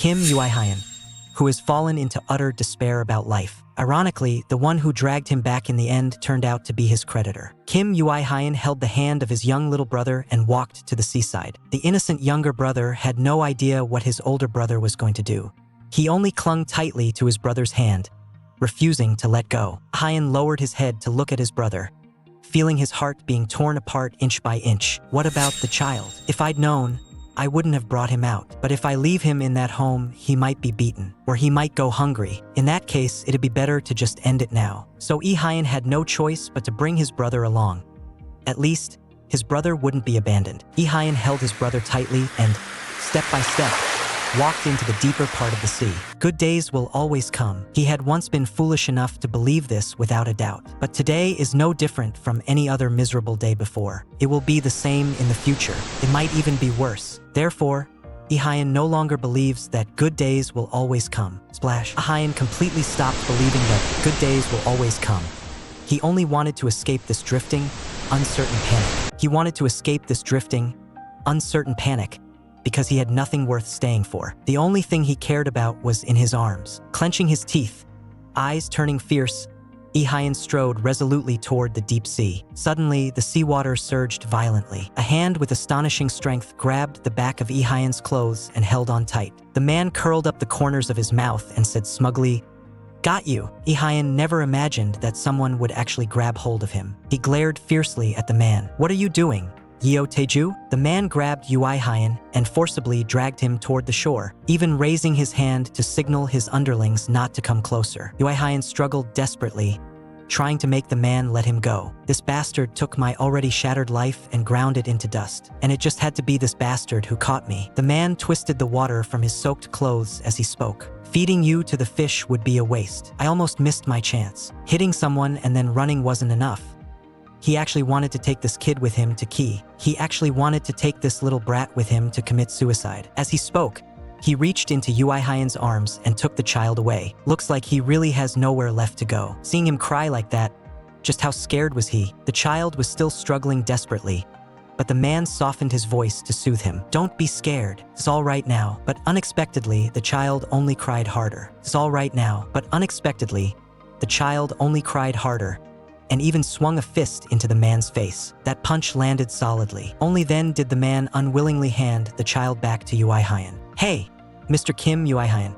Kim Ui-hyeon, who has fallen into utter despair about life. Ironically, the one who dragged him back in the end turned out to be his creditor. Kim Ui-hyeon held the hand of his young little brother and walked to the seaside. The innocent younger brother had no idea what his older brother was going to do. He only clung tightly to his brother's hand, refusing to let go. Hyeon lowered his head to look at his brother, feeling his heart being torn apart inch by inch. What about the child? If I'd known, I wouldn't have brought him out. But if I leave him in that home, he might be beaten, or he might go hungry. In that case, it'd be better to just end it now. So Ui-hyeon had no choice but to bring his brother along. At least, his brother wouldn't be abandoned. Ui-hyeon held his brother tightly and, step by step, walked into the deeper part of the sea. Good days will always come. He had once been foolish enough to believe this without a doubt. But today is no different from any other miserable day before. It will be the same in the future. It might even be worse. Therefore, Ui-hyeon no longer believes that good days will always come. Splash. Ui-hyeon completely stopped believing that good days will always come. He only wanted to escape this drifting, uncertain panic. He wanted to escape this drifting, uncertain panic because he had nothing worth staying for. The only thing he cared about was in his arms. Clenching his teeth, eyes turning fierce, Ui-hyeon strode resolutely toward the deep sea. Suddenly, the seawater surged violently. A hand with astonishing strength grabbed the back of Ui-hyeon's clothes and held on tight. The man curled up the corners of his mouth and said smugly, "Got you." Ui-hyeon never imagined that someone would actually grab hold of him. He glared fiercely at the man. "What are you doing, Yeo Tae-ju?" The man grabbed Ui-hyeon and forcibly dragged him toward the shore, even raising his hand to signal his underlings not to come closer. Ui-hyeon struggled desperately, trying to make the man let him go. "This bastard took my already shattered life and ground it into dust. And it just had to be this bastard who caught me." The man twisted the water from his soaked clothes as he spoke. "Feeding you to the fish would be a waste. I almost missed my chance. Hitting someone and then running wasn't enough. He actually wanted to take this kid with him to Key. He actually wanted to take this little brat with him to commit suicide." As he spoke, he reached into Ui-hyeon's arms and took the child away. Looks like he really has nowhere left to go. Seeing him cry like that, just how scared was he? The child was still struggling desperately, but the man softened his voice to soothe him. "Don't be scared. It's all right now." But unexpectedly, the child only cried harder. "It's all right now." But unexpectedly, the child only cried harder, and even swung a fist into the man's face. That punch landed solidly. Only then did the man unwillingly hand the child back to Ui-hyeon. "Hey, Mr. Kim Ui-hyeon,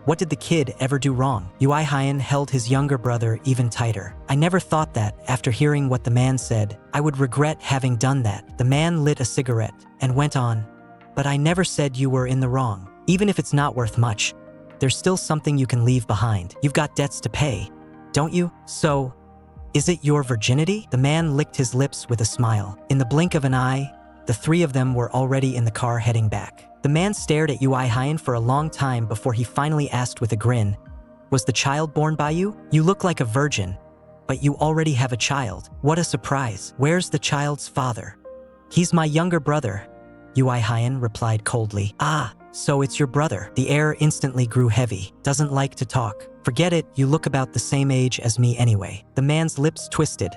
what did the kid ever do wrong?" Ui-hyeon held his younger brother even tighter. "I never thought that, after hearing what the man said, I would regret having done that." The man lit a cigarette and went on, "But I never said you were in the wrong. Even if it's not worth much, there's still something you can leave behind. You've got debts to pay, don't you? So, is it your virginity?" The man licked his lips with a smile. In the blink of an eye, the three of them were already in the car heading back. The man stared at Ui-hyeon for a long time before he finally asked with a grin, "Was the child born by you? You look like a virgin, but you already have a child. What a surprise. Where's the child's father?" "He's my younger brother," Ui-hyeon replied coldly. "Ah, so it's your brother." The air instantly grew heavy. "Doesn't like to talk. Forget it, you look about the same age as me anyway." The man's lips twisted,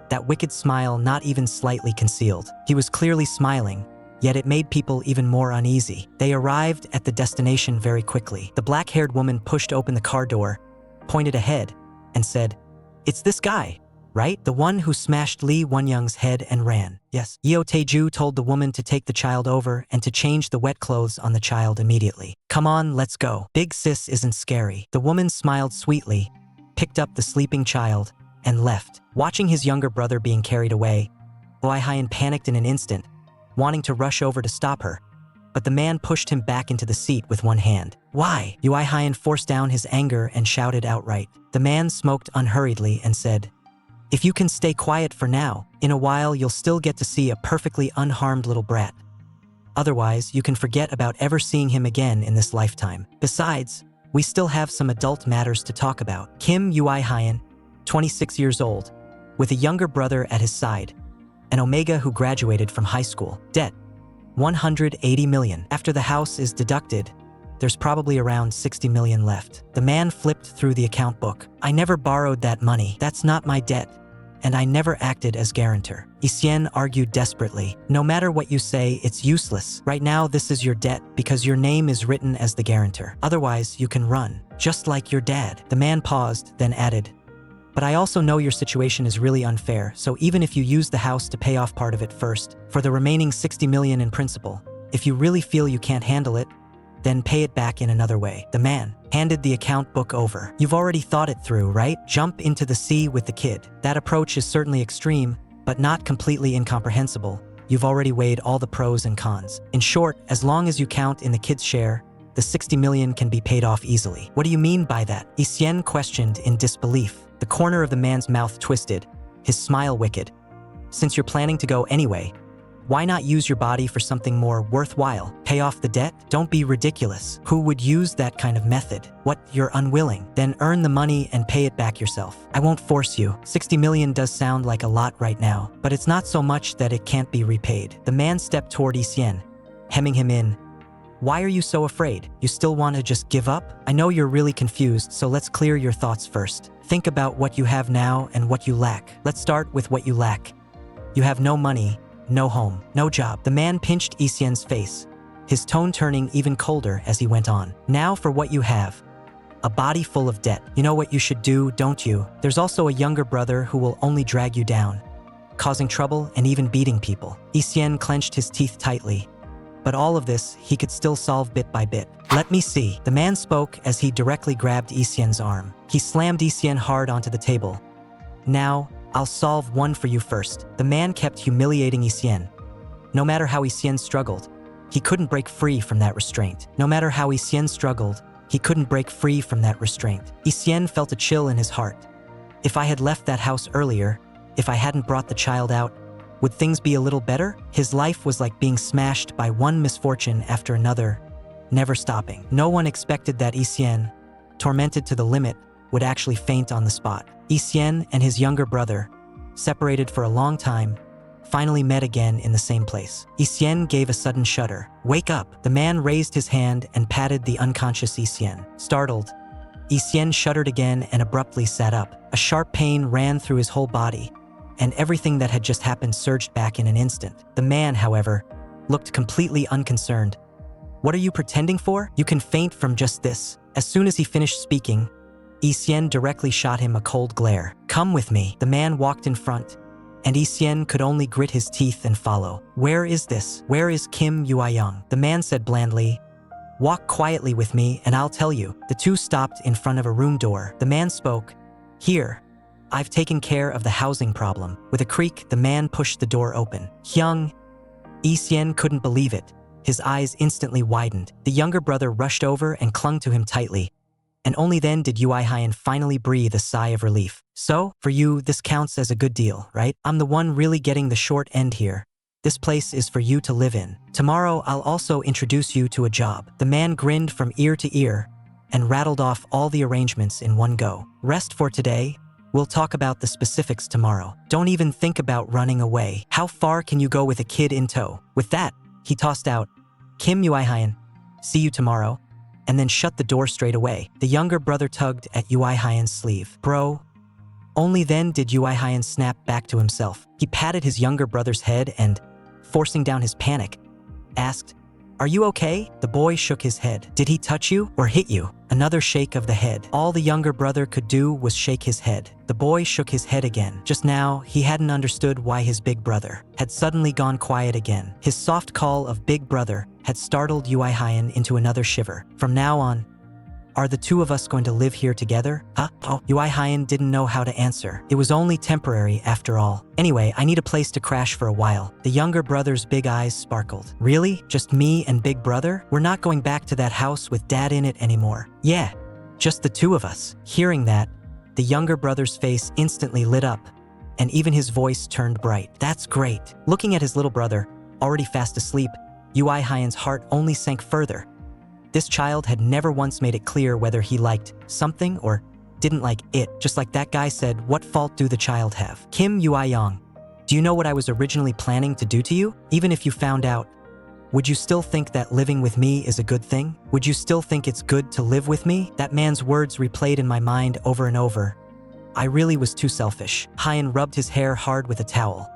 that wicked smile not even slightly concealed. He was clearly smiling, yet it made people even more uneasy. They arrived at the destination very quickly. The black-haired woman pushed open the car door, pointed ahead, and said, "It's this guy, right? The one who smashed Lee Won-young's head and ran." "Yes." Yeo Tae-ju told the woman to take the child over and to change the wet clothes on the child immediately. "Come on, let's go. Big sis isn't scary." The woman smiled sweetly, picked up the sleeping child, and left. Watching his younger brother being carried away, Ui-hyeon panicked in an instant, wanting to rush over to stop her, but the man pushed him back into the seat with one hand. "Why?" Ui-hyeon forced down his anger and shouted outright. The man smoked unhurriedly and said, "If you can stay quiet for now, in a while you'll still get to see a perfectly unharmed little brat. Otherwise, you can forget about ever seeing him again in this lifetime. Besides, we still have some adult matters to talk about." Kim Ui-hyeon, 26 years old, with a younger brother at his side, an Omega who graduated from high school. Debt, 180 million. After the house is deducted, there's probably around 60 million left. The man flipped through the account book. "I never borrowed that money. That's not my debt. and I never acted as guarantor. Ui-hyeon argued desperately. No matter what you say, it's useless. Right now, this is your debt because your name is written as the guarantor. Otherwise, you can run, just like your dad. The man paused, then added, but I also know your situation is really unfair, so even if you use the house to pay off part of it first, for the remaining 60 million in principal, if you really feel you can't handle it, then pay it back in another way. The man handed the account book over. You've already thought it through, right? Jump into the sea with the kid. That approach is certainly extreme, but not completely incomprehensible. You've already weighed all the pros and cons. In short, as long as you count in the kid's share, the 60 million can be paid off easily. What do you mean by that? Ui-hyeon questioned in disbelief. The corner of the man's mouth twisted, his smile wicked. Since you're planning to go anyway, why not use your body for something more worthwhile? Pay off the debt? Don't be ridiculous. Who would use that kind of method? What, you're unwilling? Then earn the money and pay it back yourself. I won't force you. 60 million does sound like a lot right now, but it's not so much that it can't be repaid. The man stepped toward Ui-hyeon, hemming him in. Why are you so afraid? You still want to just give up? I know you're really confused, so let's clear your thoughts first. Think about what you have now and what you lack. Let's start with what you lack. You have no money, no home, no job. The man pinched Ui-hyeon's face, his tone turning even colder as he went on. Now for what you have. A body full of debt. You know what you should do, don't you? There's also a younger brother who will only drag you down, causing trouble and even beating people. Ui-hyeon clenched his teeth tightly. But all of this, he could still solve bit by bit. Let me see. The man spoke as he directly grabbed Ui-hyeon's arm. He slammed Ui-hyeon hard onto the table. Now, I'll solve one for you first. The man kept humiliating Ui-hyeon. No matter how Ui-hyeon struggled, he couldn't break free from that restraint. No matter how Ui-hyeon struggled, he couldn't break free from that restraint. Ui-hyeon felt a chill in his heart. If I had left that house earlier, if I hadn't brought the child out, would things be a little better? His life was like being smashed by one misfortune after another, never stopping. No one expected that Ui-hyeon, tormented to the limit, would actually faint on the spot. Ui-hyeon and his younger brother, separated for a long time, finally met again in the same place. Ui-hyeon gave a sudden shudder. Wake up! The man raised his hand and patted the unconscious Ui-hyeon. Startled, Ui-hyeon shuddered again and abruptly sat up. A sharp pain ran through his whole body, and everything that had just happened surged back in an instant. The man, however, looked completely unconcerned. What are you pretending for? You can faint from just this. As soon as he finished speaking, Ui-hyeon directly shot him a cold glare. Come with me. The man walked in front, and Ui-hyeon could only grit his teeth and follow. Where is this? Where is Kim Ui-hyeon? The man said blandly, walk quietly with me and I'll tell you. The two stopped in front of a room door. The man spoke. Here. I've taken care of the housing problem. With a creak, the man pushed the door open. Hyung. Ui-hyeon couldn't believe it. His eyes instantly widened. The younger brother rushed over and clung to him tightly. And only then did Ui-hyeon finally breathe a sigh of relief. So, for you, this counts as a good deal, right? I'm the one really getting the short end here. This place is for you to live in. Tomorrow, I'll also introduce you to a job. The man grinned from ear to ear and rattled off all the arrangements in one go. Rest for today. We'll talk about the specifics tomorrow. Don't even think about running away. How far can you go with a kid in tow? With that, he tossed out, Kim Ui-hyeon, see you tomorrow, and then shut the door straight away. The younger brother tugged at Ui-hyeon's sleeve. Bro. Only then did Ui-hyeon snap back to himself. He patted his younger brother's head and, forcing down his panic, asked, are you okay? The boy shook his head. Did he touch you or hit you? Another shake of the head. All the younger brother could do was shake his head. The boy shook his head again. Just now, he hadn't understood why his big brother had suddenly gone quiet again. His soft call of big brother had startled Ui-hyeon into another shiver. From now on, are the two of us going to live here together? Huh? Oh, Ui-hyeon didn't know how to answer. It was only temporary after all. Anyway, I need a place to crash for a while. The younger brother's big eyes sparkled. Really? Just me and big brother? We're not going back to that house with dad in it anymore. Yeah, just the two of us. Hearing that, the younger brother's face instantly lit up, and even his voice turned bright. That's great. Looking at his little brother, already fast asleep, Ui-hyeon's heart only sank further. This child had never once made it clear whether he liked something or didn't like it. Just like that guy said, what fault do the child have? Kim Ui-hyeon, do you know what I was originally planning to do to you? Even if you found out, would you still think that living with me is a good thing? Would you still think it's good to live with me? That man's words replayed in my mind over and over. I really was too selfish. Hyeon rubbed his hair hard with a towel.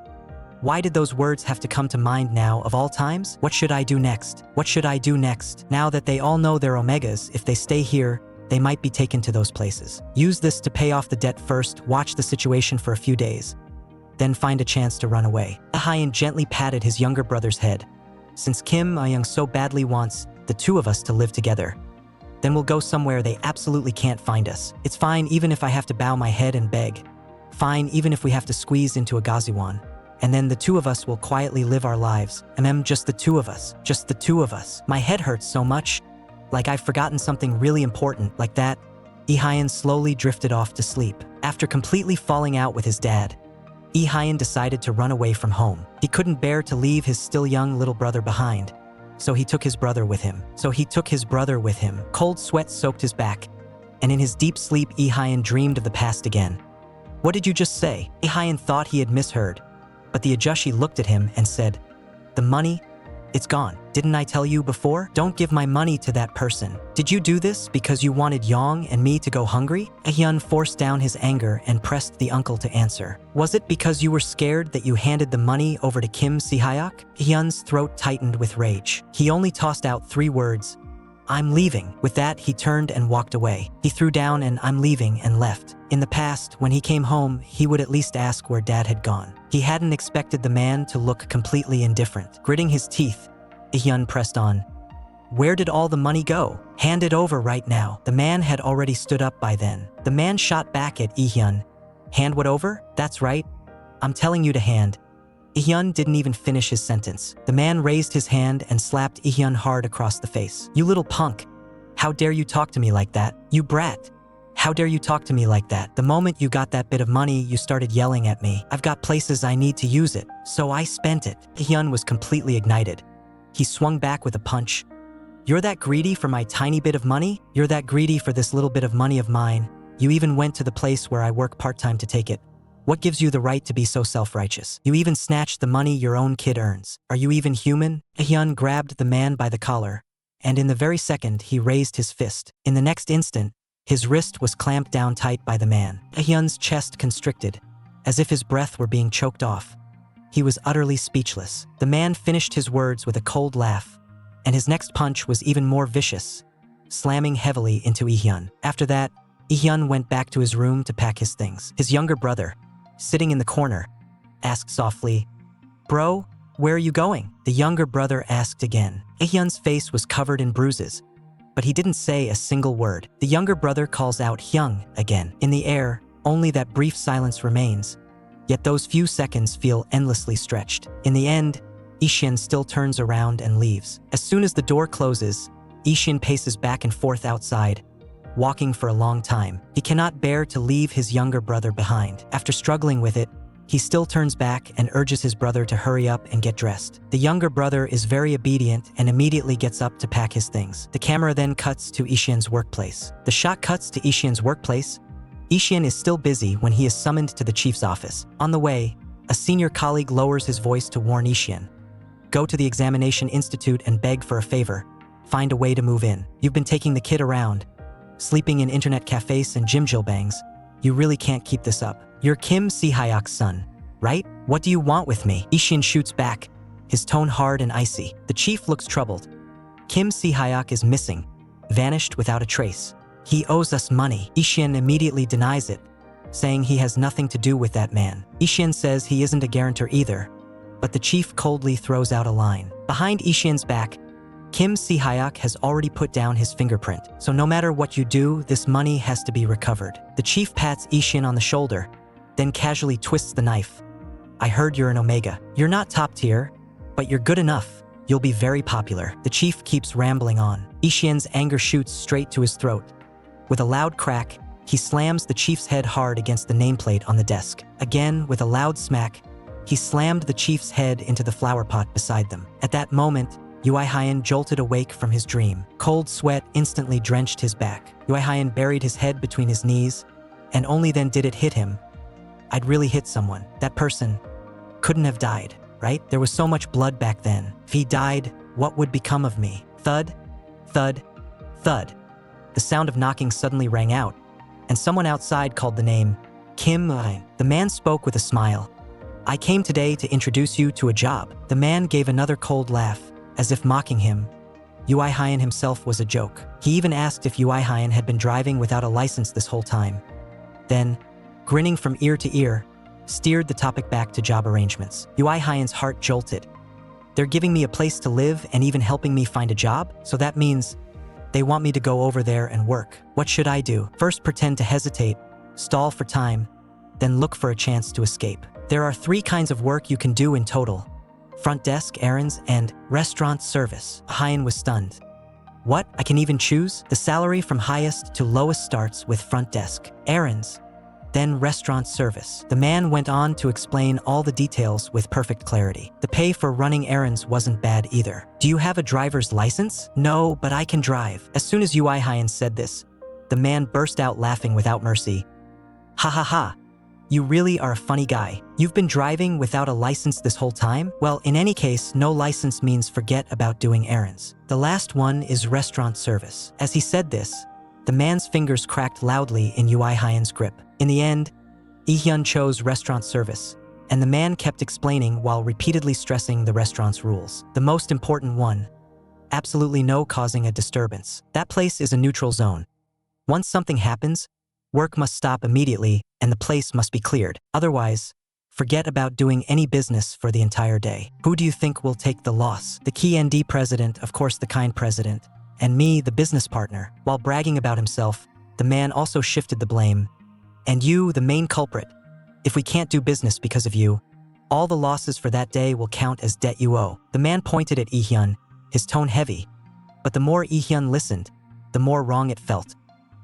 Why did those words have to come to mind now of all times? What should I do next? What should I do next? Now that they all know they're Omegas, if they stay here, they might be taken to those places. Use this to pay off the debt first, watch the situation for a few days, then find a chance to run away. Hyeon gently patted his younger brother's head. Since Kim Ah-young so badly wants the two of us to live together, then we'll go somewhere they absolutely can't find us. It's fine even if I have to bow my head and beg. Fine even if we have to squeeze into a gaziwan. And then the two of us will quietly live our lives. Just the two of us. Just the two of us. My head hurts so much. Like I've forgotten something really important, like that. Ui-hyeon slowly drifted off to sleep. After completely falling out with his dad, Ui-hyeon decided to run away from home. He couldn't bear to leave his still young little brother behind. So he took his brother with him. Cold sweat soaked his back. And in his deep sleep, Ui-hyeon dreamed of the past again. What did you just say? Ui-hyeon thought he had misheard. But the ajushi looked at him and said, the money? It's gone. Didn't I tell you before? Don't give my money to that person. Did you do this because you wanted Yong and me to go hungry? Ui-hyeon forced down his anger and pressed the uncle to answer. Was it because you were scared that you handed the money over to Kim Si-hyuk? Ui-hyeon's throat tightened with rage. He only tossed out 3 words. I'm leaving. With that, he turned and walked away. He threw down an I'm leaving and left. In the past, when he came home, he would at least ask where dad had gone. He hadn't expected the man to look completely indifferent. Gritting his teeth, Ui-hyeon pressed on. Where did all the money go? Hand it over right now. The man had already stood up by then. The man shot back at Ui-hyeon. Hand what over? That's right. I'm telling you to hand. Ui-hyeon didn't even finish his sentence. The man raised his hand and slapped Ui-hyeon hard across the face. You little punk. How dare you talk to me like that? You brat. How dare you talk to me like that? The moment you got that bit of money, you started yelling at me. I've got places I need to use it, so I spent it. Ui-hyeon was completely ignited. He swung back with a punch. You're that greedy for my tiny bit of money? You're that greedy for this little bit of money of mine? You even went to the place where I work part-time to take it. What gives you the right to be so self-righteous? You even snatched the money your own kid earns. Are you even human? Ui-hyeon grabbed the man by the collar, and in the very second, he raised his fist. In the next instant, his wrist was clamped down tight by the man. Ui-hyeon's chest constricted, as if his breath were being choked off. He was utterly speechless. The man finished his words with a cold laugh, and his next punch was even more vicious, slamming heavily into Ui-hyeon. After that, Ui-hyeon went back to his room to pack his things. His younger brother, sitting in the corner, asked softly, Bro, where are you going? The younger brother asked again. Ui-hyeon's face was covered in bruises, but he didn't say a single word. The younger brother calls out Hyung again. In the air, only that brief silence remains, yet those few seconds feel endlessly stretched. In the end, Ui-hyeon still turns around and leaves. As soon as the door closes, Ui-hyeon paces back and forth outside, walking for a long time. He cannot bear to leave his younger brother behind. After struggling with it, he still turns back and urges his brother to hurry up and get dressed. The younger brother is very obedient and immediately gets up to pack his things. The camera then cuts to Ui-hyeon's workplace. The shot cuts to Ui-hyeon's workplace. Ui-hyeon is still busy when he is summoned to the chief's office. On the way, a senior colleague lowers his voice to warn Ui-hyeon. Go to the examination institute and beg for a favor. Find a way to move in. You've been taking the kid around, sleeping in internet cafes and gym jilbangs. You really can't keep this up. You're Kim Si-hyuk's son, right? What do you want with me? Ui-hyeon shoots back, his tone hard and icy. The chief looks troubled. Kim Si-hyuk is missing, vanished without a trace. He owes us money. Ui-hyeon immediately denies it, saying he has nothing to do with that man. Ui-hyeon says he isn't a guarantor either, but the chief coldly throws out a line. Behind Ui-hyeon's back, Kim Si-hyuk has already put down his fingerprint, so no matter what you do, this money has to be recovered. The chief pats Ui-hyeon on the shoulder, then casually twists the knife. I heard you're an Omega. You're not top tier, but you're good enough. You'll be very popular. The chief keeps rambling on. Ui-hyeon's anger shoots straight to his throat. With a loud crack, he slams the chief's head hard against the nameplate on the desk. Again, with a loud smack, he slammed the chief's head into the flower pot beside them. At that moment, Ui-hyeon jolted awake from his dream. Cold sweat instantly drenched his back. Ui-hyeon buried his head between his knees, and only then did it hit him. I'd really hit someone. That person couldn't have died, right? There was so much blood back then. If he died, what would become of me? Thud, thud, thud. The sound of knocking suddenly rang out, and someone outside called the name, Kim Ui-hyeon. The man spoke with a smile. I came today to introduce you to a job. The man gave another cold laugh, as if mocking him. Ui-hyeon himself was a joke. He even asked if Ui-hyeon had been driving without a license this whole time. Then, grinning from ear to ear, steered the topic back to job arrangements. Ui-hyeon's heart jolted. They're giving me a place to live and even helping me find a job? So that means they want me to go over there and work. What should I do? First pretend to hesitate, stall for time, then look for a chance to escape. There are 3 kinds of work you can do in total: front desk, errands, and restaurant service. Hyeon was stunned. What? I can even choose? The salary from highest to lowest starts with front desk, errands, then restaurant service. The man went on to explain all the details with perfect clarity. The pay for running errands wasn't bad either. Do you have a driver's license? No, but I can drive. As soon as Ui-hyeon said this, the man burst out laughing without mercy. Ha ha ha. You really are a funny guy. You've been driving without a license this whole time? Well, in any case, no license means forget about doing errands. The last one is restaurant service. As he said this, the man's fingers cracked loudly in Ui-hyeon's grip. In the end, Ui-hyeon chose restaurant service, and the man kept explaining while repeatedly stressing the restaurant's rules. The most important one: absolutely no causing a disturbance. That place is a neutral zone. Once something happens, work must stop immediately and the place must be cleared. Otherwise, forget about doing any business for the entire day. Who do you think will take the loss? The key ND president, of course the kind president, and me, the business partner. While bragging about himself, the man also shifted the blame. And you, the main culprit. If we can't do business because of you, all the losses for that day will count as debt you owe. The man pointed at Ui-hyeon, his tone heavy. But the more Ui-hyeon listened, the more wrong it felt.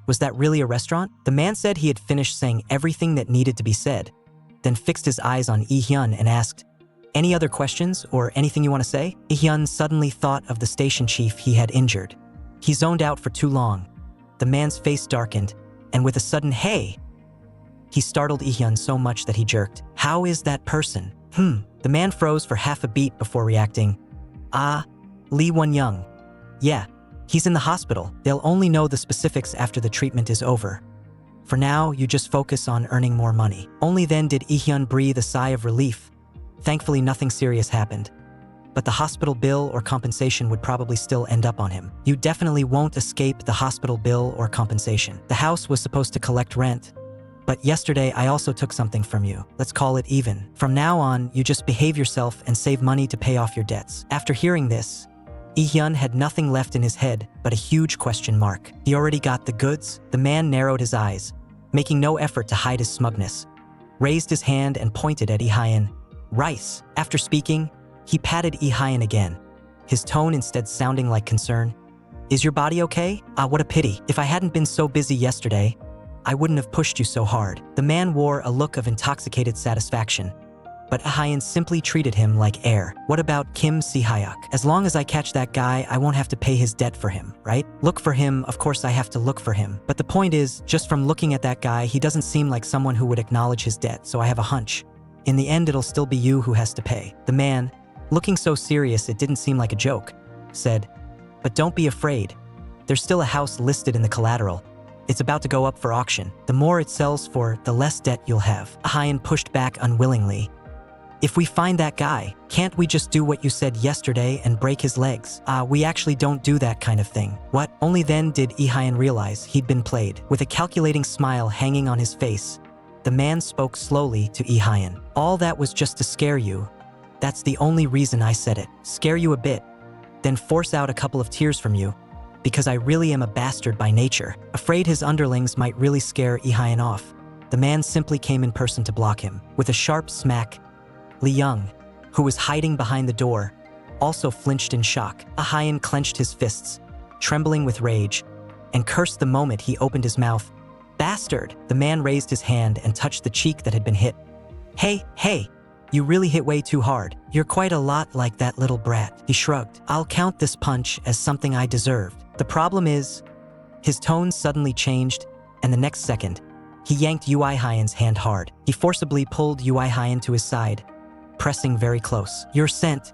Was that really a restaurant? The man said he had finished saying everything that needed to be said, then fixed his eyes on Ui-hyeon and asked, "Any other questions or anything you want to say?" Ui-hyeon suddenly thought of the station chief he had injured. He zoned out for too long. The man's face darkened, and with a sudden "hey," he startled Ui-hyeon so much that he jerked. "How is that person?" The man froze for half a beat before reacting. "Ah, Lee Won-young. Yeah. He's in the hospital. They'll only know the specifics after the treatment is over. For now, you just focus on earning more money." Only then did Ui-hyeon breathe a sigh of relief. Thankfully, nothing serious happened. But the hospital bill or compensation would probably still end up on him. You definitely won't escape the hospital bill or compensation. The house was supposed to collect rent. But yesterday, I also took something from you. Let's call it even. From now on, you just behave yourself and save money to pay off your debts. After hearing this, Ui-hyeon had nothing left in his head but a huge question mark. He already got the goods? The man narrowed his eyes, making no effort to hide his smugness, raised his hand and pointed at Ui-hyeon. "Rice." After speaking, he patted Ui-hyeon again, his tone instead sounding like concern. "Is your body okay? Ah, what a pity. If I hadn't been so busy yesterday, I wouldn't have pushed you so hard." The man wore a look of intoxicated satisfaction, but Ui-hyeon simply treated him like air. "What about Kim Si-hyuk? As long as I catch that guy, I won't have to pay his debt for him, right? Look for him, of course I have to look for him. But the point is, just from looking at that guy, he doesn't seem like someone who would acknowledge his debt, so I have a hunch. In the end, it'll still be you who has to pay." The man, looking so serious it didn't seem like a joke, said, "But don't be afraid. There's still a house listed in the collateral. It's about to go up for auction. The more it sells for, the less debt you'll have." Ui-hyeon pushed back unwillingly. "If we find that guy, can't we just do what you said yesterday and break his legs?" We actually don't do that kind of thing." "What?" Only then did Ui-hyeon realize he'd been played. With a calculating smile hanging on his face, the man spoke slowly to Ui-hyeon. "All that was just to scare you. That's the only reason I said it. Scare you a bit, then force out a couple of tears from you, because I really am a bastard by nature." Afraid his underlings might really scare Ui-hyeon off, the man simply came in person to block him. With a sharp smack, Lee Young, who was hiding behind the door, also flinched in shock. Ui-hyeon clenched his fists, trembling with rage, and cursed the moment he opened his mouth. "Bastard!" The man raised his hand and touched the cheek that had been hit. Hey, you really hit way too hard. You're quite a lot like that little brat." He shrugged. "I'll count this punch as something I deserved. The problem is," his tone suddenly changed, and the next second, he yanked Ui-hyeon's hand hard. He forcibly pulled Ui-hyeon to his side, pressing very close. "Your scent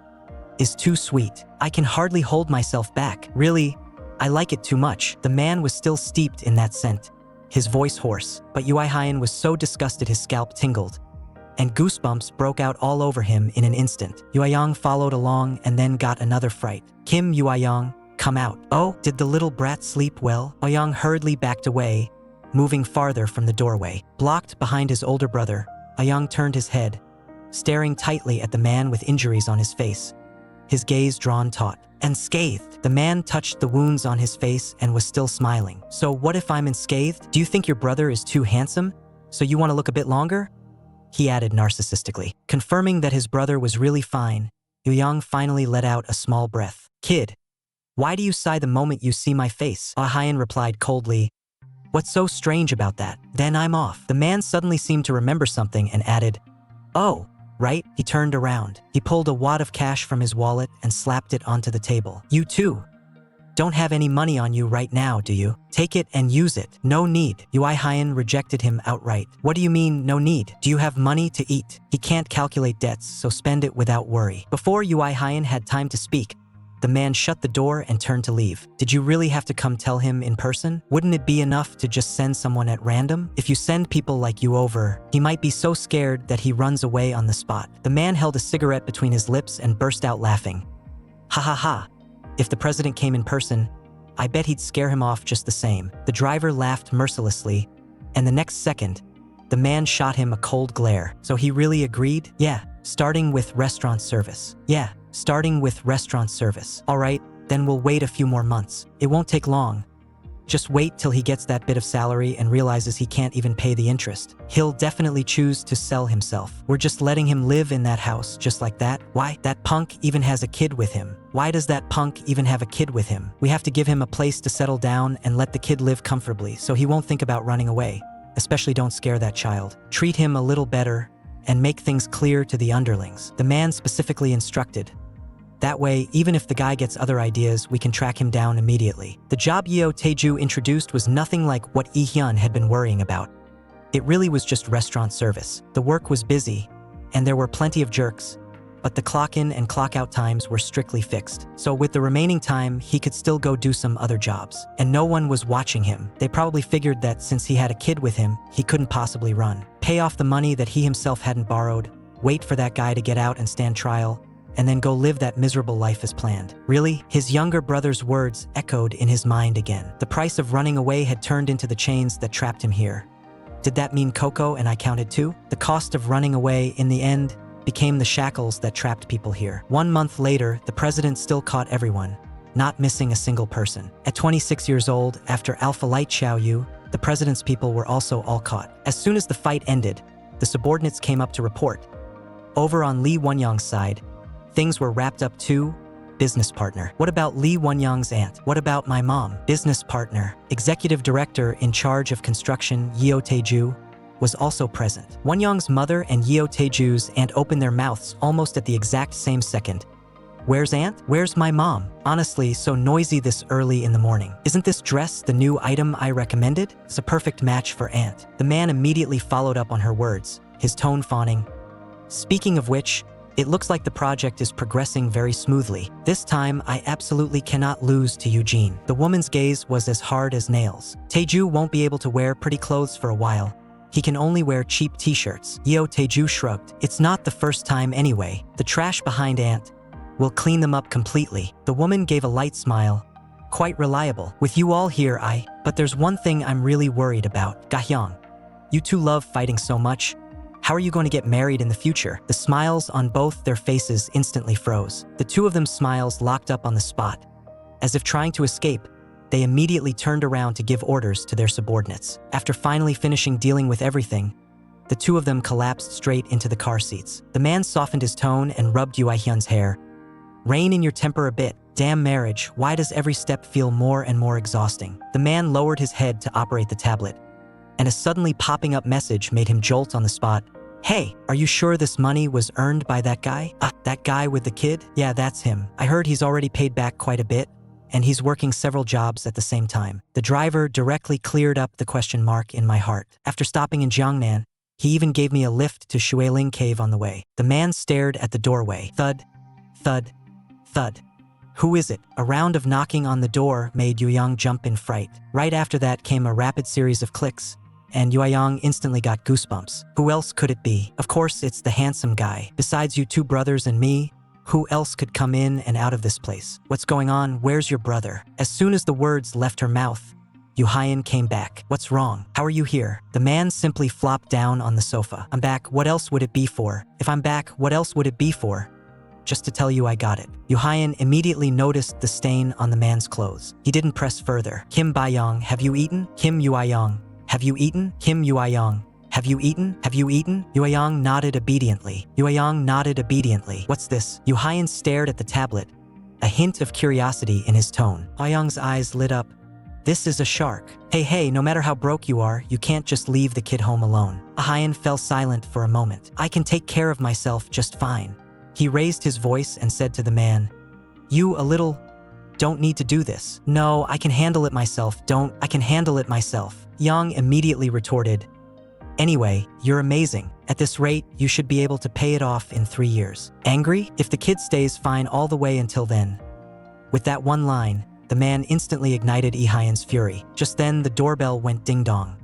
is too sweet. I can hardly hold myself back. Really, I like it too much." The man was still steeped in that scent, his voice hoarse. But Ui-hyeon was so disgusted his scalp tingled, and goosebumps broke out all over him in an instant. Ui-hyeon followed along and then got another fright. Kim, Ui-hyeon, come out. Oh, did the little brat sleep well? Ui-hyeon hurriedly backed away, moving farther from the doorway. Blocked behind his older brother, Ui-hyeon turned his head, staring tightly at the man with injuries on his face, his gaze drawn taut and scathed. The man touched the wounds on his face and was still smiling. So what if I'm unscathed? Do you think your brother is too handsome, so you want to look a bit longer? He added narcissistically. Confirming that his brother was really fine, Ui-hyeon finally let out a small breath. Kid, why do you sigh the moment you see my face? Ui-hyeon replied coldly. What's so strange about that? Then I'm off. The man suddenly seemed to remember something and added, oh, right? He turned around. He pulled a wad of cash from his wallet and slapped it onto the table. You too don't have any money on you right now, do you? Take it and use it. No need. Ui-hyeon rejected him outright. What do you mean, no need? Do you have money to eat? He can't calculate debts, so spend it without worry. Before Ui-hyeon had time to speak, the man shut the door and turned to leave. Did you really have to come tell him in person? Wouldn't it be enough to just send someone at random? If you send people like you over, he might be so scared that he runs away on the spot. The man held a cigarette between his lips and burst out laughing. Ha ha ha. If the president came in person, I bet he'd scare him off just the same. The driver laughed mercilessly, and the next second, the man shot him a cold glare. So he really agreed? Yeah, starting with restaurant service. Yeah. Starting with restaurant service. All right, then we'll wait a few more months. It won't take long. Just wait till he gets that bit of salary and realizes he can't even pay the interest. He'll definitely choose to sell himself. We're just letting him live in that house just like that. Why? That punk even has a kid with him. Why does that punk even have a kid with him? We have to give him a place to settle down and let the kid live comfortably so he won't think about running away. Especially don't scare that child. Treat him a little better and make things clear to the underlings. The man specifically instructed. That way, even if the guy gets other ideas, we can track him down immediately. The job Yeo Tae-ju introduced was nothing like what Ui-hyeon had been worrying about. It really was just restaurant service. The work was busy, and there were plenty of jerks, but the clock-in and clock-out times were strictly fixed. So with the remaining time, he could still go do some other jobs. And no one was watching him. They probably figured that since he had a kid with him, he couldn't possibly run. Pay off the money that he himself hadn't borrowed, wait for that guy to get out and stand trial, and then go live that miserable life as planned. Really? His younger brother's words echoed in his mind again. The price of running away had turned into the chains that trapped him here. Did that mean Coco and I counted too? The cost of running away, in the end, became the shackles that trapped people here. 1 month later, the president still caught everyone, not missing a single person. At 26 years old, after Alpha Light Xiaoyu, the president's people were also all caught. As soon as the fight ended, the subordinates came up to report. Over on Lee Won-young's side, things were wrapped up too. Business partner. What about Lee Won-young's aunt? What about my mom? Business partner. Executive director in charge of construction, Yeo Tae-ju, was also present. Won-young's mother and Yeo Tae-ju's aunt opened their mouths almost at the exact same second. Where's aunt? Where's my mom? Honestly, so noisy this early in the morning. Isn't this dress the new item I recommended? It's a perfect match for aunt. The man immediately followed up on her words, his tone fawning. Speaking of which, it looks like the project is progressing very smoothly. This time, I absolutely cannot lose to Eugene. The woman's gaze was as hard as nails. Tae-ju won't be able to wear pretty clothes for a while. He can only wear cheap t-shirts. Yeo Tae-ju shrugged. It's not the first time anyway. The trash behind aunt will clean them up completely. The woman gave a light smile. Quite reliable. With you all here, but there's one thing I'm really worried about. Ga-hyung, you two love fighting so much. How are you going to get married in the future? The smiles on both their faces instantly froze. The two of them smiles locked up on the spot. As if trying to escape, they immediately turned around to give orders to their subordinates. After finally finishing dealing with everything, the two of them collapsed straight into the car seats. The man softened his tone and rubbed Ui-hyeon's hair. Rein in your temper a bit. Damn marriage, why does every step feel more and more exhausting? The man lowered his head to operate the tablet, and a suddenly popping up message made him jolt on the spot. Hey, are you sure this money was earned by that guy? That guy with the kid? Yeah, that's him. I heard he's already paid back quite a bit, and he's working several jobs at the same time. The driver directly cleared up the question mark in my heart. After stopping in Jiangnan, he even gave me a lift to Shueling Cave on the way. The man stared at the doorway. Thud, thud, thud. Who is it? A round of knocking on the door made Yu-young jump in fright. Right after that came a rapid series of clicks, and Yu-young instantly got goosebumps. Who else could it be? Of course, it's the handsome guy. Besides you two brothers and me, who else could come in and out of this place? What's going on? Where's your brother? As soon as the words left her mouth, Ui-hyeon came back. What's wrong? How are you here? The man simply flopped down on the sofa. I'm back. What else would it be for? If I'm back, what else would it be for? Just to tell you I got it. Ui-hyeon immediately noticed the stain on the man's clothes. He didn't press further. Kim Ba-young, have you eaten? Kim Ui-hyeon, have you eaten? Kim Ui-hyeon, have you eaten? Have you eaten? Ui-hyeon nodded obediently. Ui-hyeon nodded obediently. What's this? Ui-hyeon stared at the tablet, a hint of curiosity in his tone. Ui-hyeon's eyes lit up. This is a shark. Hey, no matter how broke you are, you can't just leave the kid home alone. Ui-hyeon fell silent for a moment. I can take care of myself just fine. He raised his voice and said to the man, You don't need to do this. No, I can handle it myself. I can handle it myself. Young immediately retorted, Anyway, you're amazing. At this rate, you should be able to pay it off in 3 years. Angry? If the kid stays fine all the way until then. With that one line, the man instantly ignited Ui-hyeon's fury. Just then, the doorbell went ding-dong.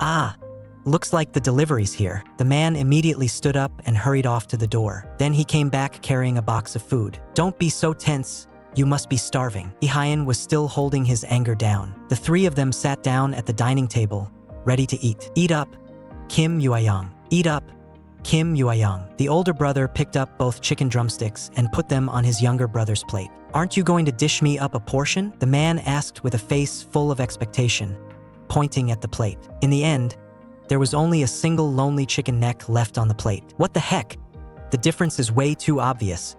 Looks like the delivery's here. The man immediately stood up and hurried off to the door. Then he came back carrying a box of food. Don't be so tense. You must be starving. Ui-hyeon was still holding his anger down. The three of them sat down at the dining table, ready to eat. Eat up, Kim Ui-hyeon. Eat up, Kim Ui-hyeon. The older brother picked up both chicken drumsticks and put them on his younger brother's plate. Aren't you going to dish me up a portion? The man asked with a face full of expectation, pointing at the plate. In the end, there was only a single lonely chicken neck left on the plate. What the heck? The difference is way too obvious,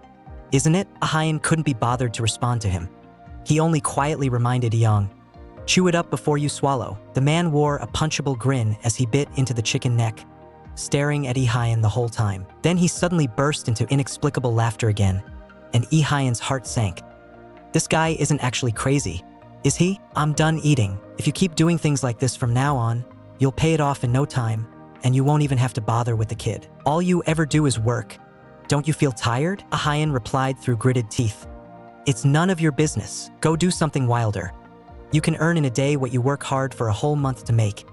isn't it? Ui-hyeon couldn't be bothered to respond to him. He only quietly reminded Young, chew it up before you swallow. The man wore a punchable grin as he bit into the chicken neck, staring at Ui-hyeon the whole time. Then he suddenly burst into inexplicable laughter again, and Ui-hyeon's heart sank. This guy isn't actually crazy, is he? I'm done eating. If you keep doing things like this from now on, you'll pay it off in no time, and you won't even have to bother with the kid. All you ever do is work. Don't you feel tired? Ui-hyeon replied through gritted teeth. It's none of your business. Go do something wilder. You can earn in a day what you work hard for a whole month to make,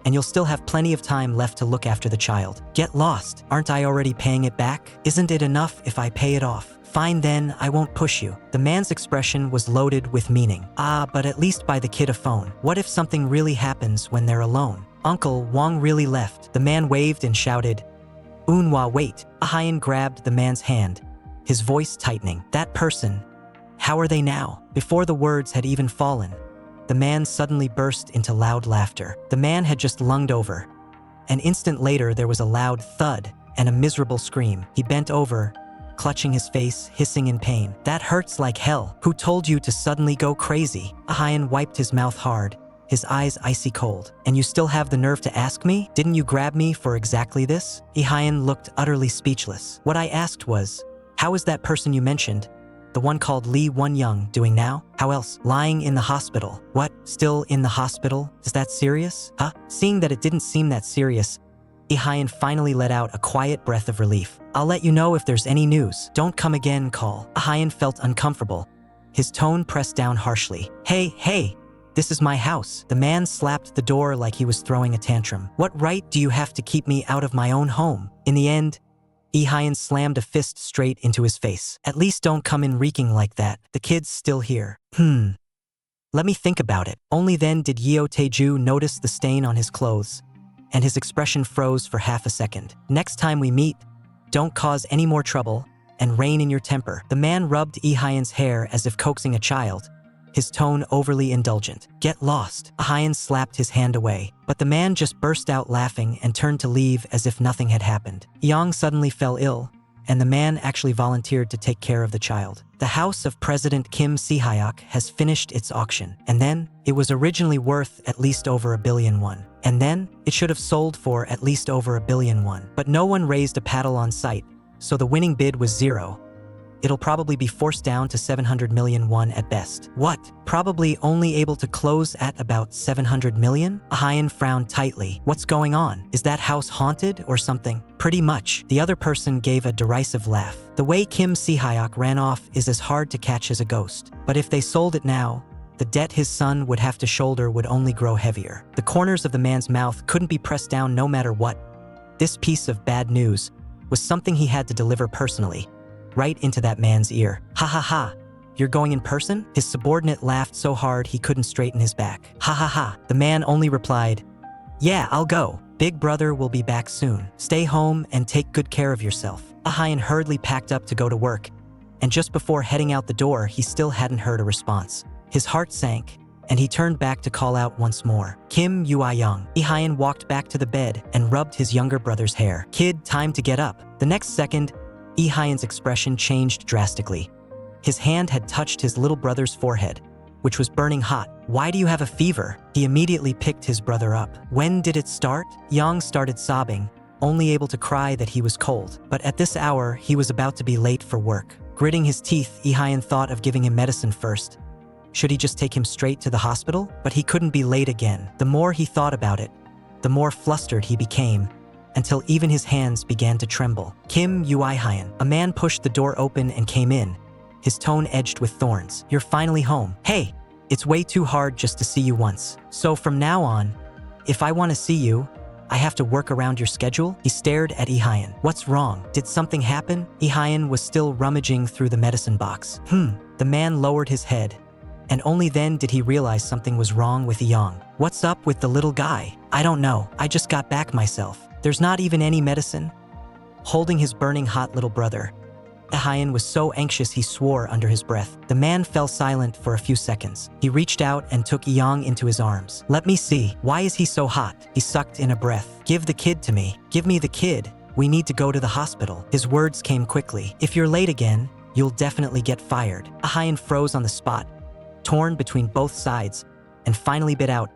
and you'll still have plenty of time left to look after the child. Get lost. Aren't I already paying it back? Isn't it enough if I pay it off? Fine then, I won't push you. The man's expression was loaded with meaning. But at least buy the kid a phone. What if something really happens when they're alone? Uncle Wong really left. The man waved and shouted, Unwa, wait. Ui-hyeon grabbed the man's hand, his voice tightening. That person, how are they now? Before the words had even fallen, the man suddenly burst into loud laughter. The man had just lunged over. An instant later, there was a loud thud and a miserable scream. He bent over, clutching his face, hissing in pain. That hurts like hell. Who told you to suddenly go crazy? Ui-hyeon wiped his mouth hard, his eyes icy cold. And you still have the nerve to ask me? Didn't you grab me for exactly this? Ui-hyeon looked utterly speechless. What I asked was, how is that person you mentioned, the one called Lee Won-young, doing now? How else? Lying in the hospital. What? Still in the hospital? Is that serious? Huh? Seeing that it didn't seem that serious, Ui-hyeon finally let out a quiet breath of relief. I'll let you know if there's any news. Don't come again, call. Ui-hyeon felt uncomfortable. His tone pressed down harshly. Hey, this is my house. The man slapped the door like he was throwing a tantrum. What right do you have to keep me out of my own home? In the end, Ui-hyeon slammed a fist straight into his face. At least don't come in reeking like that. The kid's still here. Let me think about it. Only then did Yeo Tae-ju notice the stain on his clothes, and his expression froze for half a second. Next time we meet, don't cause any more trouble and rein in your temper. The man rubbed Ui-hyeon's hair as if coaxing a child, his tone overly indulgent. Get lost. Ui-hyeon slapped his hand away, but the man just burst out laughing and turned to leave as if nothing had happened. Young suddenly fell ill, and the man actually volunteered to take care of the child. The house of President Kim Si-hyok has finished its auction, and then it was originally worth at least over $1 billion. And then it should have sold for at least over $1 billion. But no one raised a paddle on site, so the winning bid was 0. it'll probably be forced down to 700 million won at best. What? Probably only able to close at about 700 million? Ui-hyeon frowned tightly. What's going on? Is that house haunted or something? Pretty much. The other person gave a derisive laugh. The way Kim Si-hyuk ran off is as hard to catch as a ghost. But if they sold it now, the debt his son would have to shoulder would only grow heavier. The corners of the man's mouth couldn't be pressed down no matter what. This piece of bad news was something he had to deliver personally, right into that man's ear. Ha ha ha, you're going in person? His subordinate laughed so hard he couldn't straighten his back. Ha ha ha. The man only replied, yeah, I'll go. Big brother will be back soon. Stay home and take good care of yourself. Ui-hyeon hurriedly packed up to go to work, and just before heading out the door, he still hadn't heard a response. His heart sank, and he turned back to call out once more. Kim Ui-hyeon. Ui-hyeon walked back to the bed and rubbed his younger brother's hair. Kid, time to get up. The next second, Ui-hyeon's expression changed drastically. His hand had touched his little brother's forehead, which was burning hot. Why do you have a fever? He immediately picked his brother up. When did it start? Yang started sobbing, only able to cry that he was cold. But at this hour, he was about to be late for work. Gritting his teeth, Ui-hyeon thought of giving him medicine first. Should he just take him straight to the hospital? But he couldn't be late again. The more he thought about it, the more flustered he became, until even his hands began to tremble. Kim Ui-hyeon. A man pushed the door open and came in, his tone edged with thorns. You're finally home. Hey, it's way too hard just to see you once. So from now on, if I want to see you, I have to work around your schedule? He stared at Ui-hyeon. What's wrong? Did something happen? Ui-hyeon was still rummaging through the medicine box. The man lowered his head, and only then did he realize something was wrong with Young. What's up with the little guy? I don't know. I just got back myself. There's not even any medicine. Holding his burning hot little brother, Ui-hyeon was so anxious he swore under his breath. The man fell silent for a few seconds. He reached out and took Young into his arms. Let me see. Why is he so hot? He sucked in a breath. Give the kid to me. Give me the kid. We need to go to the hospital. His words came quickly. If you're late again, you'll definitely get fired. Ui-hyeon froze on the spot, torn between both sides, and finally bit out,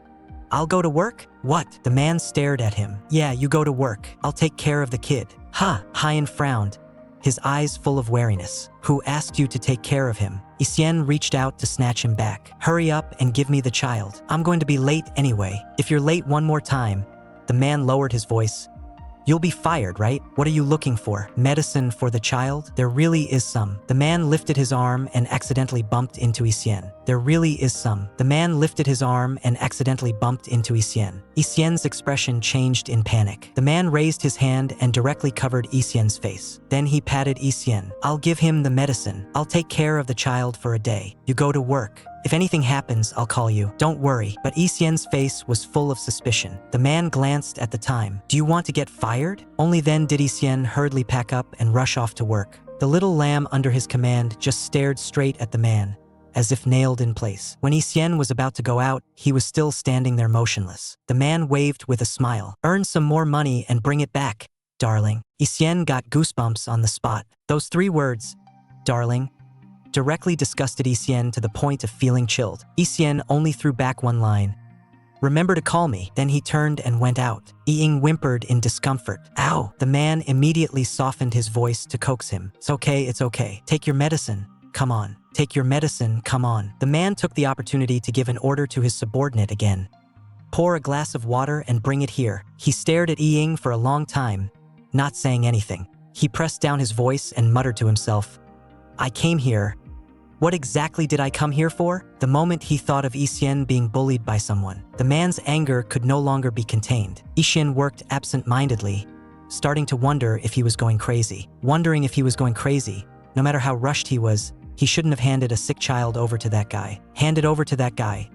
I'll go to work? What? The man stared at him. Yeah, you go to work. I'll take care of the kid. Ui-hyeon frowned, his eyes full of wariness. Who asked you to take care of him? Ui-hyeon reached out to snatch him back. Hurry up and give me the child. I'm going to be late anyway. If you're late one more time, the man lowered his voice. You'll be fired, right? What are you looking for? Medicine for the child? There really is some. The man lifted his arm and accidentally bumped into Ui-hyeon. There really is some. The man lifted his arm and accidentally bumped into Ui-hyeon. Ui-hyeon's expression changed in panic. The man raised his hand and directly covered Ui-hyeon's face. Then he patted Ui-hyeon. I'll give him the medicine. I'll take care of the child for a day. You go to work. If anything happens, I'll call you. Don't worry. But Ui-hyeon's face was full of suspicion. The man glanced at the time. Do you want to get fired? Only then did Ui-hyeon hurriedly pack up and rush off to work. The little lamb under his command just stared straight at the man, as if nailed in place. When Ui-hyeon was about to go out, he was still standing there motionless. The man waved with a smile. Earn some more money and bring it back, darling. Ui-hyeon got goosebumps on the spot. Those 3 words, darling, directly disgusted Ui-hyeon to the point of feeling chilled. Ui-hyeon only threw back one line. Remember to call me. Then he turned and went out. Ui-hyeon whimpered in discomfort. Ow! The man immediately softened his voice to coax him. It's okay. Take your medicine. Come on. Take your medicine, come on. The man took the opportunity to give an order to his subordinate again. Pour a glass of water and bring it here. He stared at Ui-hyeon for a long time, not saying anything. He pressed down his voice and muttered to himself, I came here. What exactly did I come here for? The moment he thought of Ui-hyeon being bullied by someone, the man's anger could no longer be contained. Ui-hyeon worked absent-mindedly, starting to wonder if he was going crazy. Wondering if he was going crazy, no matter how rushed he was, he shouldn't have handed a sick child over to that guy. Handed over to that guy.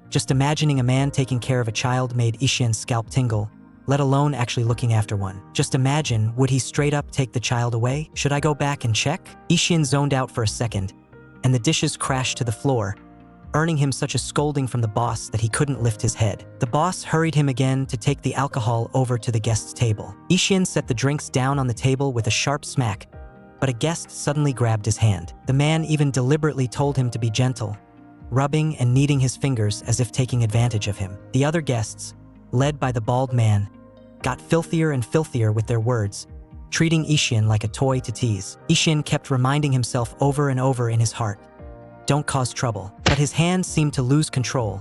Just imagining a man taking care of a child made Ui-hyeon's scalp tingle, let alone actually looking after one. Just imagine, would he straight up take the child away? Should I go back and check? Ui-hyeon zoned out for a second, and the dishes crashed to the floor, earning him such a scolding from the boss that he couldn't lift his head. The boss hurried him again to take the alcohol over to the guest's table. Ui-hyeon set the drinks down on the table with a sharp smack, but a guest suddenly grabbed his hand. The man even deliberately told him to be gentle, rubbing and kneading his fingers as if taking advantage of him. The other guests, led by the bald man, got filthier and filthier with their words, treating Ui-hyeon like a toy to tease. Ui-hyeon kept reminding himself over and over in his heart, "Don't cause trouble." But his hand seemed to lose control,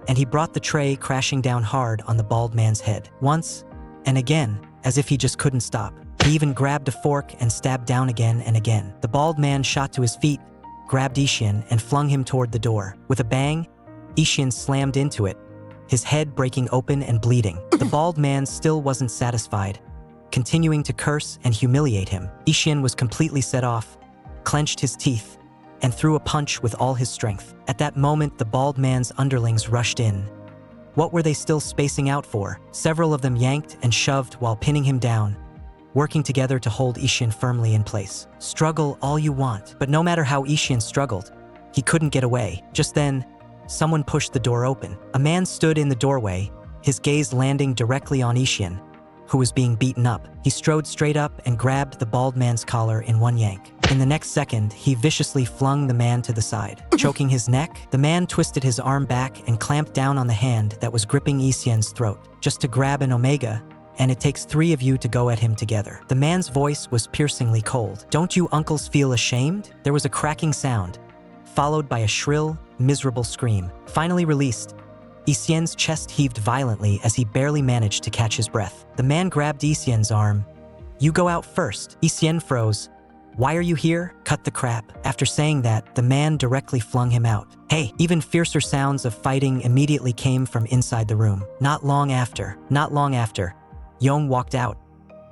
and he brought the tray crashing down hard on the bald man's head. Once, and again, as if he just couldn't stop. He even grabbed a fork and stabbed down again and again. The bald man shot to his feet, grabbed Ui-hyeon, and flung him toward the door. With a bang, Ui-hyeon slammed into it, his head breaking open and bleeding. The bald man still wasn't satisfied, continuing to curse and humiliate him. Ui-hyeon was completely set off, clenched his teeth, and threw a punch with all his strength. At that moment, the bald man's underlings rushed in. What were they still spacing out for? Several of them yanked and shoved while pinning him down, working together to hold Ui-hyeon firmly in place. Struggle all you want. But no matter how Ui-hyeon struggled, he couldn't get away. Just then, someone pushed the door open. A man stood in the doorway, his gaze landing directly on Ui-hyeon, who was being beaten up. He strode straight up and grabbed the bald man's collar in one yank. In the next second, he viciously flung the man to the side. Choking his neck, the man twisted his arm back and clamped down on the hand that was gripping Ui-hyeon's throat. Just to grab an omega, and it takes 3 of you to go at him together. The man's voice was piercingly cold. "Don't you uncles feel ashamed?" There was a cracking sound, followed by a shrill, miserable scream. Finally released, Ui-hyeon's chest heaved violently as he barely managed to catch his breath. The man grabbed Ui-hyeon's arm. "You go out first." Ui-hyeon froze. "Why are you here? Cut the crap." After saying that, the man directly flung him out. "Hey!" Even fiercer sounds of fighting immediately came from inside the room. Not long after, Yong walked out,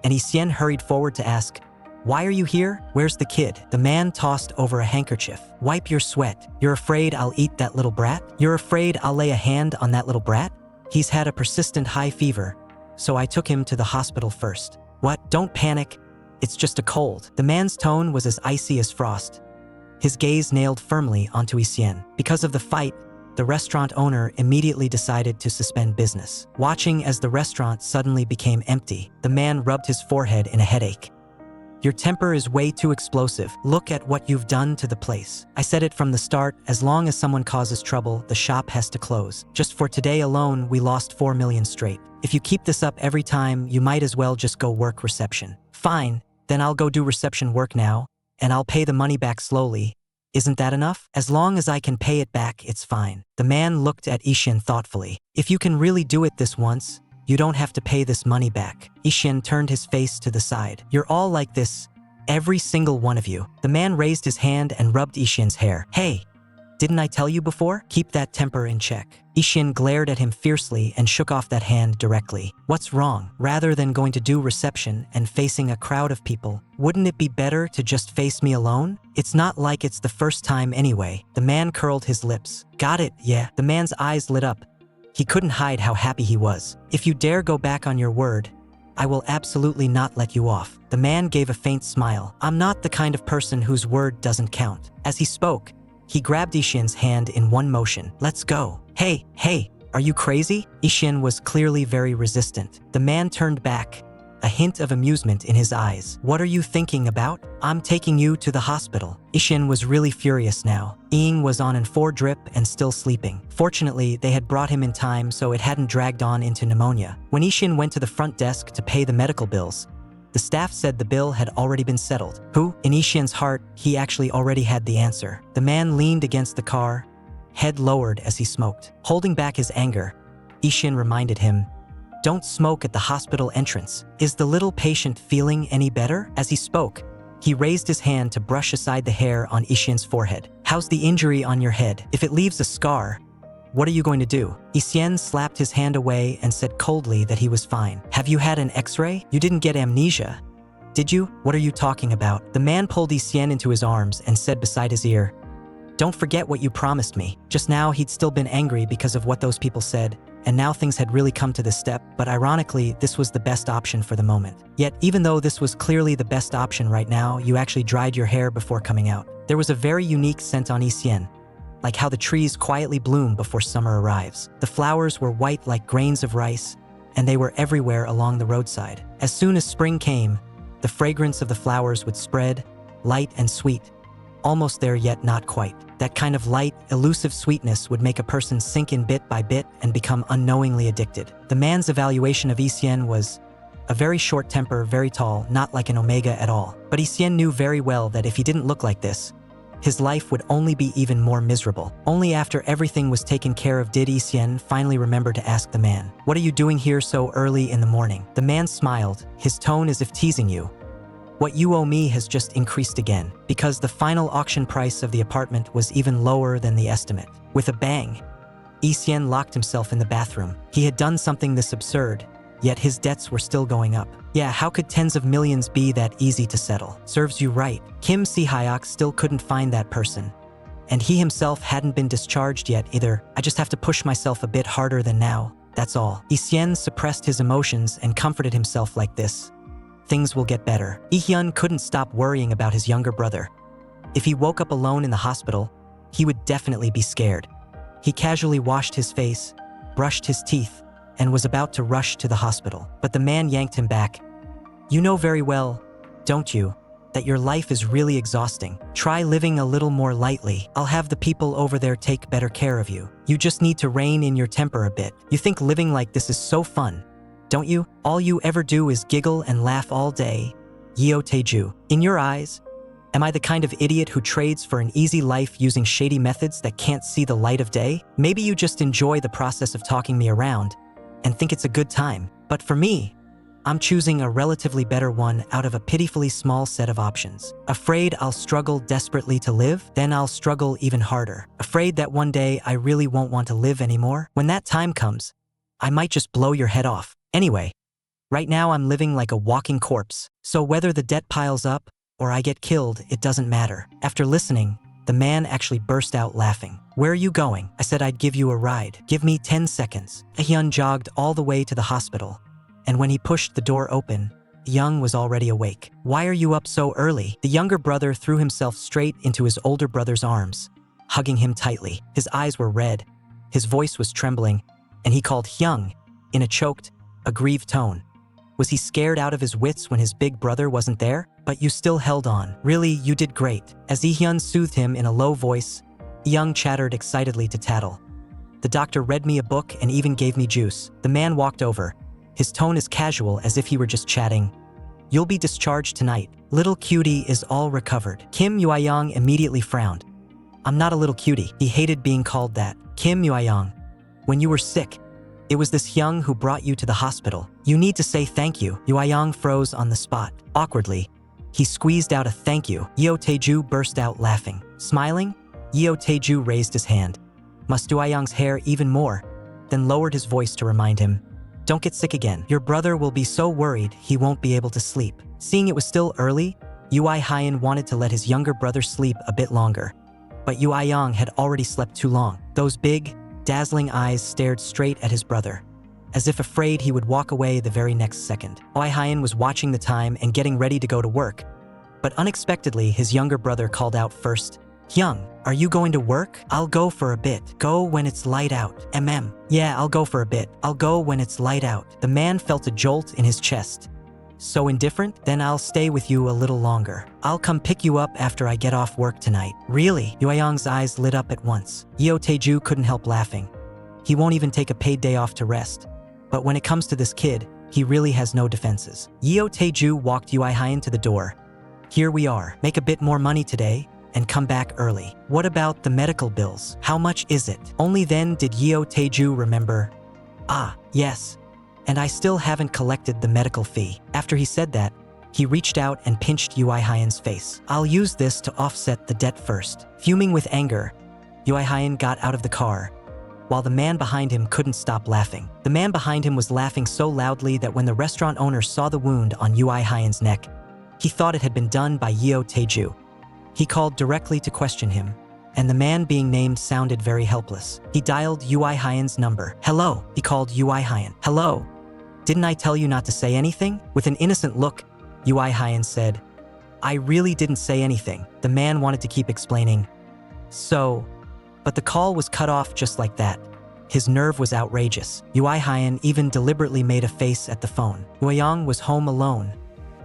and Ui-hyeon hurried forward to ask, "Why are you here? Where's the kid?" The man tossed over a handkerchief. "Wipe your sweat. You're afraid I'll eat that little brat? You're afraid I'll lay a hand on that little brat? He's had a persistent high fever, so I took him to the hospital first." "What? Don't panic. It's just a cold." The man's tone was as icy as frost, his gaze nailed firmly onto Ui-hyeon. Because of the fight, the restaurant owner immediately decided to suspend business. Watching as the restaurant suddenly became empty, the man rubbed his forehead in a headache. "Your temper is way too explosive. Look at what you've done to the place. I said it from the start, as long as someone causes trouble, the shop has to close. Just for today alone, we lost 4 million straight. If you keep this up every time, you might as well just go work reception." "Fine, then I'll go do reception work now, and I'll pay the money back slowly. Isn't that enough? As long as I can pay it back, it's fine." The man looked at Ui-hyeon thoughtfully. "If you can really do it this once, you don't have to pay this money back." Ui-hyeon turned his face to the side. "You're all like this, every single one of you." The man raised his hand and rubbed Ui-hyeon's hair. "Hey, didn't I tell you before? Keep that temper in check." Ui-hyeon glared at him fiercely and shook off that hand directly. "What's wrong? Rather than going to do reception and facing a crowd of people, wouldn't it be better to just face me alone? It's not like it's the first time anyway." The man curled his lips. "Got it, yeah." The man's eyes lit up. He couldn't hide how happy he was. "If you dare go back on your word, I will absolutely not let you off." The man gave a faint smile. "I'm not the kind of person whose word doesn't count." As he spoke, he grabbed Ui-hyeon's hand in one motion. "Let's go." Hey, are you crazy?" Ui-hyeon was clearly very resistant. The man turned back, a hint of amusement in his eyes. "What are you thinking about? I'm taking you to the hospital." Ui-hyeon was really furious now. Ing was on an 4 drip and still sleeping. Fortunately, they had brought him in time so it hadn't dragged on into pneumonia. When Ui-hyeon went to the front desk to pay the medical bills, the staff said the bill had already been settled. Who? In Ui-hyeon's heart, he actually already had the answer. The man leaned against the car, head lowered as he smoked. Holding back his anger, Ui-hyeon reminded him, "Don't smoke at the hospital entrance. Is the little patient feeling any better?" As he spoke, he raised his hand to brush aside the hair on Ui-hyeon's forehead. "How's the injury on your head? If it leaves a scar, what are you going to do?" Ui-hyeon slapped his hand away and said coldly that he was fine. "Have you had an x-ray? You didn't get amnesia, did you? What are you talking about?" The man pulled Ui-hyeon into his arms and said beside his ear, "Don't forget what you promised me." Just now he'd still been angry because of what those people said, and now things had really come to this step, but ironically, this was the best option for the moment. Yet, even though this was clearly the best option right now, you actually dried your hair before coming out. There was a very unique scent on Ui-hyeon, like how the trees quietly bloom before summer arrives. The flowers were white like grains of rice, and they were everywhere along the roadside. As soon as spring came, the fragrance of the flowers would spread, light and sweet, almost there yet not quite. That kind of light, elusive sweetness would make a person sink in bit by bit and become unknowingly addicted. The man's evaluation of Ui-hyeon was, A very short temper, very tall, not like an omega at all. But Ui-hyeon knew very well that if he didn't look like this, his life would only be even more miserable. Only after everything was taken care of did Ui-hyeon finally remember to ask the man, "What are you doing here so early in the morning?" The man smiled, his tone as if teasing you. "What you owe me has just increased again, because the final auction price of the apartment was even lower than the estimate." With a bang, Ui-hyeon locked himself in the bathroom. He had done something this absurd, yet his debts were still going up. Yeah, how could tens of millions be that easy to settle? Serves you right. Kim Si-hyuk still couldn't find that person. And he himself hadn't been discharged yet either. "I just have to push myself a bit harder than now, that's all." Ui-hyeon suppressed his emotions and comforted himself like this. Things will get better. Ui-hyeon couldn't stop worrying about his younger brother. If he woke up alone in the hospital, he would definitely be scared. He casually washed his face, brushed his teeth, and was about to rush to the hospital. But the man yanked him back. "You know very well, don't you, that your life is really exhausting. Try living a little more lightly. I'll have the people over there take better care of you. You just need to rein in your temper a bit. You think living like this is so fun, don't you? All you ever do is giggle and laugh all day." Yeo Tae-ju, in your eyes, am I the kind of idiot who trades for an easy life using shady methods that can't see the light of day? Maybe you just enjoy the process of talking me around and think it's a good time. But for me, I'm choosing a relatively better one out of a pitifully small set of options. Afraid I'll struggle desperately to live? Then I'll struggle even harder. Afraid that one day I really won't want to live anymore? When that time comes, I might just blow your head off. Anyway, right now I'm living like a walking corpse. So whether the debt piles up or I get killed, it doesn't matter. After listening, the man actually burst out laughing. "Where are you going? I said I'd give you a ride. Give me 10 seconds. Ui-hyeon jogged all the way to the hospital, and when he pushed the door open, Young was already awake. "Why are you up so early?" The younger brother threw himself straight into his older brother's arms, hugging him tightly. His eyes were red, his voice was trembling, and he called Hyung in a choked, aggrieved tone. Was he scared out of his wits when his big brother wasn't there? "But you still held on. Really, you did great." As Ui-hyeon soothed him in a low voice, Young chattered excitedly to Tattle. "The doctor read me a book and even gave me juice." The man walked over, his tone as casual as if he were just chatting. "You'll be discharged tonight. Little cutie is all recovered." Kim Ui-hyeon immediately frowned. "I'm not a little cutie." He hated being called that. "Kim Ui-hyeon, when you were sick, it was this Hyung who brought you to the hospital. You need to say thank you." Ui-hyeon froze on the spot. Awkwardly, he squeezed out a thank you. Yeo Tae-ju burst out laughing. Smiling, Yeo Tae-ju raised his hand, mussed Ui-hyeon's hair even more, then lowered his voice to remind him, "Don't get sick again. Your brother will be so worried he won't be able to sleep." Seeing it was still early, Ui-hyeon wanted to let his younger brother sleep a bit longer. But Ui-hyeon had already slept too long. Those big, dazzling eyes stared straight at his brother, as if afraid he would walk away the very next second. Ui-hyeon was watching the time and getting ready to go to work, but unexpectedly his younger brother called out first, "Hyung, are you going to work?" "I'll go for a bit. Go when it's light out." "Yeah, I'll go for a bit. I'll go when it's light out." The man felt a jolt in his chest. "So indifferent? Then I'll stay with you a little longer. I'll come pick you up after I get off work tonight." "Really?" Ui-hyeon's eyes lit up at once. Yeo Tae-ju couldn't help laughing. He won't even take a paid day off to rest. But when it comes to this kid, he really has no defenses. Yeo Tae-ju walked Ui-hyeon to the door. "Here we are. Make a bit more money today and come back early." "What about the medical bills? How much is it?" Only then did Yeo Tae-ju remember. "Ah, yes. And I still haven't collected the medical fee." After he said that, he reached out and pinched Ui-hyeon's face. "I'll use this to offset the debt first." Fuming with anger, Ui-hyeon got out of the car, while the man behind him couldn't stop laughing. The man behind him was laughing so loudly that when the restaurant owner saw the wound on Ui-hyeon's neck, he thought it had been done by Yeo Tae-ju. He called directly to question him, and the man being named sounded very helpless. He dialed Ui-hyeon's number. "Hello," he called Ui-hyeon. "Hello. Didn't I tell you not to say anything?" With an innocent look, Ui-hyeon said, "I really didn't say anything." The man wanted to keep explaining. But the call was cut off just like that. His nerve was outrageous. Ui-hyeon even deliberately made a face at the phone. Ui-hyeon was home alone,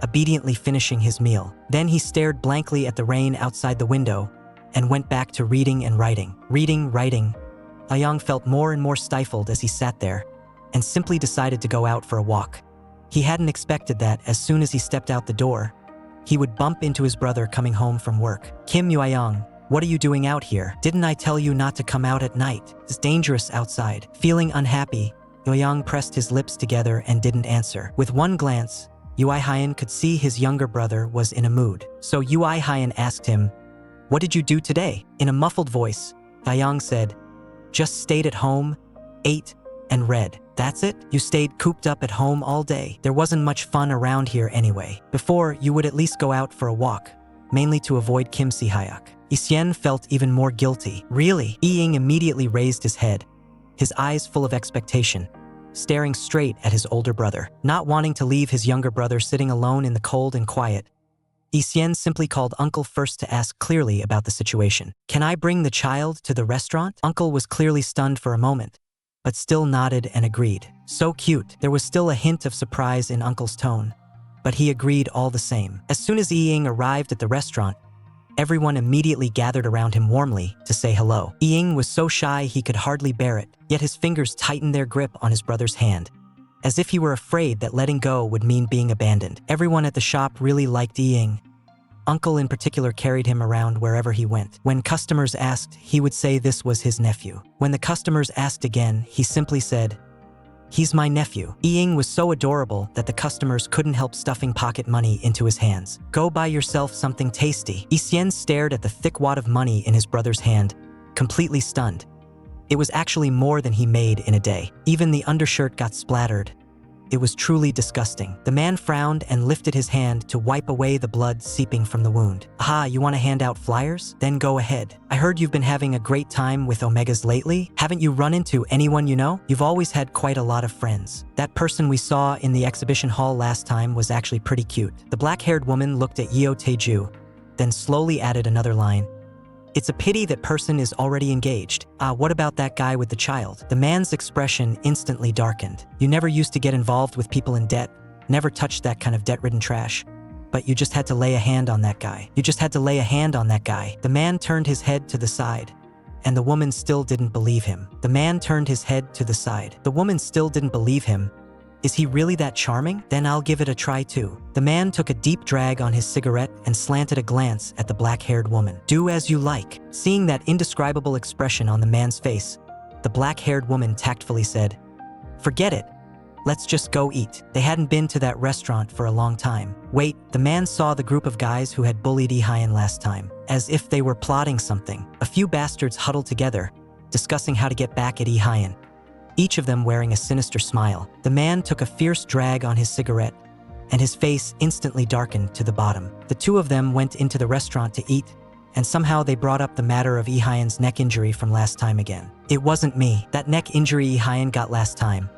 obediently finishing his meal. Then he stared blankly at the rain outside the window and went back to reading and writing. Writing. Ui-hyeon felt more and more stifled as he sat there and simply decided to go out for a walk. He hadn't expected that as soon as he stepped out the door, he would bump into his brother coming home from work. Kim Ui-hyeon, what are you doing out here? Didn't I tell you not to come out at night? It's dangerous outside. Feeling unhappy, Ui-hyeon pressed his lips together and didn't answer. With one glance, Ui-hyeon could see his younger brother was in a mood. So Ui-hyeon asked him, "What did you do today?" In a muffled voice, Ui-hyeon said, "Just stayed at home, ate, and read. That's it? You stayed cooped up at home all day. There wasn't much fun around here anyway. Before, you would at least go out for a walk, mainly to avoid Kim Si-hyuk." Lee-hyeon felt even more guilty. Really? Lee-hyeon immediately raised his head, his eyes full of expectation, staring straight at his older brother. Not wanting to leave his younger brother sitting alone in the cold and quiet, Lee-hyeon simply called Uncle first to ask clearly about the situation. "Can I bring the child to the restaurant?" Uncle was clearly stunned for a moment, but still nodded and agreed. So cute. There was still a hint of surprise in Uncle's tone, but he agreed all the same. As soon as Lee-hyeon arrived at the restaurant, everyone immediately gathered around him warmly to say hello. Lee-hyeon was so shy he could hardly bear it, yet his fingers tightened their grip on his brother's hand, as if he were afraid that letting go would mean being abandoned. Everyone at the shop really liked Lee-hyeon. Uncle in particular carried him around wherever he went. When customers asked, he would say this was his nephew. When the customers asked again, he simply said, "He's my nephew." Lee-hyeon was so adorable that the customers couldn't help stuffing pocket money into his hands. "Go buy yourself something tasty." Lee-hyeon stared at the thick wad of money in his brother's hand, completely stunned. It was actually more than he made in a day. Even the undershirt got splattered. It was truly disgusting. The man frowned and lifted his hand to wipe away the blood seeping from the wound. "Aha, you want to hand out flyers? Then go ahead. I heard you've been having a great time with Omegas lately. Haven't you run into anyone you know? You've always had quite a lot of friends. That person we saw in the exhibition hall last time was actually pretty cute." The black-haired woman looked at Yeo Tae-ju, then slowly added another line. "It's a pity that person is already engaged. What about that guy with the child?" The man's expression instantly darkened. "You never used to get involved with people in debt, never touched that kind of debt-ridden trash. But you just had to lay a hand on that guy. You just had to lay a hand on that guy." The man turned his head to the side, and the woman still didn't believe him. The man turned his head to the side. The woman still didn't believe him. Is he really that charming? Then I'll give it a try too. The man took a deep drag on his cigarette and slanted a glance at the black-haired woman. "Do as you like." Seeing that indescribable expression on the man's face, the black-haired woman tactfully said, "Forget it. Let's just go eat." They hadn't been to that restaurant for a long time. Wait, the man saw the group of guys who had bullied Lee-hyeon last time, as if they were plotting something. A few bastards huddled together, discussing how to get back at Lee-hyeon, each of them wearing a sinister smile. The man took a fierce drag on his cigarette, and his face instantly darkened to the bottom. The two of them went into the restaurant to eat, and somehow they brought up the matter of Lee-hyeon's neck injury from last time again. "It wasn't me. That neck injury Lee-hyeon got last time.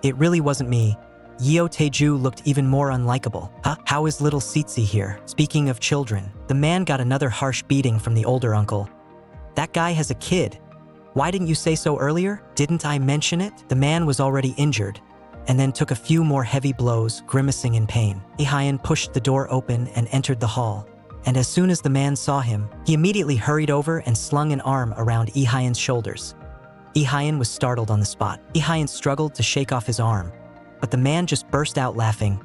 It really wasn't me." Yeo Tae-ju looked even more unlikable. "Huh? How is little Sitsi here?" Speaking of children, the man got another harsh beating from the older uncle. "That guy has a kid. Why didn't you say so earlier? Didn't I mention it?" The man was already injured, and then took a few more heavy blows, grimacing in pain. Lee-hyeon pushed the door open and entered the hall, and as soon as the man saw him, he immediately hurried over and slung an arm around Lee-hyeon's shoulders. Lee-hyeon was startled on the spot. Lee-hyeon struggled to shake off his arm, but the man just burst out laughing.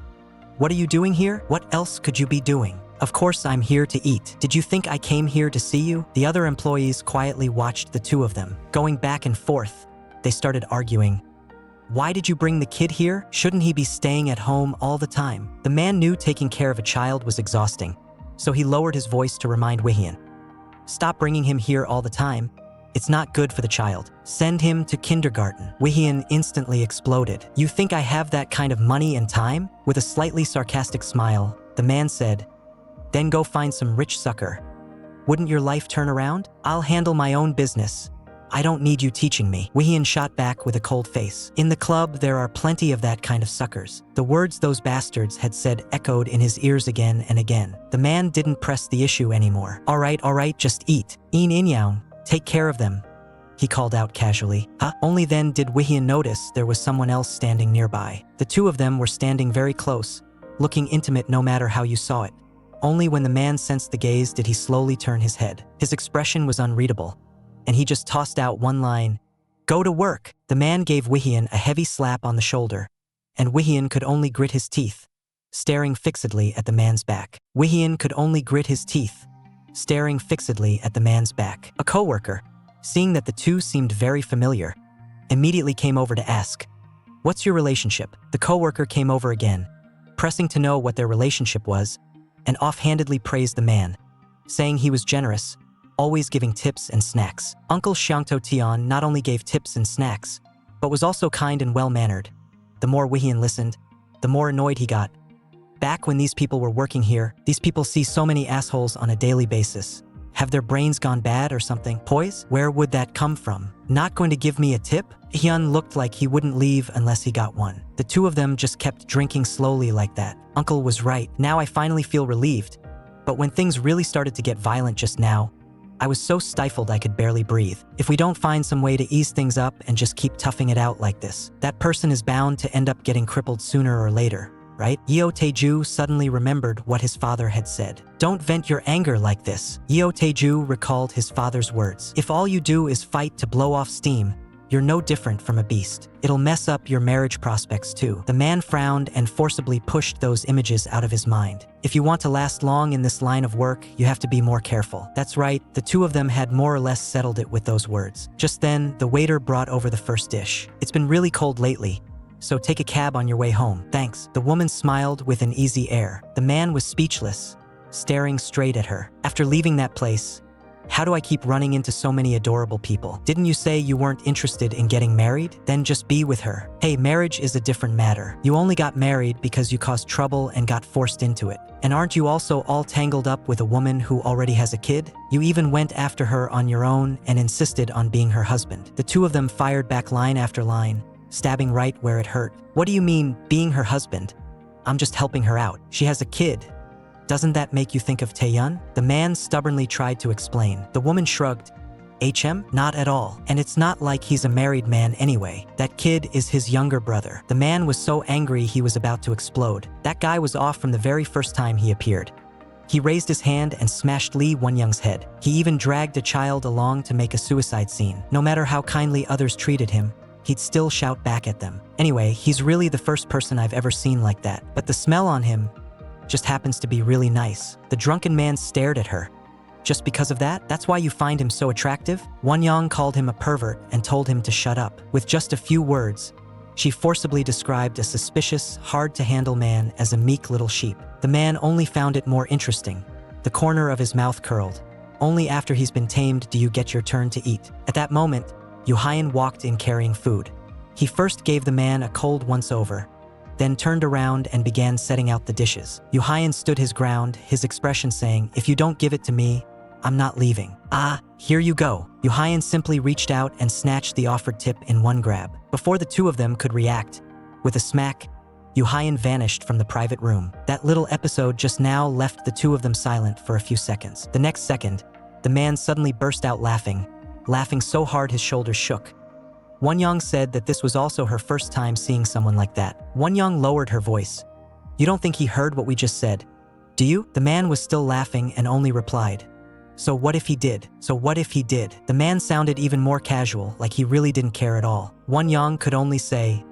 "What are you doing here? What else could you be doing?" "Of course I'm here to eat. Did you think I came here to see you?" The other employees quietly watched the two of them. Going back and forth, they started arguing. "Why did you bring the kid here? Shouldn't he be staying at home all the time?" The man knew taking care of a child was exhausting, so he lowered his voice to remind Ui-hyeon. "Stop bringing him here all the time. It's not good for the child. Send him to kindergarten." Ui-hyeon instantly exploded. "You think I have that kind of money and time?" With a slightly sarcastic smile, the man said, "Then go find some rich sucker. Wouldn't your life turn around? I'll handle my own business. I don't need you teaching me." Ui-hyeon shot back with a cold face. "In the club, there are plenty of that kind of suckers." The words those bastards had said echoed in his ears again and again. The man didn't press the issue anymore. All right, just eat. In-young, take care of them," he called out casually. "Huh?" Only then did Ui-hyeon notice there was someone else standing nearby. The two of them were standing very close, looking intimate no matter how you saw it. Only when the man sensed the gaze did he slowly turn his head. His expression was unreadable, and he just tossed out one line, "Go to work." The man gave Ui-hyeon a heavy slap on the shoulder, and Ui-hyeon could only grit his teeth, staring fixedly at the man's back. Ui-hyeon could only grit his teeth, staring fixedly at the man's back. A coworker, seeing that the two seemed very familiar, immediately came over to ask, "What's your relationship?" The coworker came over again, pressing to know what their relationship was, and offhandedly praised the man, saying he was generous, always giving tips and snacks. Uncle Xiangto-tion not only gave tips and snacks, but was also kind and well-mannered. The more Ui-hyeon listened, the more annoyed he got. Back when these people were working here, these people see so many assholes on a daily basis. Have their brains gone bad or something? Poise? Where would that come from? Not going to give me a tip? Hyun looked like he wouldn't leave unless he got one. The two of them just kept drinking slowly like that. Uncle was right. Now I finally feel relieved. But when things really started to get violent just now, I was so stifled I could barely breathe. If we don't find some way to ease things up and just keep toughing it out like this, that person is bound to end up getting crippled sooner or later, right? Yeo Tae-ju suddenly remembered what his father had said. Don't vent your anger like this. Yeo Tae-ju recalled his father's words. If all you do is fight to blow off steam, you're no different from a beast. It'll mess up your marriage prospects too. The man frowned and forcibly pushed those images out of his mind. If you want to last long in this line of work, you have to be more careful. That's right, the two of them had more or less settled it with those words. Just then, the waiter brought over the first dish. It's been really cold lately, so take a cab on your way home. Thanks. The woman smiled with an easy air. The man was speechless, staring straight at her. After leaving that place, how do I keep running into so many adorable people? Didn't you say you weren't interested in getting married? Then just be with her. Hey, marriage is a different matter. You only got married because you caused trouble and got forced into it. And aren't you also all tangled up with a woman who already has a kid? You even went after her on your own and insisted on being her husband. The two of them fired back line after line, stabbing right where it hurt. What do you mean, being her husband? I'm just helping her out. She has a kid. Doesn't that make you think of Taeyeon? The man stubbornly tried to explain. The woman shrugged. HM? Not at all. And it's not like he's a married man anyway. That kid is his younger brother. The man was so angry he was about to explode. That guy was off from the very first time he appeared. He raised his hand and smashed Lee Won-young's head. He even dragged a child along to make a suicide scene. No matter how kindly others treated him, he'd still shout back at them. Anyway, he's really the first person I've ever seen like that. But the smell on him just happens to be really nice. The drunken man stared at her. Just because of that? That's why you find him so attractive? Won-young called him a pervert and told him to shut up. With just a few words, she forcibly described a suspicious, hard-to-handle man as a meek little sheep. The man only found it more interesting. The corner of his mouth curled. Only after he's been tamed do you get your turn to eat. At that moment, Ui-hyeon walked in carrying food. He first gave the man a cold once-over, then turned around and began setting out the dishes. Ui-hyeon stood his ground, his expression saying, "If you don't give it to me, I'm not leaving." "Ah, here you go." Ui-hyeon simply reached out and snatched the offered tip in one grab. Before the two of them could react, with a smack, Ui-hyeon vanished from the private room. That little episode just now left the two of them silent for a few seconds. The next second, the man suddenly burst out laughing so hard his shoulders shook. Won-young said that this was also her first time seeing someone like that. Won-young lowered her voice. "You don't think he heard what we just said, do you?" The man was still laughing and only replied, "So what if he did? So what if he did?" The man sounded even more casual, like he really didn't care at all. Won-young could only say,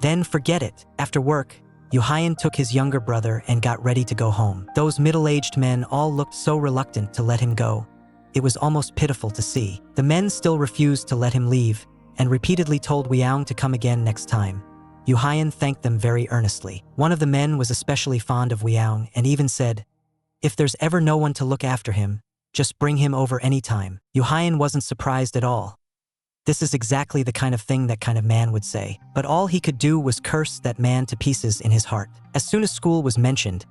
"Then forget it." After work, Ui-hyeon took his younger brother and got ready to go home. Those middle-aged men all looked so reluctant to let him go. It was almost pitiful to see. The men still refused to let him leave, and repeatedly told Ui-hyeon to come again next time. Ui-hyeon thanked them very earnestly. One of the men was especially fond of Ui-hyeon and even said, "If there's ever no one to look after him, just bring him over anytime." Ui-hyeon wasn't surprised at all. This is exactly the kind of thing that kind of man would say. But all he could do was curse that man to pieces in his heart. As soon as school was mentioned,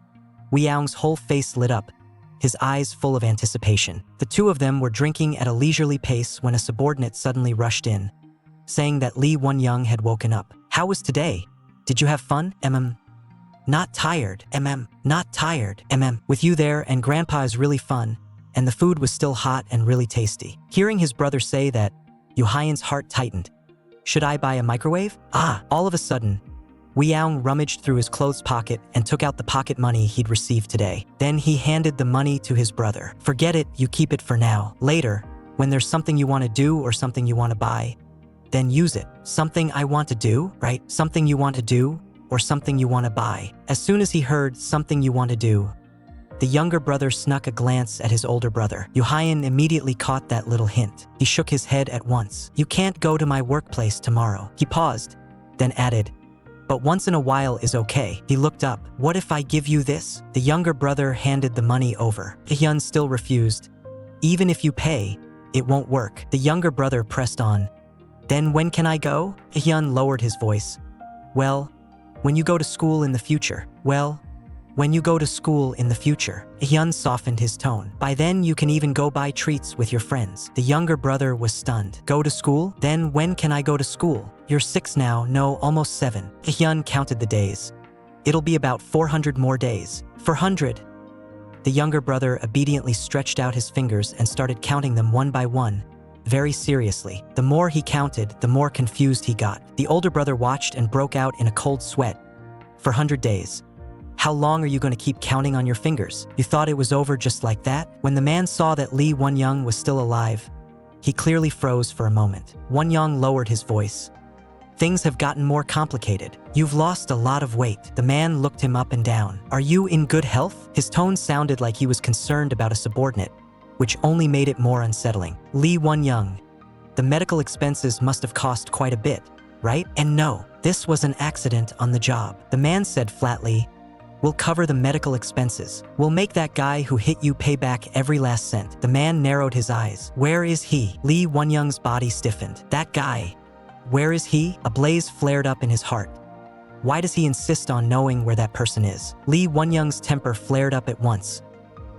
Ui-hyeon's whole face lit up, his eyes full of anticipation. The two of them were drinking at a leisurely pace when a subordinate suddenly rushed in, saying that Lee Won-young had woken up. "How was today? Did you have fun? Not tired. Not tired. With you there and Grandpa is really fun, and the food was still hot and really tasty." Hearing his brother say that, Ui-hyeon's heart tightened. Should I buy a microwave? All of a sudden, Ui-hyeon rummaged through his clothes pocket and took out the pocket money he'd received today. Then he handed the money to his brother. "Forget it, you keep it for now. Later, when there's something you want to do or something you want to buy, then use it." "Something I want to do, right? Something you want to do?" or something you want to buy. As soon as he heard something you want to do, the younger brother snuck a glance at his older brother. Ui-hyeon immediately caught that little hint. He shook his head at once. You can't go to my workplace tomorrow. He paused, then added, but once in a while is okay. He looked up. What if I give you this? The younger brother handed the money over. Ui-hyeon still refused. Even if you pay, it won't work. The younger brother pressed on. Then when can I go? Ui-hyeon lowered his voice. Well, when you go to school in the future. Well, when you go to school in the future. Ui-hyeon softened his tone. By then you can even go buy treats with your friends. The younger brother was stunned. Go to school? Then when can I go to school? You're 6 now, no, almost 7. Ui-hyeon counted the days. It'll be about 400 more days. 400. The younger brother obediently stretched out his fingers and started counting them one by one, very seriously. The more he counted, the more confused he got. The older brother watched and broke out in a cold sweat. 400 days. How long are you going to keep counting on your fingers? You thought it was over just like that? When the man saw that Lee Won-young was still alive, he clearly froze for a moment. Won-young lowered his voice. Things have gotten more complicated. You've lost a lot of weight. The man looked him up and down. Are you in good health? His tone sounded like he was concerned about a subordinate, which only made it more unsettling. Lee Won-young, the medical expenses must have cost quite a bit, right? And no, this was an accident on the job. The man said flatly, we'll cover the medical expenses. We'll make that guy who hit you pay back every last cent. The man narrowed his eyes. Where is he? Lee Won-young's body stiffened. That guy. Where is he? A blaze flared up in his heart. Why does he insist on knowing where that person is? Lee Won-young's temper flared up at once.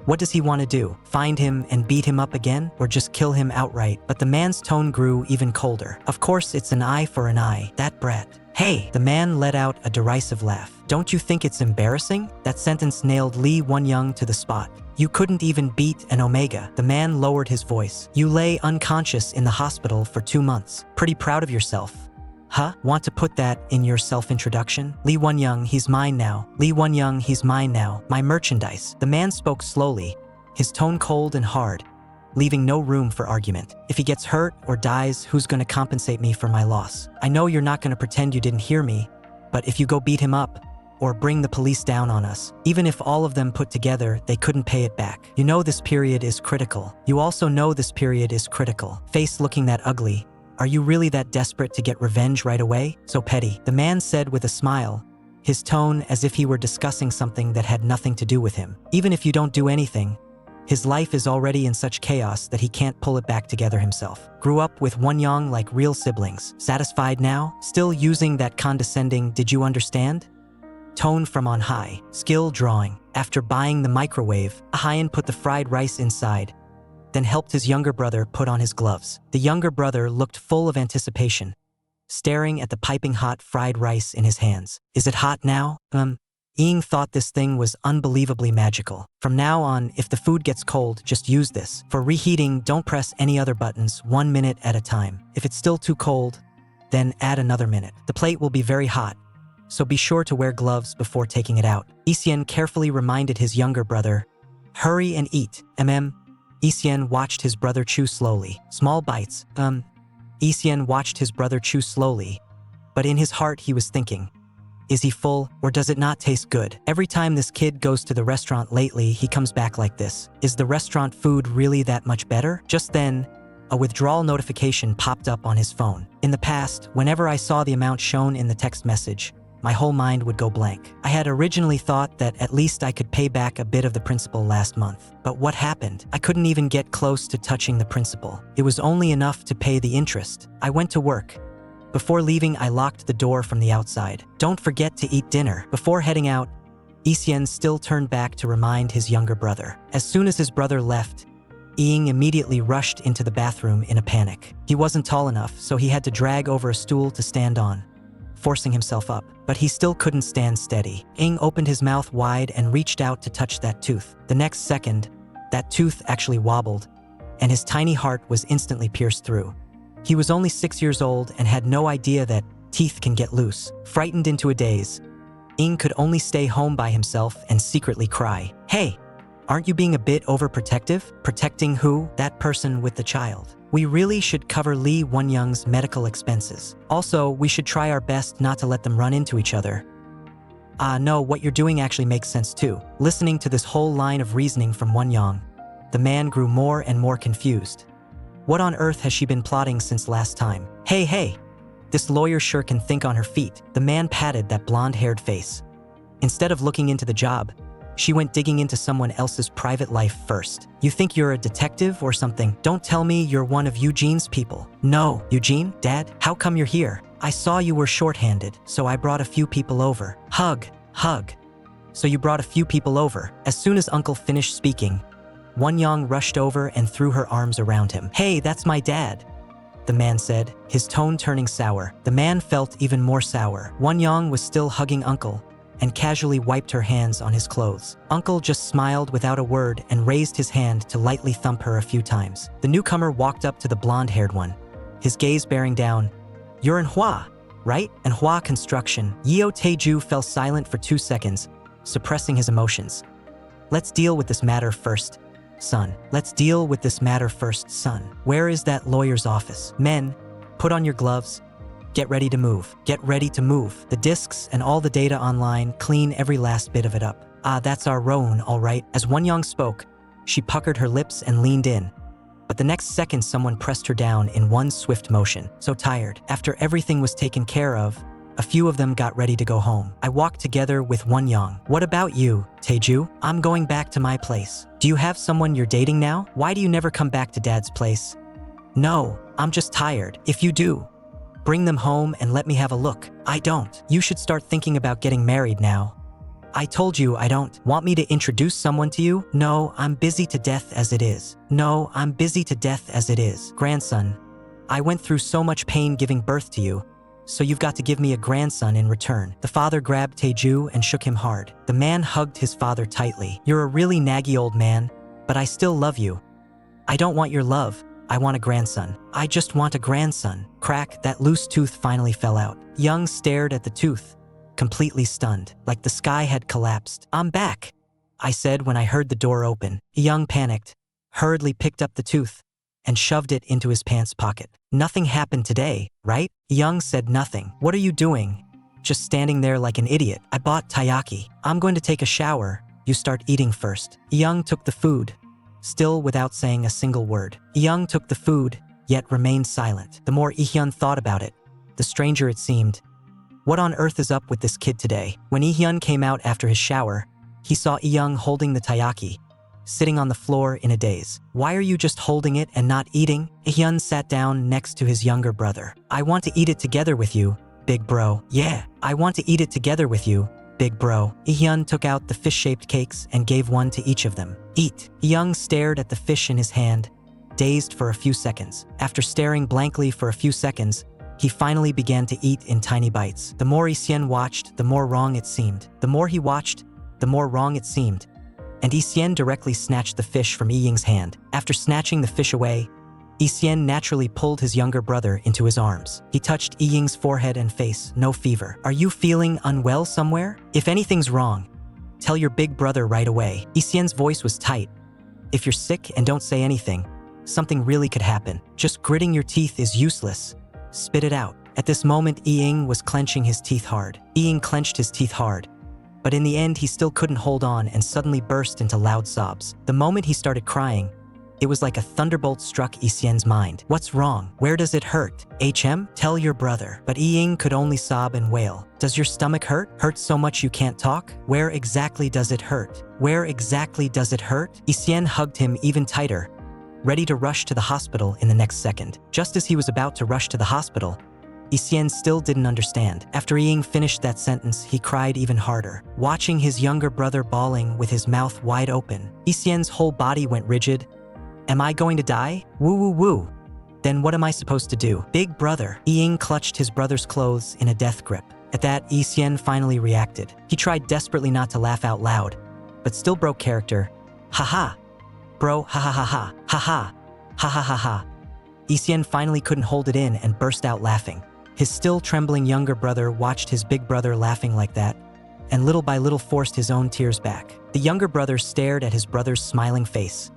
What does he want to do? Find him and beat him up again? Or just kill him outright? But the man's tone grew even colder. Of course it's an eye for an eye, that brat. Hey! The man let out a derisive laugh. Don't you think it's embarrassing? That sentence nailed Lee Won-young to the spot. You couldn't even beat an Omega. The man lowered his voice. You lay unconscious in the hospital for 2 months. Pretty proud of yourself. Huh? Want to put that in your self-introduction? Lee Won-young, he's mine now. Lee Won-young, he's mine now. My merchandise. The man spoke slowly, his tone cold and hard, leaving no room for argument. If he gets hurt or dies, who's going to compensate me for my loss? I know you're not going to pretend you didn't hear me, but if you go beat him up, or bring the police down on us, even if all of them put together, they couldn't pay it back. You know this period is critical. You also know this period is critical. Face looking that ugly. Are you really that desperate to get revenge right away? So petty. The man said with a smile, his tone as if he were discussing something that had nothing to do with him. Even if you don't do anything, his life is already in such chaos that he can't pull it back together himself. Grew up with Won-young like real siblings. Satisfied now? Still using that condescending, did you understand? Tone from on high. Skill drawing. After buying the microwave, Ui-hyeon put the fried rice inside, then helped his younger brother put on his gloves. The younger brother looked full of anticipation, staring at the piping hot fried rice in his hands. Is it hot now? Ying thought this thing was unbelievably magical. From now on, if the food gets cold, just use this. For reheating, don't press any other buttons, 1 minute at a time. If it's still too cold, then add another minute. The plate will be very hot, so be sure to wear gloves before taking it out. Ui-hyeon carefully reminded his younger brother, hurry and eat, Ui-hyeon watched his brother chew slowly. Small bites, Ui-hyeon watched his brother chew slowly, but in his heart he was thinking, is he full, or does it not taste good? Every time this kid goes to the restaurant lately, he comes back like this. Is the restaurant food really that much better? Just then, a withdrawal notification popped up on his phone. In the past, whenever I saw the amount shown in the text message, my whole mind would go blank. I had originally thought that at least I could pay back a bit of the principal last month. But what happened? I couldn't even get close to touching the principal. It was only enough to pay the interest. I went to work. Before leaving, I locked the door from the outside. Don't forget to eat dinner. Before heading out, Ui-hyeon still turned back to remind his younger brother. As soon as his brother left, Ying immediately rushed into the bathroom in a panic. He wasn't tall enough, so he had to drag over a stool to stand on, forcing himself up. But he still couldn't stand steady. Ying opened his mouth wide and reached out to touch that tooth. The next second, that tooth actually wobbled, and his tiny heart was instantly pierced through. He was only 6 years old and had no idea that teeth can get loose. Frightened into a daze, Ying could only stay home by himself and secretly cry. Hey, aren't you being a bit overprotective? Protecting who? That person with the child. We really should cover Lee Won-young's medical expenses. Also, we should try our best not to let them run into each other. No, what you're doing actually makes sense too. Listening to this whole line of reasoning from Won-young, the man grew more and more confused. What on earth has she been plotting since last time? Hey, this lawyer sure can think on her feet. The man patted that blonde-haired face. Instead of looking into the job, she went digging into someone else's private life first. You think you're a detective or something? Don't tell me you're one of Eugene's people. No, Eugene? Dad? How come you're here? I saw you were shorthanded, so I brought a few people over. Hug. So you brought a few people over. As soon as Uncle finished speaking, Won-young rushed over and threw her arms around him. Hey, that's my dad, the man said, his tone turning sour. The man felt even more sour. Won-young was still hugging Uncle and casually wiped her hands on his clothes. Uncle just smiled without a word and raised his hand to lightly thump her a few times. The newcomer walked up to the blonde-haired one, his gaze bearing down. You're in Hwa, right? And Hwa Construction. Yeo Tae-ju fell silent for 2 seconds, suppressing his emotions. Let's deal with this matter first, son. Let's deal with this matter first, son. Where is that lawyer's office? Men, put on your gloves. Get ready to move. Get ready to move. The disks and all the data online, clean every last bit of it up. That's our Roan, all right. As Won-young spoke, she puckered her lips and leaned in. But the next second, someone pressed her down in one swift motion. So tired. After everything was taken care of, a few of them got ready to go home. I walked together with Won-young. What about you, Tae-ju? I'm going back to my place. Do you have someone you're dating now? Why do you never come back to Dad's place? No, I'm just tired. If you do, bring them home and let me have a look. I don't. You should start thinking about getting married now. I told you I don't. Want me to introduce someone to you? No, I'm busy to death as it is. No, I'm busy to death as it is. Grandson, I went through so much pain giving birth to you, so you've got to give me a grandson in return. The father grabbed Tae-ju and shook him hard. The man hugged his father tightly. You're a really naggy old man, but I still love you. I don't want your love. I want a grandson. I just want a grandson. Crack, that loose tooth finally fell out. Young stared at the tooth, completely stunned, like the sky had collapsed. I'm back, I said when I heard the door open. Young panicked, hurriedly picked up the tooth, and shoved it into his pants pocket. Nothing happened today, right? Young said nothing. What are you doing? Just standing there like an idiot. I bought taiyaki. I'm going to take a shower. You start eating first. Young took the food, still without saying a single word. Young took the food, yet remained silent. The more Ui-hyeon thought about it, the stranger it seemed. What on earth is up with this kid today? When Ui-hyeon came out after his shower, he saw Young holding the taiyaki, sitting on the floor in a daze. Why are you just holding it and not eating? Ui-hyeon sat down next to his younger brother. I want to eat it together with you, big bro. Yeah, I want to eat it together with you, big bro. Ui-hyeon took out the fish-shaped cakes and gave one to each of them. Eat. Young stared at the fish in his hand, dazed for a few seconds. After staring blankly for a few seconds, he finally began to eat in tiny bites. The more Ui-hyeon watched, the more wrong it seemed. The more he watched, the more wrong it seemed. And Ui-hyeon directly snatched the fish from Iying's hand. After snatching the fish away, Ui-hyeon naturally pulled his younger brother into his arms. He touched Iying's forehead and face. No fever. Are you feeling unwell somewhere? If anything's wrong, tell your big brother right away. Ui-hyeon's voice was tight. If you're sick and don't say anything, something really could happen. Just gritting your teeth is useless. Spit it out. At this moment, Iying was clenching his teeth hard. Iying clenched his teeth hard. But in the end, he still couldn't hold on and suddenly burst into loud sobs. The moment he started crying, it was like a thunderbolt struck Ui-hyeon's mind. What's wrong? Where does it hurt? Tell your brother. But Iying could only sob and wail. Does your stomach hurt? Hurt so much you can't talk? Where exactly does it hurt? Where exactly does it hurt? Ui-hyeon hugged him even tighter, ready to rush to the hospital in the next second. Just as he was about to rush to the hospital, Ui-hyeon still didn't understand. After Iying finished that sentence, he cried even harder, watching his younger brother bawling with his mouth wide open. Ui-hyeon's whole body went rigid. Am I going to die? Woo woo woo. Then what am I supposed to do? Big brother. Iying clutched his brother's clothes in a death grip. At that, Ui-hyeon finally reacted. He tried desperately not to laugh out loud, but still broke character. Haha. Bro, ha ha ha ha. Ha ha. Ha ha ha ha. Ui-hyeon finally couldn't hold it in and burst out laughing. His still trembling younger brother watched his big brother laughing like that, and little by little forced his own tears back. The younger brother stared at his brother's smiling face.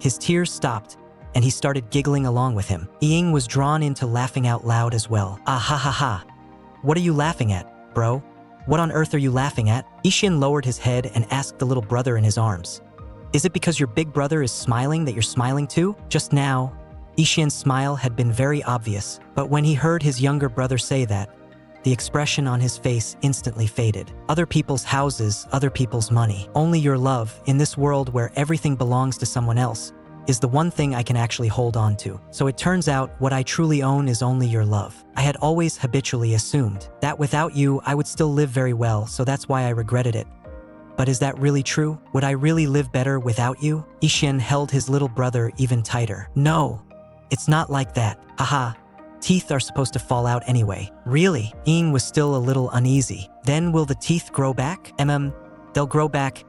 His tears stopped, and he started giggling along with him. Iying was drawn into laughing out loud as well. Ah ha ha ha. What are you laughing at, bro? What on earth are you laughing at? Ui-hyeon lowered his head and asked the little brother in his arms. Is it because your big brother is smiling that you're smiling too? Just now, Ui-hyeon's smile had been very obvious, but when he heard his younger brother say that, the expression on his face instantly faded. Other people's houses, other people's money. Only your love, in this world where everything belongs to someone else, is the one thing I can actually hold on to. So it turns out what I truly own is only your love. I had always habitually assumed that without you, I would still live very well, so that's why I regretted it. But is that really true? Would I really live better without you? Ui-hyeon held his little brother even tighter. No, it's not like that. Haha. Teeth are supposed to fall out anyway. Really? Ing was still a little uneasy. Then will the teeth grow back? They'll grow back.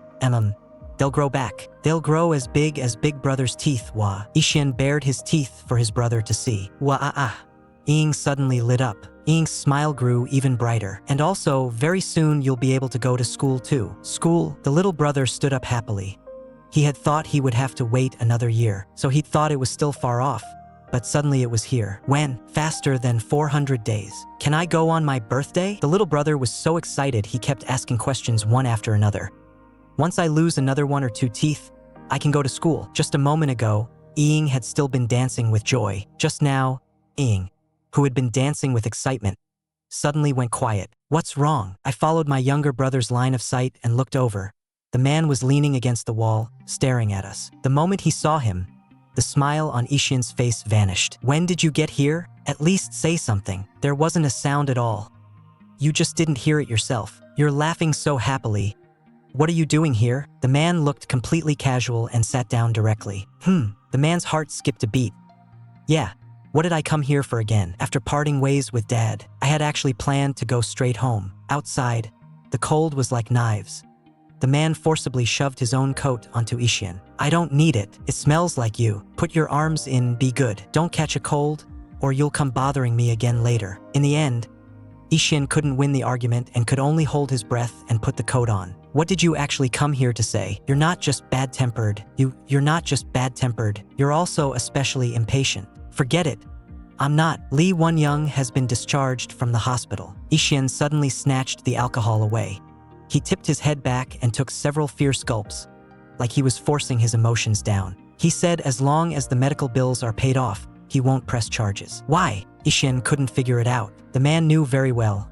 They'll grow back. They'll grow as big brother's teeth, wah. Ui-hyeon bared his teeth for his brother to see. Wah-ah-ah. Ing suddenly lit up. Ing's smile grew even brighter. And also, very soon you'll be able to go to school too. School? The little brother stood up happily. He had thought he would have to wait another year, so he'd thought it was still far off. But suddenly it was here. When? Faster than 400 days. Can I go on my birthday? The little brother was so excited he kept asking questions one after another. Once I lose another 1 or 2 teeth, I can go to school. Just a moment ago, Ing had still been dancing with joy. Just now, Ing, who had been dancing with excitement, suddenly went quiet. What's wrong? I followed my younger brother's line of sight and looked over. The man was leaning against the wall, staring at us. The moment he saw him, the smile on Ui-hyeon's face vanished. When did you get here? At least say something. There wasn't a sound at all. You just didn't hear it yourself. You're laughing so happily. What are you doing here? The man looked completely casual and sat down directly. The man's heart skipped a beat. Yeah, what did I come here for again? After parting ways with Dad, I had actually planned to go straight home. Outside, the cold was like knives. The man forcibly shoved his own coat onto Ui-hyeon. I don't need it. It smells like you. Put your arms in, be good. Don't catch a cold, or you'll come bothering me again later. In the end, Ui-hyeon couldn't win the argument and could only hold his breath and put the coat on. What did you actually come here to say? You're not just bad-tempered. You're not just bad-tempered. You're also especially impatient. Forget it. I'm not. Lee Won-young has been discharged from the hospital. Ui-hyeon suddenly snatched the alcohol away. He tipped his head back and took several fierce gulps, like he was forcing his emotions down. He said as long as the medical bills are paid off, he won't press charges. Why? Ui-hyeon couldn't figure it out. The man knew very well.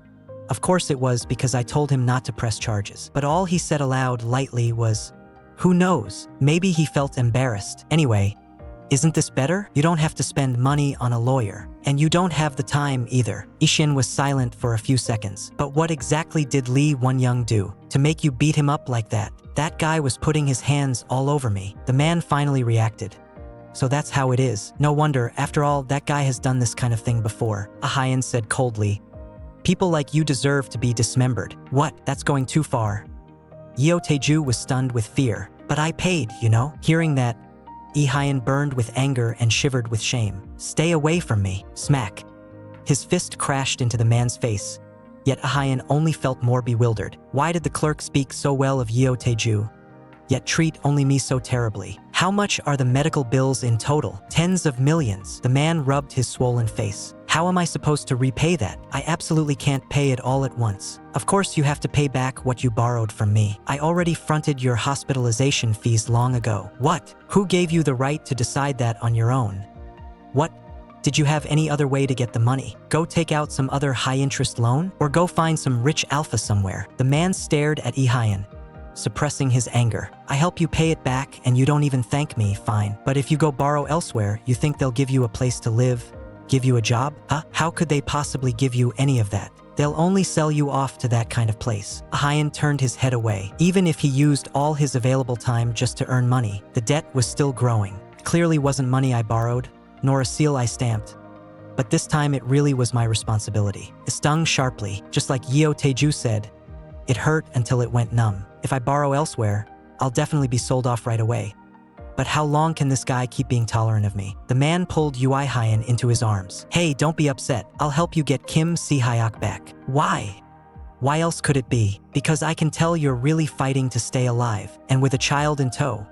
Of course it was because I told him not to press charges. But all he said aloud lightly was, who knows? Maybe he felt embarrassed. Anyway, isn't this better? You don't have to spend money on a lawyer. And you don't have the time either. Ui-hyeon was silent for a few seconds. But what exactly did Lee Won-young do to make you beat him up like that? That guy was putting his hands all over me. The man finally reacted. So that's how it is. No wonder, after all, that guy has done this kind of thing before. Ui-hyeon said coldly. People like you deserve to be dismembered. What? That's going too far. Yeo Tae-ju was stunned with fear. But I paid, you know? Hearing that, Ui-hyeon burned with anger and shivered with shame. Stay away from me. Smack. His fist crashed into the man's face. Yet Ui-hyeon only felt more bewildered. Why did the clerk speak so well of Yeo Tae-ju, yet treat only me so terribly? How much are the medical bills in total? Tens of millions. The man rubbed his swollen face. How am I supposed to repay that? I absolutely can't pay it all at once. Of course you have to pay back what you borrowed from me. I already fronted your hospitalization fees long ago. What? Who gave you the right to decide that on your own? What? Did you have any other way to get the money? Go take out some other high-interest loan? Or go find some rich alpha somewhere? The man stared at Ui-hyeon, suppressing his anger. I help you pay it back and you don't even thank me, fine. But if you go borrow elsewhere, you think they'll give you a place to live? Give you a job? Huh? How could they possibly give you any of that? They'll only sell you off to that kind of place. Ui-hyeon turned his head away. Even if he used all his available time just to earn money, the debt was still growing. It clearly wasn't money I borrowed, nor a seal I stamped. But this time it really was my responsibility. It stung sharply, just like Yeo Tae-ju said. It hurt until it went numb. If I borrow elsewhere, I'll definitely be sold off right away. But how long can this guy keep being tolerant of me? The man pulled Ui-hyeon into his arms. Hey, don't be upset. I'll help you get Kim Si-hyuk back. Why? Why else could it be? Because I can tell you're really fighting to stay alive, and with a child in tow.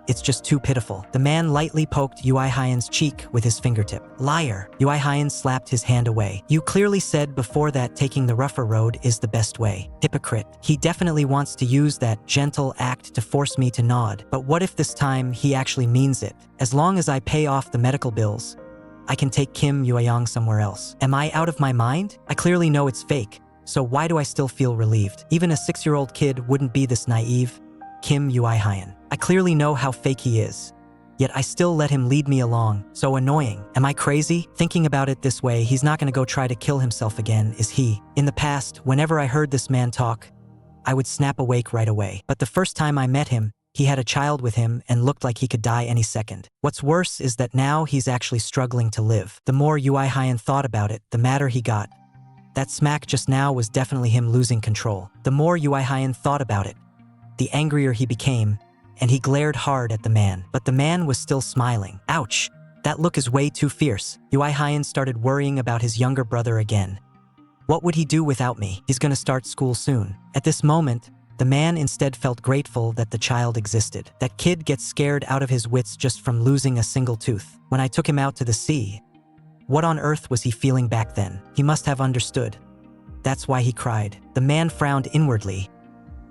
It's just too pitiful. The man lightly poked Ui-hyeon's cheek with his fingertip. Liar. Ui-hyeon slapped his hand away. You clearly said before that taking the rougher road is the best way. Hypocrite. He definitely wants to use that gentle act to force me to nod. But what if this time he actually means it? As long as I pay off the medical bills, I can take Kim Ui-hyeon somewhere else. Am I out of my mind? I clearly know it's fake, so why do I still feel relieved? Even a 6-year-old kid wouldn't be this naive. Kim Ui-hyeon. I clearly know how fake he is, yet I still let him lead me along. So annoying. Am I crazy? Thinking about it this way, he's not gonna go try to kill himself again, is he? In the past, whenever I heard this man talk, I would snap awake right away. But the first time I met him, he had a child with him and looked like he could die any second. What's worse is that now he's actually struggling to live. The more Ui-hyeon thought about it, the madder he got. That smack just now was definitely him losing control. The more Ui-hyeon thought about it, the angrier he became, and he glared hard at the man. But the man was still smiling. Ouch! That look is way too fierce. Ui-hyeon started worrying about his younger brother again. What would he do without me? He's gonna start school soon. At this moment, the man instead felt grateful that the child existed. That kid gets scared out of his wits just from losing a single tooth. When I took him out to the sea, what on earth was he feeling back then? He must have understood. That's why he cried. The man frowned inwardly.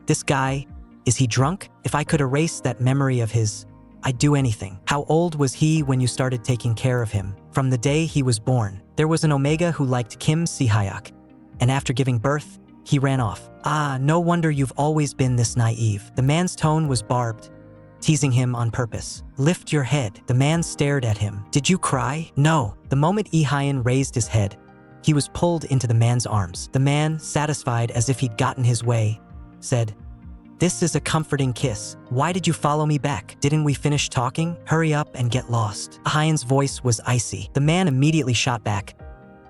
This guy, is he drunk? If I could erase that memory of his, I'd do anything. How old was he when you started taking care of him? From the day he was born. There was an Omega who liked Kim Si-hyuk, and after giving birth, he ran off. Ah, no wonder you've always been this naive. The man's tone was barbed, teasing him on purpose. Lift your head. The man stared at him. Did you cry? No. The moment Ui-hyeon raised his head, he was pulled into the man's arms. The man, satisfied as if he'd gotten his way, said, "This is a comforting kiss. Why did you follow me back? Didn't we finish talking? Hurry up and get lost." Ui-hyeon's voice was icy. The man immediately shot back.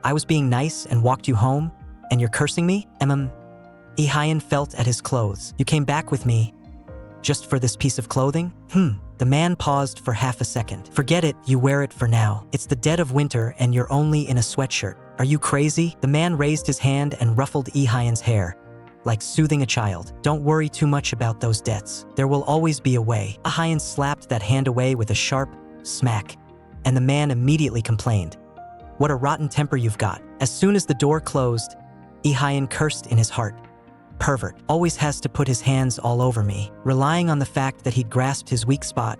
I was being nice and walked you home, and you're cursing me? Ui-hyeon felt at his clothes. You came back with me just for this piece of clothing? The man paused for half a second. Forget it, you wear it for now. It's the dead of winter and you're only in a sweatshirt. Are you crazy? The man raised his hand and ruffled Ui-hyeon's hair, like soothing a child. Don't worry too much about those debts. There will always be a way. Ui-hyeon slapped that hand away with a sharp smack, and the man immediately complained. What a rotten temper you've got. As soon as the door closed, Ui-hyeon cursed in his heart. Pervert. Always has to put his hands all over me. Relying on the fact that he'd grasped his weak spot,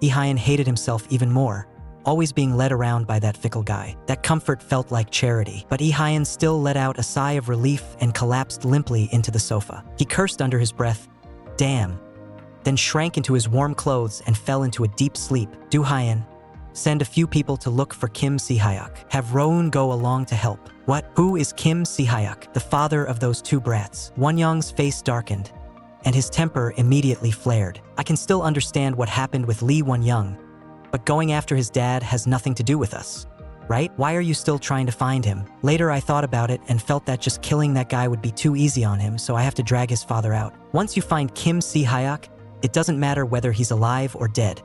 Ui-hyeon hated himself even more, always being led around by that fickle guy. That comfort felt like charity, but Ui-hyeon still let out a sigh of relief and collapsed limply into the sofa. He cursed under his breath, "Damn," then shrank into his warm clothes and fell into a deep sleep. Do-hyeon, send a few people to look for Kim Si-hyuk. Have Rowoon go along to help. What? Who is Kim Si-hyuk? The father of those two brats. Won-young's face darkened, and his temper immediately flared. I can still understand what happened with Lee Won-young, but going after his dad has nothing to do with us, right? Why are you still trying to find him? Later I thought about it and felt that just killing that guy would be too easy on him, so I have to drag his father out. Once you find Kim Si-hyuk, it doesn't matter whether he's alive or dead,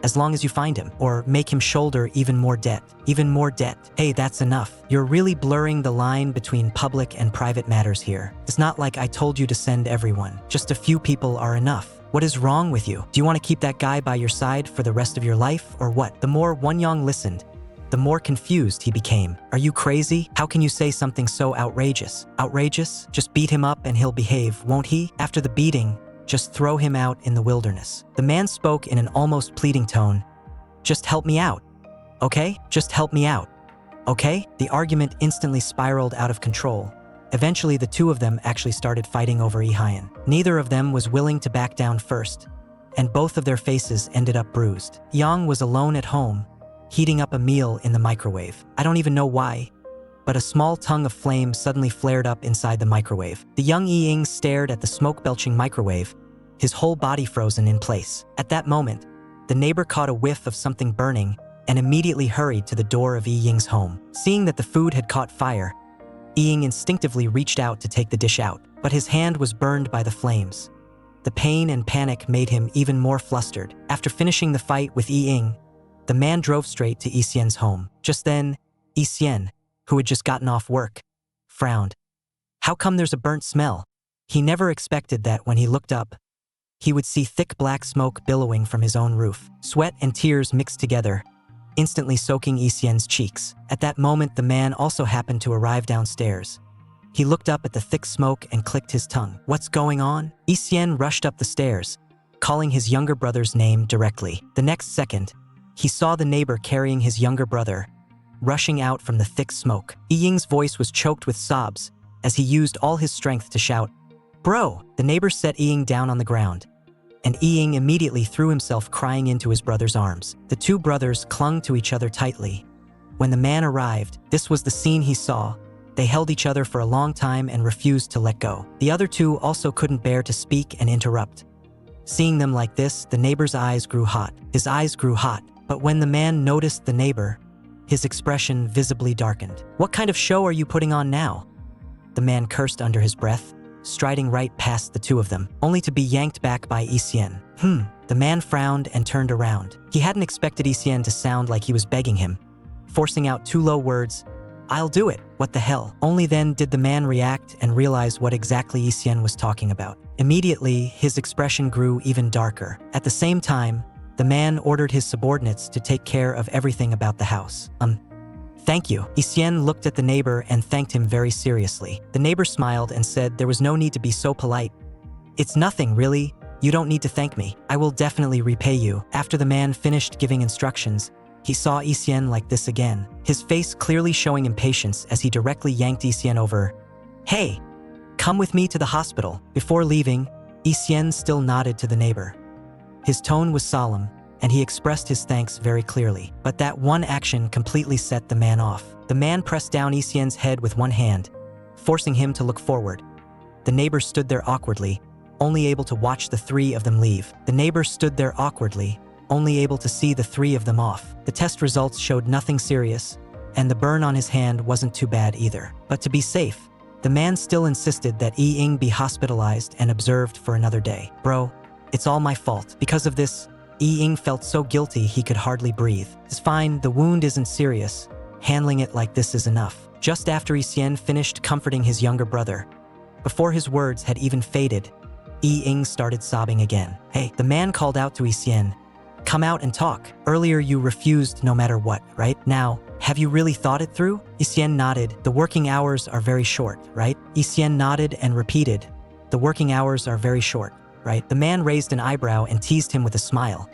as long as you find him, or make him shoulder even more debt. Even more debt. Hey, that's enough. You're really blurring the line between public and private matters here. It's not like I told you to send everyone. Just a few people are enough. What is wrong with you? Do you want to keep that guy by your side for the rest of your life, or what? The more Won-young listened, the more confused he became. Are you crazy? How can you say something so outrageous? Outrageous? Just beat him up and he'll behave, won't he? After the beating, just throw him out in the wilderness. The man spoke in an almost pleading tone. Just help me out, okay? Just help me out, okay? The argument instantly spiraled out of control. Eventually, the two of them actually started fighting over Ui-hyeon. Neither of them was willing to back down first, and both of their faces ended up bruised. Yang was alone at home, heating up a meal in the microwave. I don't even know why, but a small tongue of flame suddenly flared up inside the microwave. The young Yi-ing stared at the smoke-belching microwave, his whole body frozen in place. At that moment, the neighbor caught a whiff of something burning and immediately hurried to the door of Yi-ing's home. Seeing that the food had caught fire, Yi-ing instinctively reached out to take the dish out, but his hand was burned by the flames. The pain and panic made him even more flustered. After finishing the fight with Yi-ing, the man drove straight to Yi-hyeon's home. Just then, Yi-hyeon, who had just gotten off work, frowned. How come there's a burnt smell? He never expected that when he looked up. he would see thick black smoke billowing from his own roof. Sweat and tears mixed together, instantly soaking Ui-hyeon's cheeks. At that moment, the man also happened to arrive downstairs. He looked up at the thick smoke and clicked his tongue. What's going on? Ui-hyeon rushed up the stairs, calling his younger brother's name directly. The next second, he saw the neighbor carrying his younger brother, rushing out from the thick smoke. Ui-hyeon's voice was choked with sobs as he used all his strength to shout, "Bro!" The neighbor set Ui-hyeon down on the ground, and Ui-hyeon immediately threw himself crying into his brother's arms. The two brothers clung to each other tightly. When the man arrived, this was the scene he saw. They held each other for a long time and refused to let go. The other two also couldn't bear to speak and interrupt. Seeing them like this, the neighbor's eyes grew hot. His eyes grew hot, but when the man noticed the neighbor, his expression visibly darkened. "What kind of show are you putting on now?" The man cursed under his breath, striding right past the two of them, only to be yanked back by Ui-hyeon. The man frowned and turned around. He hadn't expected Ui-hyeon to sound like he was begging him, forcing out two low words, "I'll do it, what the hell?" Only then did the man react and realize what exactly Ui-hyeon was talking about. Immediately, his expression grew even darker. At the same time, the man ordered his subordinates to take care of everything about the house. Thank you. Ui-hyeon looked at the neighbor and thanked him very seriously. The neighbor smiled and said there was no need to be so polite. "It's nothing, really. You don't need to thank me. I will definitely repay you." After the man finished giving instructions, he saw Ui-hyeon like this again, his face clearly showing impatience as he directly yanked Ui-hyeon over. "Hey, come with me to the hospital." Before leaving, Ui-hyeon still nodded to the neighbor. His tone was solemn, and he expressed his thanks very clearly. But that one action completely set the man off. The man pressed down Ui-hyeon's head with one hand, forcing him to look forward. The neighbor stood there awkwardly, only able to watch the three of them leave. The neighbor stood there awkwardly, only able to see the three of them off. The test results showed nothing serious, and the burn on his hand wasn't too bad either. But to be safe, the man still insisted that Ui-hyeon be hospitalized and observed for another day. "Bro, it's all my fault." Because of this, Ui-hyeon felt so guilty he could hardly breathe. "It's fine, the wound isn't serious. Handling it like this is enough." Just after Ui-hyeon finished comforting his younger brother, before his words had even faded, Ui-hyeon started sobbing again. "Hey," the man called out to Ui-hyeon. "Come out and talk. Earlier you refused no matter what, right? Now, have you really thought it through?" Ui-hyeon nodded. "The working hours are very short, right?" Ui-hyeon nodded and repeated, "The working hours are very short, right?" The man raised an eyebrow and teased him with a smile.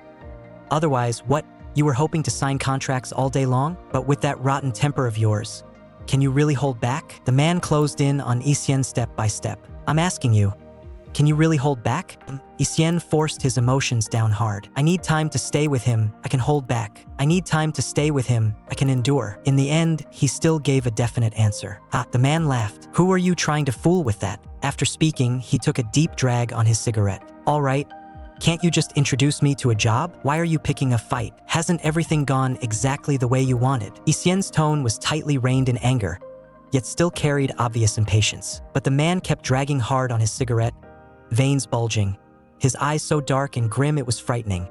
"Otherwise, what? You were hoping to sign contracts all day long? But with that rotten temper of yours, can you really hold back?" The man closed in on Ui-hyeon step by step. "I'm asking you, can you really hold back?" Ui-hyeon forced his emotions down hard. "I need time to stay with him. I can hold back. I need time to stay with him. I can endure." In the end, he still gave a definite answer. The man laughed. "Who are you trying to fool with that?" After speaking, he took a deep drag on his cigarette. "All right, can't you just introduce me to a job? Why are you picking a fight? Hasn't everything gone exactly the way you wanted?" Ui-hyeon's tone was tightly reined in anger, yet still carried obvious impatience. But the man kept dragging hard on his cigarette, veins bulging, his eyes so dark and grim it was frightening,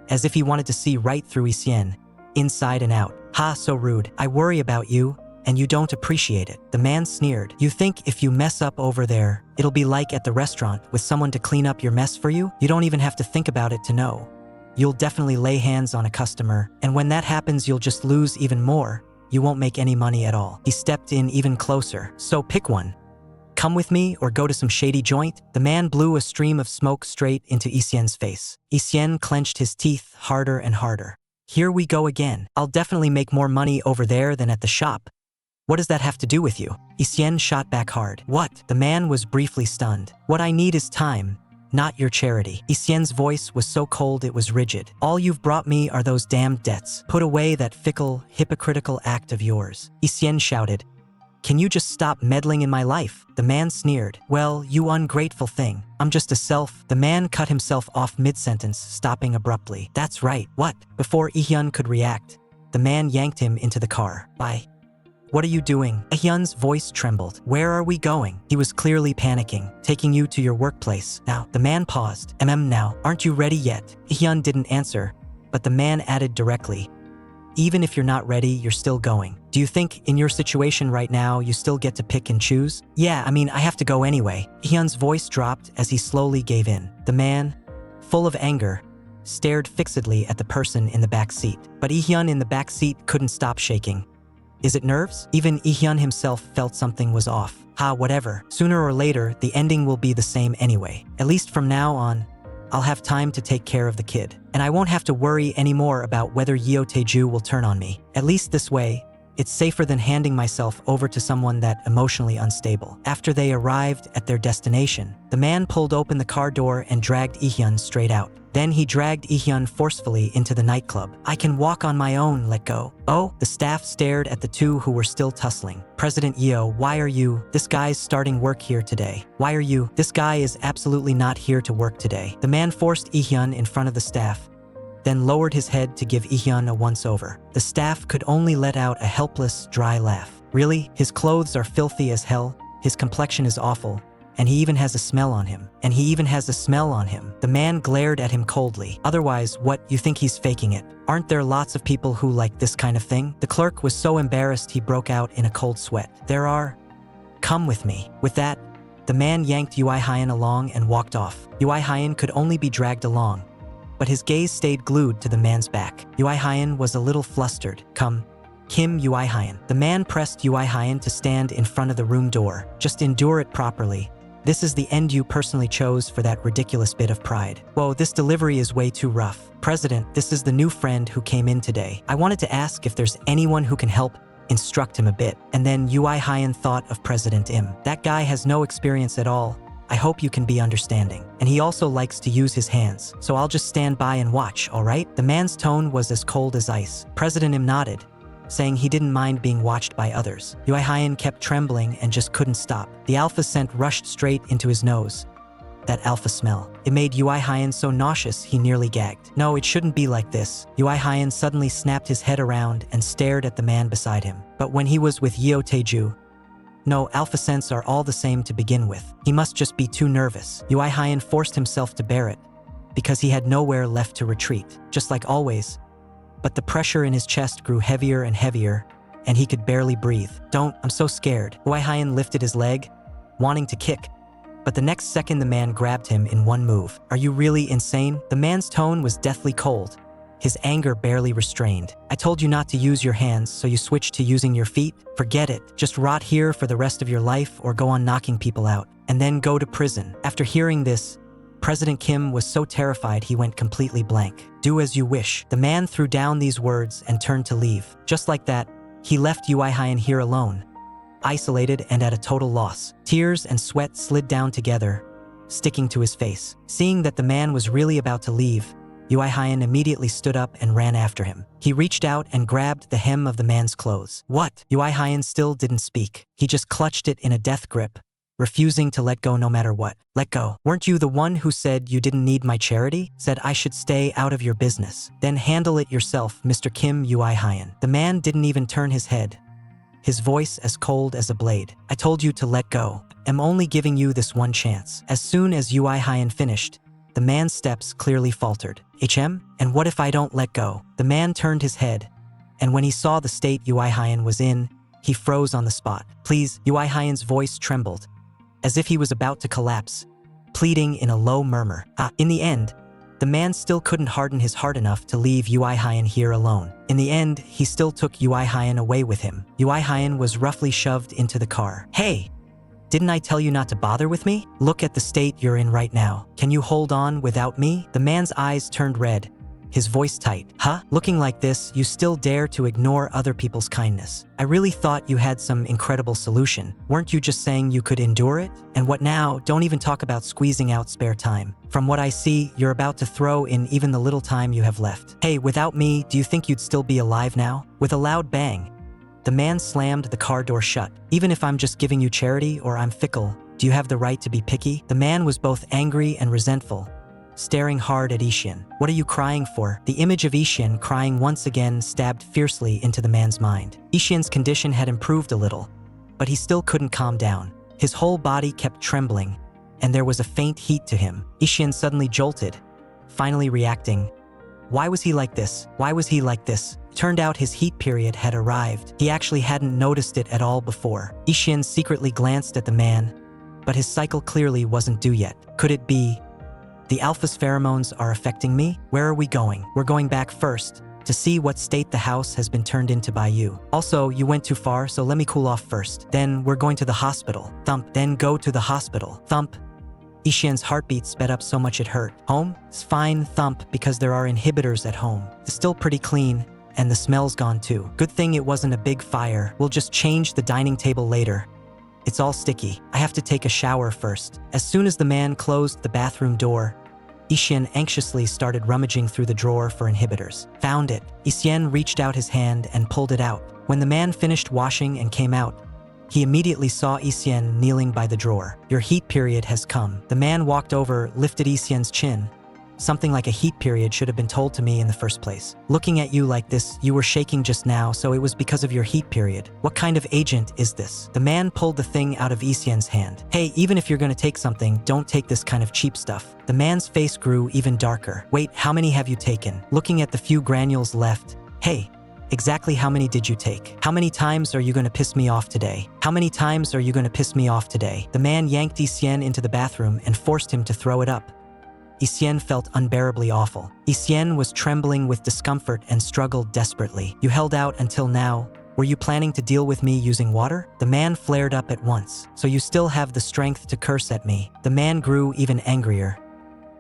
as if he wanted to see right through Ui-hyeon, inside and out. "Ha, so rude. I worry about you, and you don't appreciate it." The man sneered. "You think if you mess up over there, it'll be like at the restaurant with someone to clean up your mess for you? You don't even have to think about it to know. You'll definitely lay hands on a customer, and when that happens you'll just lose even more. You won't make any money at all." He stepped in even closer. "So pick one. Come with me or go to some shady joint?" The man blew a stream of smoke straight into Ui-hyeon's face. Ui-hyeon clenched his teeth harder and harder. "Here we go again. I'll definitely make more money over there than at the shop. What does that have to do with you?" Ui-hyeon shot back hard. "What?" The man was briefly stunned. "What I need is time, not your charity." Ui-hyeon's voice was so cold it was rigid. "All you've brought me are those damned debts. Put away that fickle, hypocritical act of yours." Ui-hyeon shouted. "Can you just stop meddling in my life?" The man sneered. "Well, you ungrateful thing. I'm just a self." The man cut himself off mid-sentence, stopping abruptly. "That's right. What?" Before Ui-hyeon could react, the man yanked him into the car. "Bye." "What are you doing?" Ui-hyeon's voice trembled. "Where are we going?" He was clearly panicking. "Taking you to your workplace." "Now." The man paused. Now. Aren't you ready yet?" Ui-hyeon didn't answer, but the man added directly. "Even if you're not ready, you're still going. Do you think, in your situation right now, you still get to pick and choose?" "Yeah, I mean, I have to go anyway." Ui-hyeon's voice dropped as he slowly gave in. The man, full of anger, stared fixedly at the person in the back seat. But Ui-hyeon in the back seat couldn't stop shaking. Is it nerves? Even Ui-hyeon himself felt something was off. Whatever. Sooner or later, the ending will be the same anyway. At least from now on, I'll have time to take care of the kid. And I won't have to worry anymore about whether Yeo Tae-ju will turn on me. At least this way, it's safer than handing myself over to someone that emotionally unstable. After they arrived at their destination, the man pulled open the car door and dragged Ui-hyeon straight out. Then he dragged Ui-hyeon forcefully into the nightclub. I can walk on my own, let go. Oh, the staff stared at the two who were still tussling. President Yeo, why are you? This guy's starting work here today. Why are you? This guy is absolutely not here to work today. The man forced Ui-hyeon in front of the staff, then lowered his head to give Ui-hyeon a once-over. The staff could only let out a helpless, dry laugh. Really? His clothes are filthy as hell, his complexion is awful, and he even has a smell on him. The man glared at him coldly. Otherwise, what, you think he's faking it? Aren't there lots of people who like this kind of thing? The clerk was so embarrassed he broke out in a cold sweat. There are. Come with me. With that, the man yanked Ui-hyeon along and walked off. Ui-hyeon could only be dragged along, but his gaze stayed glued to the man's back. Ui-hyeon was a little flustered. Come, Kim Ui-hyeon. The man pressed Ui-hyeon to stand in front of the room door. Just endure it properly. This is the end you personally chose for that ridiculous bit of pride. Whoa, this delivery is way too rough. President, this is the new friend who came in today. I wanted to ask if there's anyone who can help instruct him a bit. And then Ui-hyeon thought of President Im. That guy has no experience at all. I hope you can be understanding. And he also likes to use his hands, so I'll just stand by and watch, all right? The man's tone was as cold as ice. President Im nodded, saying he didn't mind being watched by others. Ui-hyeon kept trembling and just couldn't stop. The alpha scent rushed straight into his nose. That alpha smell. It made Ui-hyeon so nauseous he nearly gagged. No, it shouldn't be like this. Ui-hyeon suddenly snapped his head around and stared at the man beside him. But when he was with Yeo Tae-ju, no, alpha scents are all the same to begin with. He must just be too nervous. Ui-hyeon forced himself to bear it, because he had nowhere left to retreat, just like always. But the pressure in his chest grew heavier and heavier, and he could barely breathe. Don't, I'm so scared. Ui-hyeon lifted his leg, wanting to kick, but the next second the man grabbed him in one move. Are you really insane? The man's tone was deathly cold, his anger barely restrained. I told you not to use your hands, so you switched to using your feet? Forget it. Just rot here for the rest of your life or go on knocking people out, and then go to prison. After hearing this, President Kim was so terrified he went completely blank. Do as you wish. The man threw down these words and turned to leave. Just like that, he left Ui-hyeon here alone, isolated and at a total loss. Tears and sweat slid down together, sticking to his face. Seeing that the man was really about to leave, Ui-hyeon immediately stood up and ran after him. He reached out and grabbed the hem of the man's clothes. What? Ui-hyeon still didn't speak. He just clutched it in a death grip, refusing to let go no matter what. Let go. Weren't you the one who said you didn't need my charity? Said I should stay out of your business. Then handle it yourself, Mr. Kim Ui-hyeon. The man didn't even turn his head, his voice as cold as a blade. I told you to let go. I'm only giving you this one chance. As soon as Ui-hyeon finished, the man's steps clearly faltered. And what if I don't let go? The man turned his head, and when he saw the state Ui-hyeon was in, he froze on the spot. Please, Ui-hyeon's voice trembled, as if he was about to collapse, pleading in a low murmur. In the end, the man still couldn't harden his heart enough to leave Ui-hyeon here alone. In the end, he still took Ui-hyeon away with him. Ui-hyeon was roughly shoved into the car. Hey! Didn't I tell you not to bother with me? Look at the state you're in right now. Can you hold on without me? The man's eyes turned red, his voice tight. Looking like this, you still dare to ignore other people's kindness. I really thought you had some incredible solution. Weren't you just saying you could endure it? And what now? Don't even talk about squeezing out spare time. From what I see, you're about to throw in even the little time you have left. Hey, without me, do you think you'd still be alive now? With a loud bang, the man slammed the car door shut. Even if I'm just giving you charity or I'm fickle, do you have the right to be picky? The man was both angry and resentful, staring hard at Ui-hyeon. What are you crying for? The image of Ui-hyeon crying once again stabbed fiercely into the man's mind. Ui-hyeon's condition had improved a little, but he still couldn't calm down. His whole body kept trembling, and there was a faint heat to him. Ui-hyeon suddenly jolted, finally reacting. Why was he like this? Why was he like this? Turned out his heat period had arrived. He actually hadn't noticed it at all before. Ui-hyeon secretly glanced at the man, but his cycle clearly wasn't due yet. Could it be? The alpha's pheromones are affecting me? Where are we going? We're going back first to see what state the house has been turned into by you. Also, you went too far, so let me cool off first. Then we're going to the hospital. Thump. Then go to the hospital. Thump. Ui-hyeon's heartbeat sped up so much it hurt. Home? It's fine. Thump, because there are inhibitors at home. It's still pretty clean, and the smell's gone too. Good thing it wasn't a big fire. We'll just change the dining table later. It's all sticky. I have to take a shower first. As soon as the man closed the bathroom door, Ui-hyeon anxiously started rummaging through the drawer for inhibitors. Found it. Ui-hyeon reached out his hand and pulled it out. When the man finished washing and came out, he immediately saw Ui-hyeon kneeling by the drawer. Your heat period has come. The man walked over, lifted Ui-hyeon's chin. Something like a heat period should have been told to me in the first place. Looking at you like this, you were shaking just now, so it was because of your heat period. What kind of agent is this? The man pulled the thing out of Ui-hyeon's hand. Hey, even if you're gonna take something, don't take this kind of cheap stuff. The man's face grew even darker. Wait, how many have you taken? Looking at the few granules left. Hey, exactly how many did you take? How many times are you gonna piss me off today? How many times are you gonna piss me off today? The man yanked Ui-hyeon into the bathroom and forced him to throw it up. Ui-hyeon felt unbearably awful. Ui-hyeon was trembling with discomfort and struggled desperately. You held out until now. Were you planning to deal with me using water? The man flared up at once. So you still have the strength to curse at me. The man grew even angrier.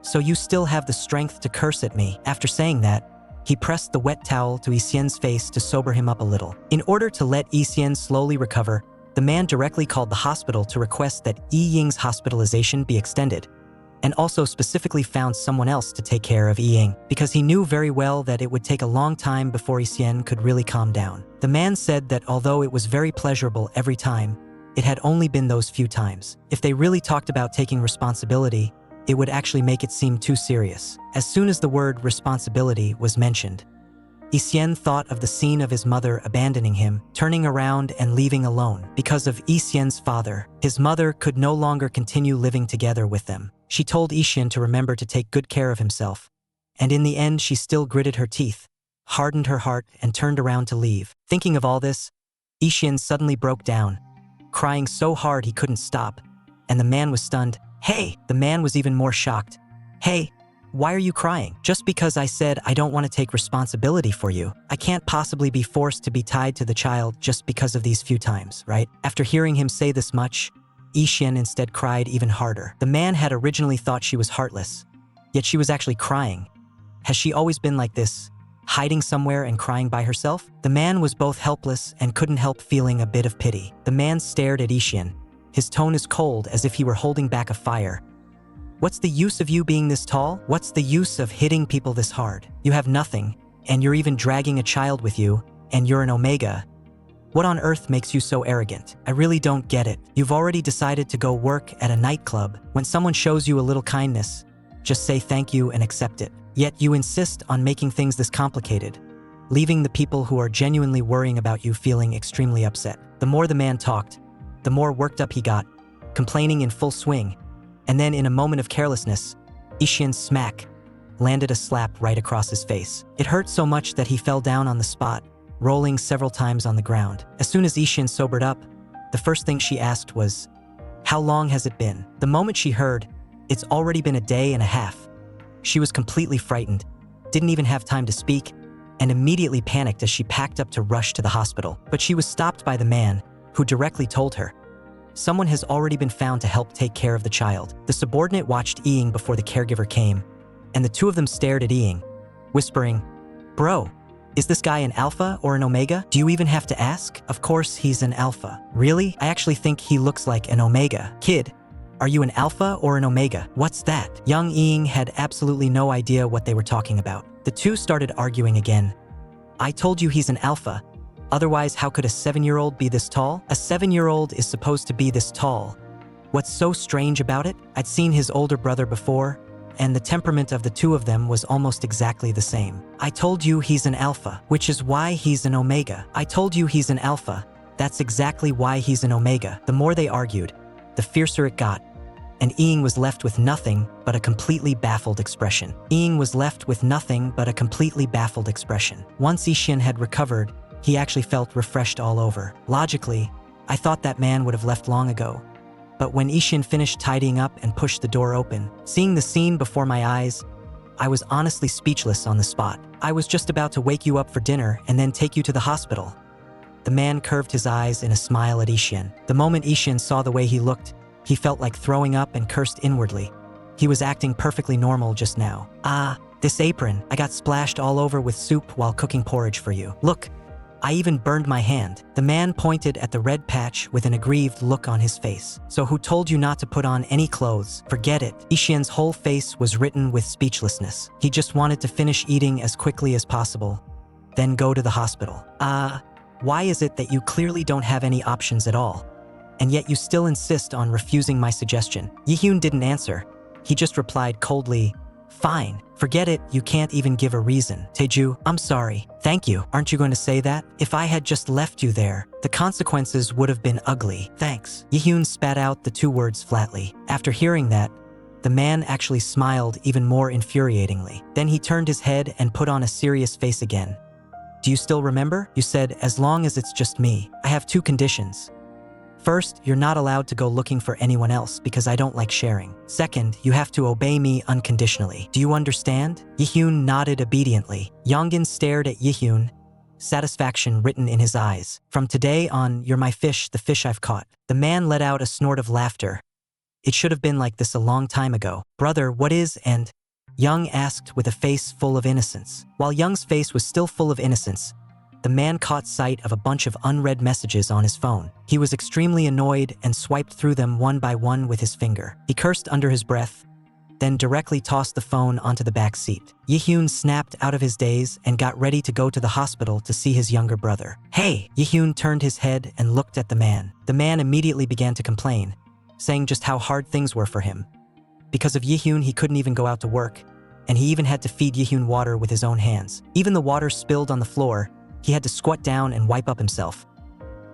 So you still have the strength to curse at me. After saying that, he pressed the wet towel to Ui-hyeon's face to sober him up a little. In order to let Ui-hyeon slowly recover, the man directly called the hospital to request that Ui-hyeon's hospitalization be extended, and also specifically found someone else to take care of Ui-hyeon, because he knew very well that it would take a long time before Ui-hyeon could really calm down. The man said that although it was very pleasurable every time, it had only been those few times. If they really talked about taking responsibility, it would actually make it seem too serious. As soon as the word responsibility was mentioned, Ui-hyeon thought of the scene of his mother abandoning him, turning around and leaving alone. Because of Ui-hyeon's father, his mother could no longer continue living together with them. She told Ui-hyeon to remember to take good care of himself, and in the end she still gritted her teeth, hardened her heart, and turned around to leave. Thinking of all this, Ui-hyeon suddenly broke down, crying so hard he couldn't stop, and the man was stunned. Hey! The man was even more shocked. Hey! Why are you crying? Just because I said I don't want to take responsibility for you. I can't possibly be forced to be tied to the child just because of these few times, right? After hearing him say this much, Ui-hyeon instead cried even harder. The man had originally thought she was heartless, yet she was actually crying. Has she always been like this, hiding somewhere and crying by herself? The man was both helpless and couldn't help feeling a bit of pity. The man stared at Ui-hyeon. His tone is cold, as if he were holding back a fire. What's the use of you being this tall? What's the use of hitting people this hard? You have nothing, and you're even dragging a child with you, and you're an omega. What on earth makes you so arrogant? I really don't get it. You've already decided to go work at a nightclub. When someone shows you a little kindness, just say thank you and accept it. Yet you insist on making things this complicated, leaving the people who are genuinely worrying about you feeling extremely upset. The more the man talked, the more worked up he got, complaining in full swing, and then in a moment of carelessness, Ui-hyeon's smack landed a slap right across his face. It hurt so much that he fell down on the spot, rolling several times on the ground. As soon as Ui-hyeon sobered up, the first thing she asked was, "How long has it been?" The moment she heard, "It's already been a day and a half," she was completely frightened, didn't even have time to speak, and immediately panicked as she packed up to rush to the hospital. But she was stopped by the man, who directly told her, "Someone has already been found to help take care of the child." The subordinate watched Ui-hyeon before the caregiver came, and the two of them stared at Ui-hyeon, whispering, "Bro, is this guy an alpha or an omega? Do you even have to ask?" "Of course he's an alpha." "Really? I actually think he looks like an omega." "Kid, are you an alpha or an omega?" "What's that?" Young Ui-hyeon had absolutely no idea what they were talking about. The two started arguing again. "I told you he's an alpha. Otherwise, how could a 7-year-old be this tall? A 7-year-old is supposed to be this tall. What's so strange about it? I'd seen his older brother before, and the temperament of the two of them was almost exactly the same. "I told you he's an alpha, which is why he's an omega. I told you he's an alpha. That's exactly why he's an omega." The more they argued, the fiercer it got, and Ui-hyeon was left with nothing but a completely baffled expression. Ui-hyeon was left with nothing but a completely baffled expression. Once Ui-hyeon had recovered, he actually felt refreshed all over. Logically, I thought that man would have left long ago. But when Ui-hyeon finished tidying up and pushed the door open, seeing the scene before my eyes, I was honestly speechless on the spot. I was just about to wake you up for dinner and then take you to the hospital. The man curved his eyes in a smile at Ui-hyeon. The moment Ui-hyeon saw the way he looked, he felt like throwing up and cursed inwardly. He was acting perfectly normal just now. "Ah, this apron, I got splashed all over with soup while cooking porridge for you. Look, I even burned my hand." The man pointed at the red patch with an aggrieved look on his face. "So who told you not to put on any clothes? Forget it." Ui-hyeon's whole face was written with speechlessness. He just wanted to finish eating as quickly as possible, then go to the hospital. Why is it that you clearly don't have any options at all, and yet you still insist on refusing my suggestion?" Yee-hyun didn't answer. He just replied coldly, "Fine, forget it, you can't even give a reason." "Tae-ju, I'm sorry." "Thank you. Aren't you going to say that? If I had just left you there, the consequences would have been ugly." "Thanks." Yee-hyun spat out the two words flatly. After hearing that, the man actually smiled even more infuriatingly. Then he turned his head and put on a serious face again. "Do you still remember? You said, as long as it's just me. I have two conditions. First, you're not allowed to go looking for anyone else because I don't like sharing. Second, you have to obey me unconditionally. Do you understand?" Yee-hyun nodded obediently. Yonggin stared at Yee-hyun, satisfaction written in his eyes. "From today on, you're my fish, the fish I've caught." The man let out a snort of laughter. "It should have been like this a long time ago." "Brother, what is and?" Young asked with a face full of innocence. While Young's face was still full of innocence, the man caught sight of a bunch of unread messages on his phone. He was extremely annoyed and swiped through them one by one with his finger. He cursed under his breath, then directly tossed the phone onto the back seat. Yee-hyun snapped out of his daze and got ready to go to the hospital to see his younger brother. "Hey!" Yee-hyun turned his head and looked at the man. The man immediately began to complain, saying just how hard things were for him. Because of Yee-hyun, he couldn't even go out to work, and he even had to feed Yee-hyun water with his own hands. Even the water spilled on the floor, he had to squat down and wipe up himself.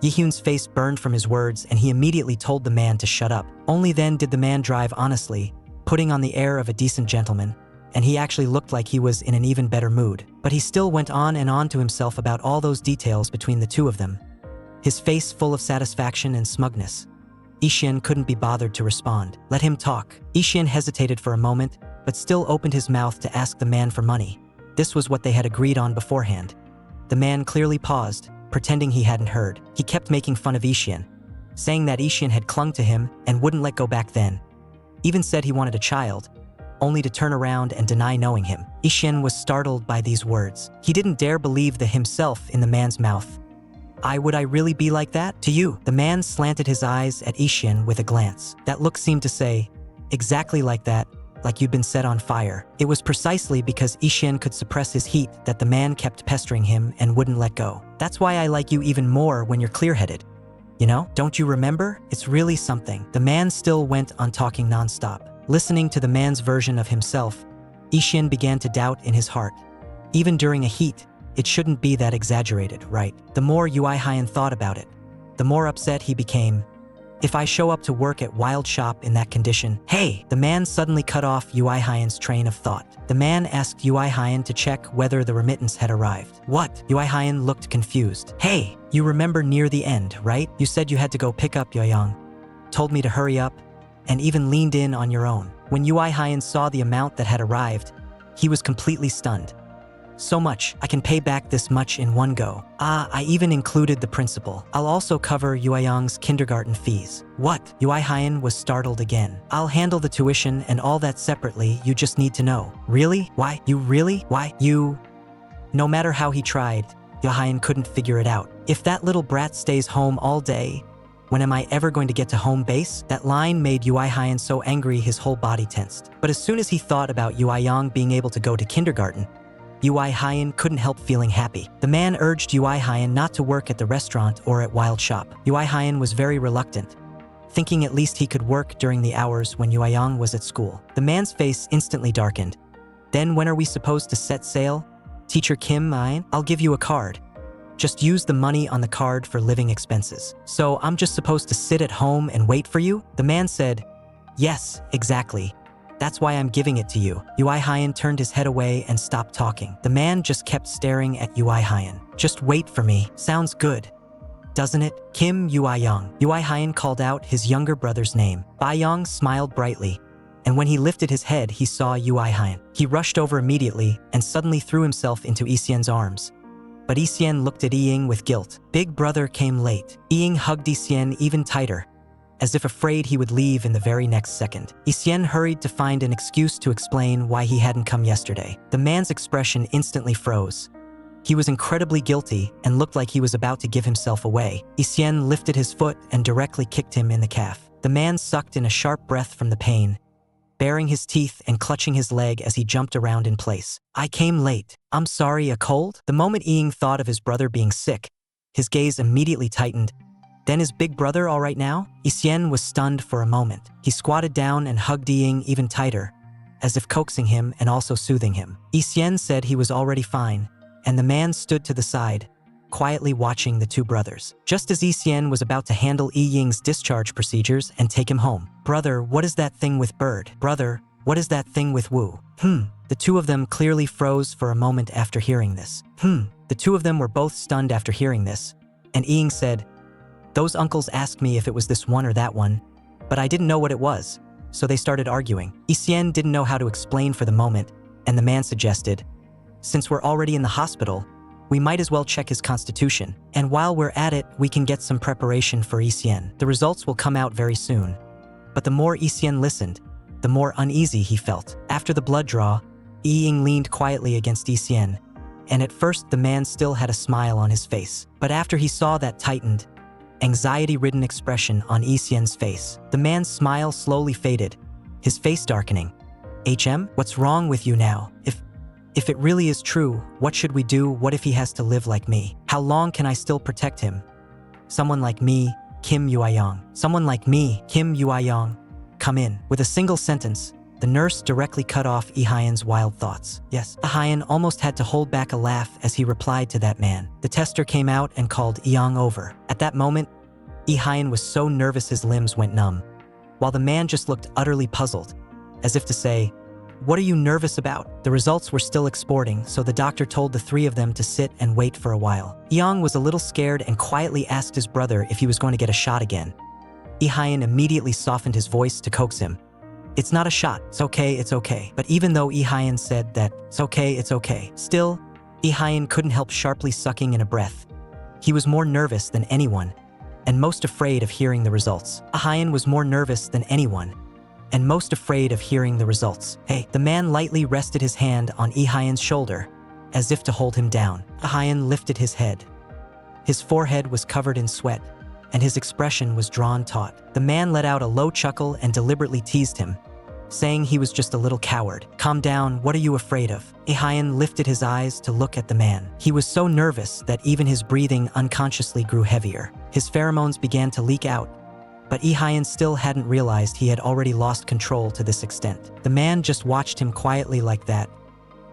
Yee-hyun's face burned from his words, and he immediately told the man to shut up. Only then did the man drive honestly, putting on the air of a decent gentleman, and he actually looked like he was in an even better mood. But he still went on and on to himself about all those details between the two of them, his face full of satisfaction and smugness. Ui-hyeon couldn't be bothered to respond. Let him talk. Ui-hyeon hesitated for a moment, but still opened his mouth to ask the man for money. This was what they had agreed on beforehand. The man clearly paused, pretending he hadn't heard. He kept making fun of Ui-hyeon, saying that Ui-hyeon had clung to him and wouldn't let go back then. Even said he wanted a child, only to turn around and deny knowing him. Ui-hyeon was startled by these words. He didn't dare believe the himself in the man's mouth. Would I really be like that? To you?" The man slanted his eyes at Ui-hyeon with a glance. That look seemed to say, "Exactly like that, like you'd been set on fire." It was precisely because Ui-hyeon could suppress his heat that the man kept pestering him and wouldn't let go. "That's why I like you even more when you're clear-headed. You know, don't you remember? It's really something." The man still went on talking nonstop. Listening to the man's version of himself, Ui-hyeon began to doubt in his heart. Even during a heat, it shouldn't be that exaggerated, right? The more Ui-hyeon thought about it, the more upset he became. If I show up to work at Wild Shop in that condition, "Hey!" The man suddenly cut off Ui-hyeon's train of thought. The man asked Ui-hyeon to check whether the remittance had arrived. "What?" Ui-hyeon looked confused. "Hey, you remember near the end, right? You said you had to go pick up Yeo-young, told me to hurry up, and even leaned in on your own." When Ui-hyeon saw the amount that had arrived, he was completely stunned. "So much, I can pay back this much in one go. I even included the principal. I'll also cover Yeo-young's kindergarten fees." "What?" Ui-hyeon was startled again. "I'll handle the tuition and all that separately, you just need to know." "Really? Why? You really? Why? You?" No matter how he tried, Ui-hyeon couldn't figure it out. If that little brat stays home all day, when am I ever going to get to home base? That line made Ui-hyeon so angry his whole body tensed. But as soon as he thought about Yeo-young being able to go to kindergarten, Ui-hyeon couldn't help feeling happy. The man urged Ui-hyeon not to work at the restaurant or at Wild Shop. Ui-hyeon was very reluctant, thinking at least he could work during the hours when Yeo-young was at school. The man's face instantly darkened. "Then when are we supposed to set sail? Teacher Kim, I'll give you a card. Just use the money on the card for living expenses. So I'm just supposed to sit at home and wait for you?" The man said, "Yes, exactly. That's why I'm giving it to you." Ui-hyeon turned his head away and stopped talking. The man just kept staring at Ui-hyeon. "Just wait for me. Sounds good. doesn't it? Kim Ui-hyeon. Ui-hyeon called out his younger brother's name. Ba-young smiled brightly, and when he lifted his head, he saw Ui-hyeon. He rushed over immediately and suddenly threw himself into Lee-seon's arms. But Lee-seon looked at Lee-ying with guilt. Big brother came late. Lee-ying hugged Lee-seon even tighter, as if afraid he would leave in the very next second. Lee-seon hurried to find an excuse to explain why he hadn't come yesterday. The man's expression instantly froze. He was incredibly guilty and looked like he was about to give himself away. Lee-seon lifted his foot and directly kicked him in the calf. The man sucked in a sharp breath from the pain, baring his teeth and clutching his leg as he jumped around in place. I came late. I'm sorry, a cold? The moment Lee-ying thought of his brother being sick, his gaze immediately tightened. Then is big brother all right now? Lee-seon was stunned for a moment. He squatted down and hugged Lee-ying even tighter, as if coaxing him and also soothing him. Lee-seon said he was already fine, and the man stood to the side, quietly watching the two brothers. Just as Lee-seon was about to handle Lee-ying's discharge procedures and take him home. Brother, what is that thing with Bird? Brother, what is that thing with Woo? The two of them clearly froze for a moment after hearing this. The two of them were both stunned after hearing this, and Lee-ying said, those uncles asked me if it was this one or that one, but I didn't know what it was, so they started arguing. Lee-seon didn't know how to explain for the moment, and the man suggested, since we're already in the hospital, we might as well check his constitution. And while we're at it, we can get some preparation for Lee-seon. The results will come out very soon. But the more Lee-seon listened, the more uneasy he felt. After the blood draw, Lee-ying leaned quietly against Lee-seon, and at first the man still had a smile on his face. But after he saw that tightened, anxiety-ridden expression on Lee-seon's face, the man's smile slowly faded, his face darkening. What's wrong with you now? If it really is true, what should we do? What if he has to live like me? How long can I still protect him? Someone like me, Kim Ui-hyeon. Someone like me, Kim Ui-hyeon. Come in. With a single sentence, the nurse directly cut off Ui-hyeon's wild thoughts. Yes, Ui-hyeon almost had to hold back a laugh as he replied to that man. The tester came out and called Ui-hyeon over. At that moment, Ui-hyeon was so nervous his limbs went numb, while the man just looked utterly puzzled, as if to say, what are you nervous about? The results were still exporting, so the doctor told the three of them to sit and wait for a while. Ui-hyeon was a little scared and quietly asked his brother if he was going to get a shot again. Ui-hyeon immediately softened his voice to coax him. It's not a shot, it's okay, it's okay. But even though Ui-hyeon said that, it's okay, still, Ui-hyeon couldn't help sharply sucking in a breath. He was more nervous than anyone, and most afraid of hearing the results. Ui-hyeon was more nervous than anyone, and most afraid of hearing the results. Hey, the man lightly rested his hand on Ui-hyeon's shoulder, as if to hold him down. Ui-hyeon lifted his head. His forehead was covered in sweat, and his expression was drawn taut. The man let out a low chuckle and deliberately teased him, saying he was just a little coward. Calm down, what are you afraid of? Ui-hyeon lifted his eyes to look at the man. He was so nervous that even his breathing unconsciously grew heavier. His pheromones began to leak out, but Ui-hyeon still hadn't realized he had already lost control to this extent. The man just watched him quietly like that,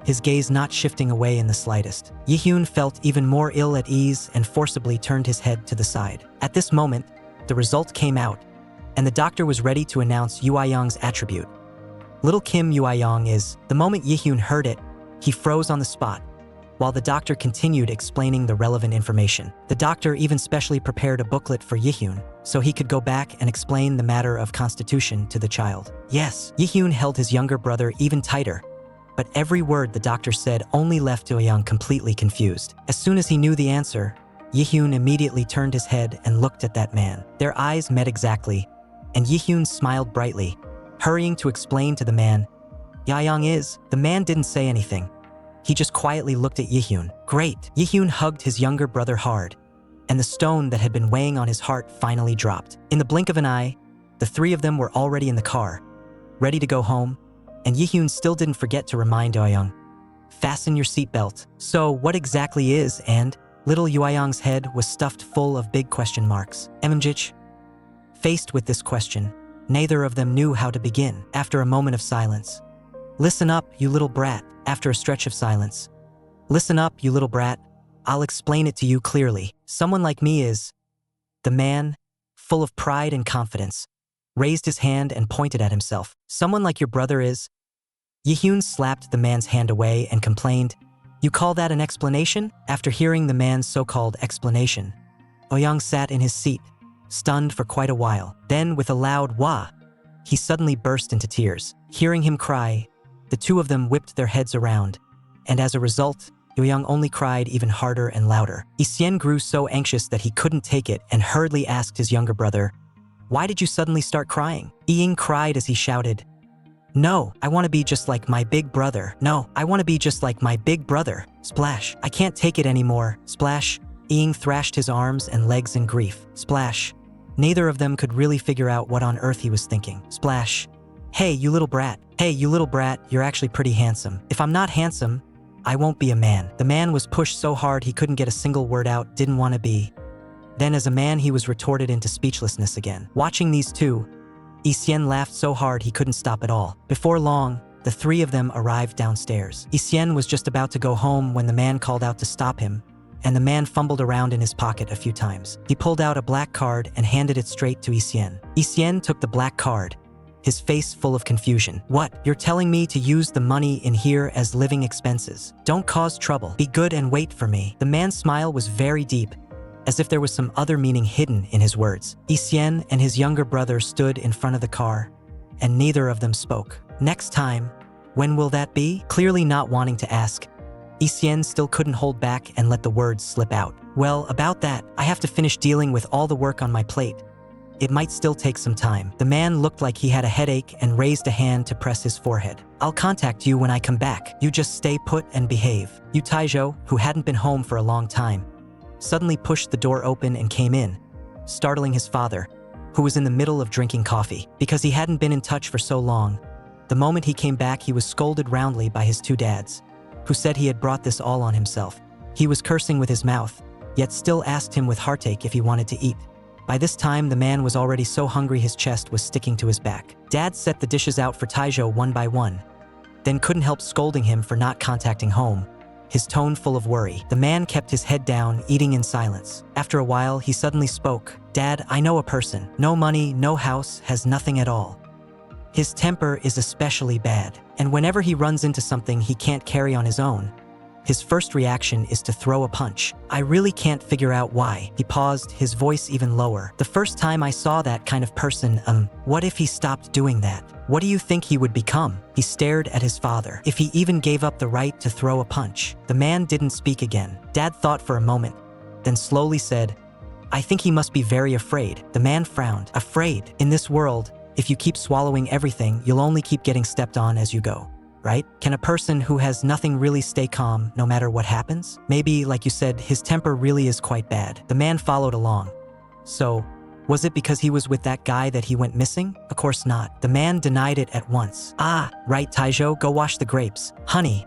his gaze not shifting away in the slightest. Ui-hyeon felt even more ill at ease and forcibly turned his head to the side. At this moment, the result came out, and the doctor was ready to announce Ui-hyeon's attribute. Little Kim Ui-hyeon is. The moment Ui-hyeon heard it, he froze on the spot, while the doctor continued explaining the relevant information. The doctor even specially prepared a booklet for Ui-hyeon, so he could go back and explain the matter of constitution to the child. Yes, Ui-hyeon held his younger brother even tighter, but every word the doctor said only left Ui-hyeon completely confused. As soon as he knew the answer, Ui-hyeon immediately turned his head and looked at that man. Their eyes met exactly, and Ui-hyeon smiled brightly, hurrying to explain to the man, Ui-hyeon is. The man didn't say anything. He just quietly looked at Ui-hyeon. Great. Ui-hyeon hugged his younger brother hard, and the stone that had been weighing on his heart finally dropped. In the blink of an eye, the three of them were already in the car, ready to go home, and Ui-hyeon still didn't forget to remind Ui-hyeon, fasten your seatbelt. So what exactly is and? Little Ui-hyeon's head was stuffed full of big question marks. MMJich? Faced with this question, neither of them knew how to begin. After a moment of silence, listen up, you little brat. After a stretch of silence, listen up, you little brat. I'll explain it to you clearly. Someone like me is. The man, full of pride and confidence, raised his hand and pointed at himself. Someone like your brother is. Ui-hyeon slapped the man's hand away and complained, you call that an explanation? After hearing the man's so-called explanation, Ui-hyeon sat in his seat, stunned for quite a while. Then, with a loud wah, he suddenly burst into tears. Hearing him cry, the two of them whipped their heads around, and as a result, Ui-hyeon only cried even harder and louder. Ui-hyeon grew so anxious that he couldn't take it and hurriedly asked his younger brother, "Why did you suddenly start crying?" Ui-hyeon cried as he shouted, "No, I want to be just like my big brother. No, I want to be just like my big brother." Splash. "I can't take it anymore." Splash. Ui-hyeon thrashed his arms and legs in grief. Splash. Neither of them could really figure out what on earth he was thinking. Splash. "Hey, you little brat. Hey, you little brat, you're actually pretty handsome. If I'm not handsome, I won't be a man." The man was pushed so hard he couldn't get a single word out, didn't want to be. Then as a man he was retorted into speechlessness again. Watching these two, Ui-hyeon laughed so hard he couldn't stop at all. Before long, the three of them arrived downstairs. Ui-hyeon was just about to go home when the man called out to stop him, and the man fumbled around in his pocket a few times. He pulled out a black card and handed it straight to Ui-hyeon. Ui-hyeon took the black card, his face full of confusion. "What? You're telling me to use the money in here as living expenses? Don't cause trouble. Be good and wait for me." The man's smile was very deep, as if there was some other meaning hidden in his words. Ui-hyeon and his younger brother stood in front of the car, and neither of them spoke. "Next time? When will that be?" Clearly not wanting to ask, Ui-hyeon still couldn't hold back and let the words slip out. "Well, about that, I have to finish dealing with all the work on my plate. It might still take some time." The man looked like he had a headache and raised a hand to press his forehead. "I'll contact you when I come back. You just stay put and behave." Yeo Tae-ju, who hadn't been home for a long time, suddenly pushed the door open and came in, startling his father, who was in the middle of drinking coffee. Because he hadn't been in touch for so long, the moment he came back he was scolded roundly by his two dads, who said he had brought this all on himself. He was cursing with his mouth, yet still asked him with heartache if he wanted to eat. By this time, the man was already so hungry his chest was sticking to his back. Dad set the dishes out for Tae-ju one by one, then couldn't help scolding him for not contacting home, his tone full of worry. The man kept his head down, eating in silence. After a while, he suddenly spoke. "Dad, I know a person. No money, no house, has nothing at all. His temper is especially bad, and whenever he runs into something he can't carry on his own, his first reaction is to throw a punch. I really can't figure out why." He paused, his voice even lower. "The first time I saw that kind of person, what if he stopped doing that? What do you think he would become?" He stared at his father. "If he even gave up the right to throw a punch." The man didn't speak again. Dad thought for a moment, then slowly said, "I think he must be very afraid." The man frowned. "Afraid? In this world, if you keep swallowing everything, you'll only keep getting stepped on as you go. Right? Can a person who has nothing really stay calm no matter what happens? Maybe, like you said, his temper really is quite bad." The man followed along. "So, was it because he was with that guy that he went missing?" "Of course not." The man denied it at once. "Ah, right, Tae-ju, go wash the grapes. Honey,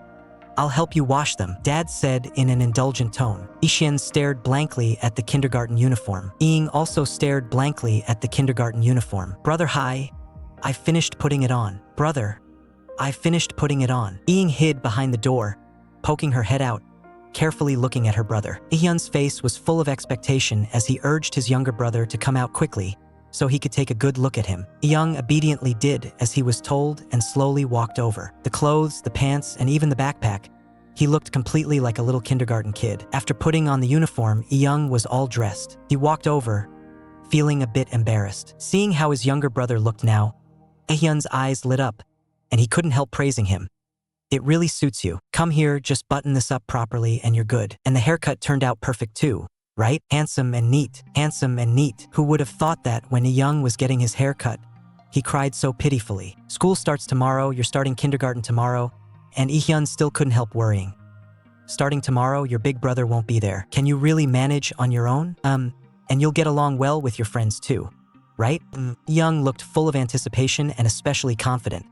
I'll help you wash them," Dad said in an indulgent tone. Ui-hyeon stared blankly at the kindergarten uniform. Ui-hyeon also stared blankly at the kindergarten uniform. "Brother, hi. I finished putting it on." "Brother, I finished putting it on." Ui-hyeon hid behind the door, poking her head out, carefully looking at her brother. Ui-hyeon's face was full of expectation as he urged his younger brother to come out quickly so he could take a good look at him. Ui-hyeon obediently did as he was told and slowly walked over. The clothes, the pants, and even the backpack, he looked completely like a little kindergarten kid. After putting on the uniform, Ui-hyeon was all dressed. He walked over, feeling a bit embarrassed. Seeing how his younger brother looked now, Ui-hyeon's eyes lit up, and he couldn't help praising him. "It really suits you. Come here, just button this up properly and you're good." And the haircut turned out perfect too, right? Handsome and neat. Handsome and neat. Who would have thought that when Ui-hyeon was getting his hair cut? He cried so pitifully. "School starts tomorrow, you're starting kindergarten tomorrow," and Ui-hyeon still couldn't help worrying. "Starting tomorrow, your big brother won't be there. Can you really manage on your own? And you'll get along well with your friends too, right?" Ui-hyeon looked full of anticipation and especially confident.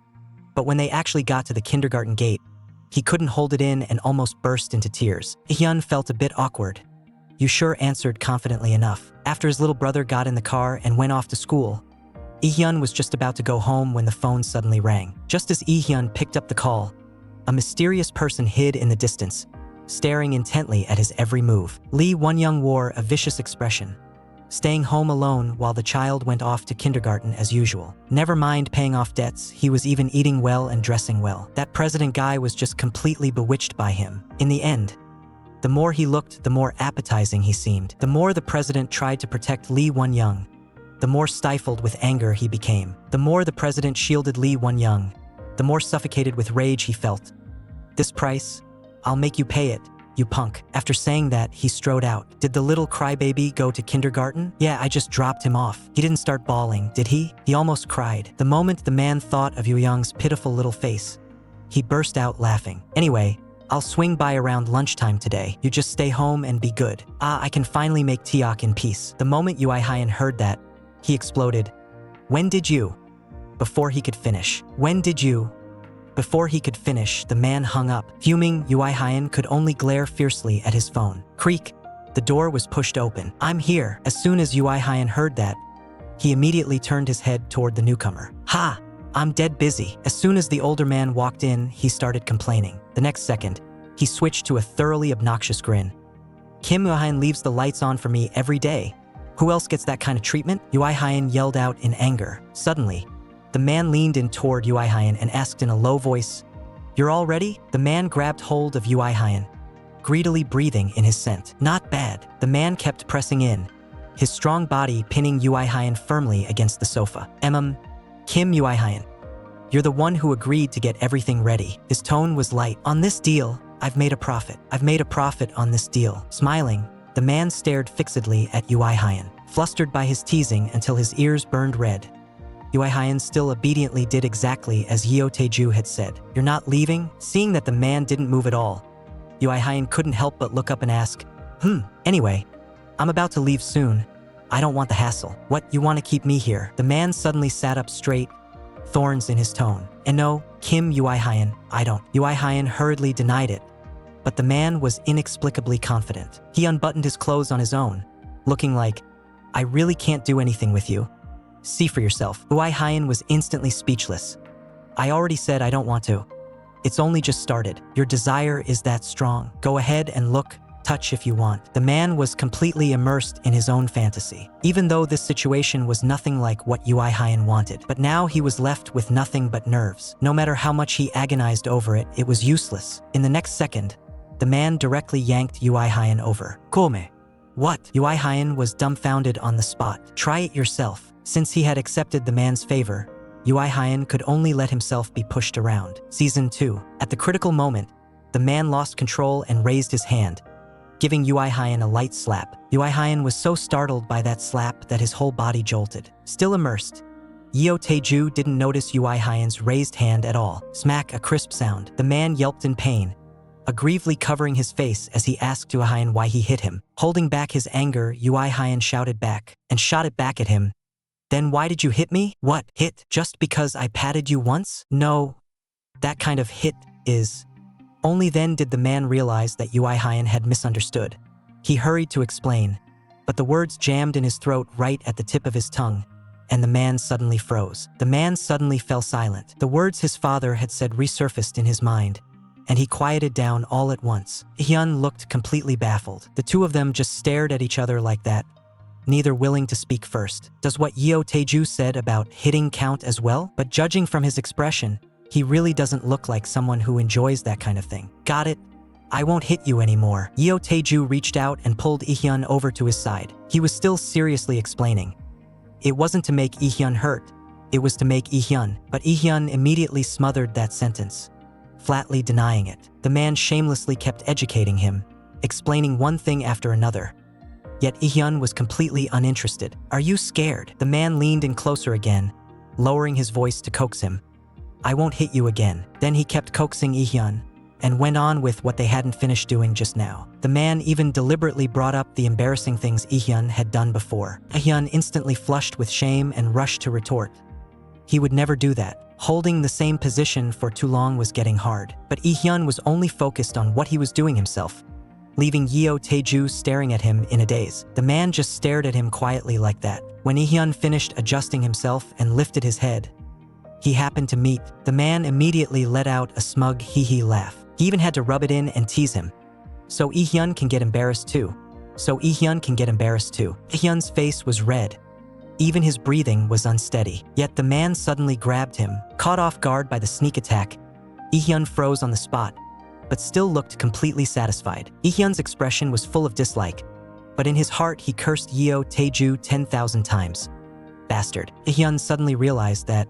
But when they actually got to the kindergarten gate, he couldn't hold it in and almost burst into tears. Ui-hyeon felt a bit awkward. "You sure?" answered confidently enough. After his little brother got in the car and went off to school, Ui-hyeon was just about to go home when the phone suddenly rang. Just as Ui-hyeon picked up the call, a mysterious person hid in the distance, staring intently at his every move. Lee Won-young wore a vicious expression, staying home alone while the child went off to kindergarten as usual. Never mind paying off debts, he was even eating well and dressing well. That president guy was just completely bewitched by him. In the end, The more he looked, the more appetizing he seemed. The more the president tried to protect Lee Won-young, the more stifled with anger he became. The more the president shielded Lee Won-young, the more suffocated with rage he felt. This price, I'll make you pay it, you punk. After saying that, he strode out. Did the little crybaby go to kindergarten? Yeah, I just dropped him off. He didn't start bawling, did he? He almost cried. The moment the man thought of Yoo-young's pitiful little face, he burst out laughing. Anyway, I'll swing by around lunchtime today. You just stay home and be good. I can finally make Teok in peace. The moment Ui-hyeon heard that, he exploded. When did you? Before he could finish. When did you? Before he could finish, the man hung up. Fuming, Ui-hyeon could only glare fiercely at his phone. Creak. The door was pushed open. I'm here. As soon as Ui-hyeon heard that, he immediately turned his head toward the newcomer. Ha! I'm dead busy. As soon as the older man walked in, he started complaining. The next second, he switched to a thoroughly obnoxious grin. Kim Ui-hyeon leaves the lights on for me every day. Who else gets that kind of treatment? Ui-hyeon yelled out in anger. Suddenly, the man leaned in toward Ui-hyeon and asked in a low voice, "You're all ready?" The man grabbed hold of Ui-hyeon, greedily breathing in his scent. Not bad. The man kept pressing in, his strong body pinning Ui-hyeon firmly against the sofa. Kim Ui-hyeon, you're the one who agreed to get everything ready. His tone was light. On this deal, I've made a profit. I've made a profit on this deal. Smiling, the man stared fixedly at Ui-hyeon, flustered by his teasing until his ears burned red. Ui-hyeon still obediently did exactly as Yeo Tae-ju had said. You're not leaving? Seeing that the man didn't move at all, Ui-hyeon couldn't help but look up and ask, Anyway, I'm about to leave soon. I don't want the hassle. What, you want to keep me here? The man suddenly sat up straight, thorns in his tone. And no, Kim Ui-hyeon, I don't. Ui-hyeon hurriedly denied it, but the man was inexplicably confident. He unbuttoned his clothes on his own, looking like, I really can't do anything with you. See for yourself. Ui-hyeon was instantly speechless. I already said I don't want to. It's only just started. Your desire is that strong. Go ahead and look, touch if you want. The man was completely immersed in his own fantasy, even though this situation was nothing like what Ui-hyeon wanted. But now he was left with nothing but nerves. No matter how much he agonized over it, it was useless. In the next second, the man directly yanked Ui-hyeon over. Kome. What? Ui-hyeon was dumbfounded on the spot. Try it yourself. Since he had accepted the man's favor, Ui-hyeon could only let himself be pushed around. Season 2. At the critical moment, the man lost control and raised his hand, giving Ui-hyeon a light slap. Ui-hyeon was so startled by that slap that his whole body jolted. Still immersed, Yeo Tae-ju didn't notice Ui-hyeon's raised hand at all. Smack, a crisp sound. The man yelped in pain, aggrievedly covering his face as he asked Ui-hyeon why he hit him. Holding back his anger, Ui-hyeon shouted back, and shot it back at him. Then why did you hit me? What, hit? Just because I patted you once? No, that kind of hit is... Only then did the man realize that Ui-hyeon had misunderstood. He hurried to explain, but the words jammed in his throat right at the tip of his tongue, and the man suddenly froze. The man suddenly fell silent. The words his father had said resurfaced in his mind, and he quieted down all at once. Hyun looked completely baffled. The two of them just stared at each other like that, neither willing to speak first. Does what Yeo Tae-ju said about hitting count as well? But judging from his expression, he really doesn't look like someone who enjoys that kind of thing. Got it? I won't hit you anymore. Yeo Tae-ju reached out and pulled Ui-hyeon over to his side. He was still seriously explaining. It wasn't to make Ui-hyeon hurt, it was to make Ui-hyeon. But Ui-hyeon immediately smothered that sentence, flatly denying it. The man shamelessly kept educating him, explaining one thing after another. Yet Ui-hyeon was completely uninterested. Are you scared? The man leaned in closer again, lowering his voice to coax him. I won't hit you again. Then he kept coaxing Ui-hyeon, and went on with what they hadn't finished doing just now. The man even deliberately brought up the embarrassing things Ui-hyeon had done before. Ui-hyeon instantly flushed with shame and rushed to retort. He would never do that. Holding the same position for too long was getting hard. But Ui-hyeon was only focused on what he was doing himself, leaving Yeo Tae-ju staring at him in a daze. The man just stared at him quietly like that. When Ui-hyeon finished adjusting himself and lifted his head, he happened to meet. The man immediately let out a smug hee-hee laugh. He even had to rub it in and tease him. So Ui-hyeon can get embarrassed too. Ui-hyeon's face was red. Even his breathing was unsteady. Yet the man suddenly grabbed him. Caught off guard by the sneak attack, Ui-hyeon froze on the spot, but still looked completely satisfied. Ui-hyeon's expression was full of dislike, but in his heart he cursed Yeo Tae-ju 10,000 times. Bastard. Ui-hyeon suddenly realized that,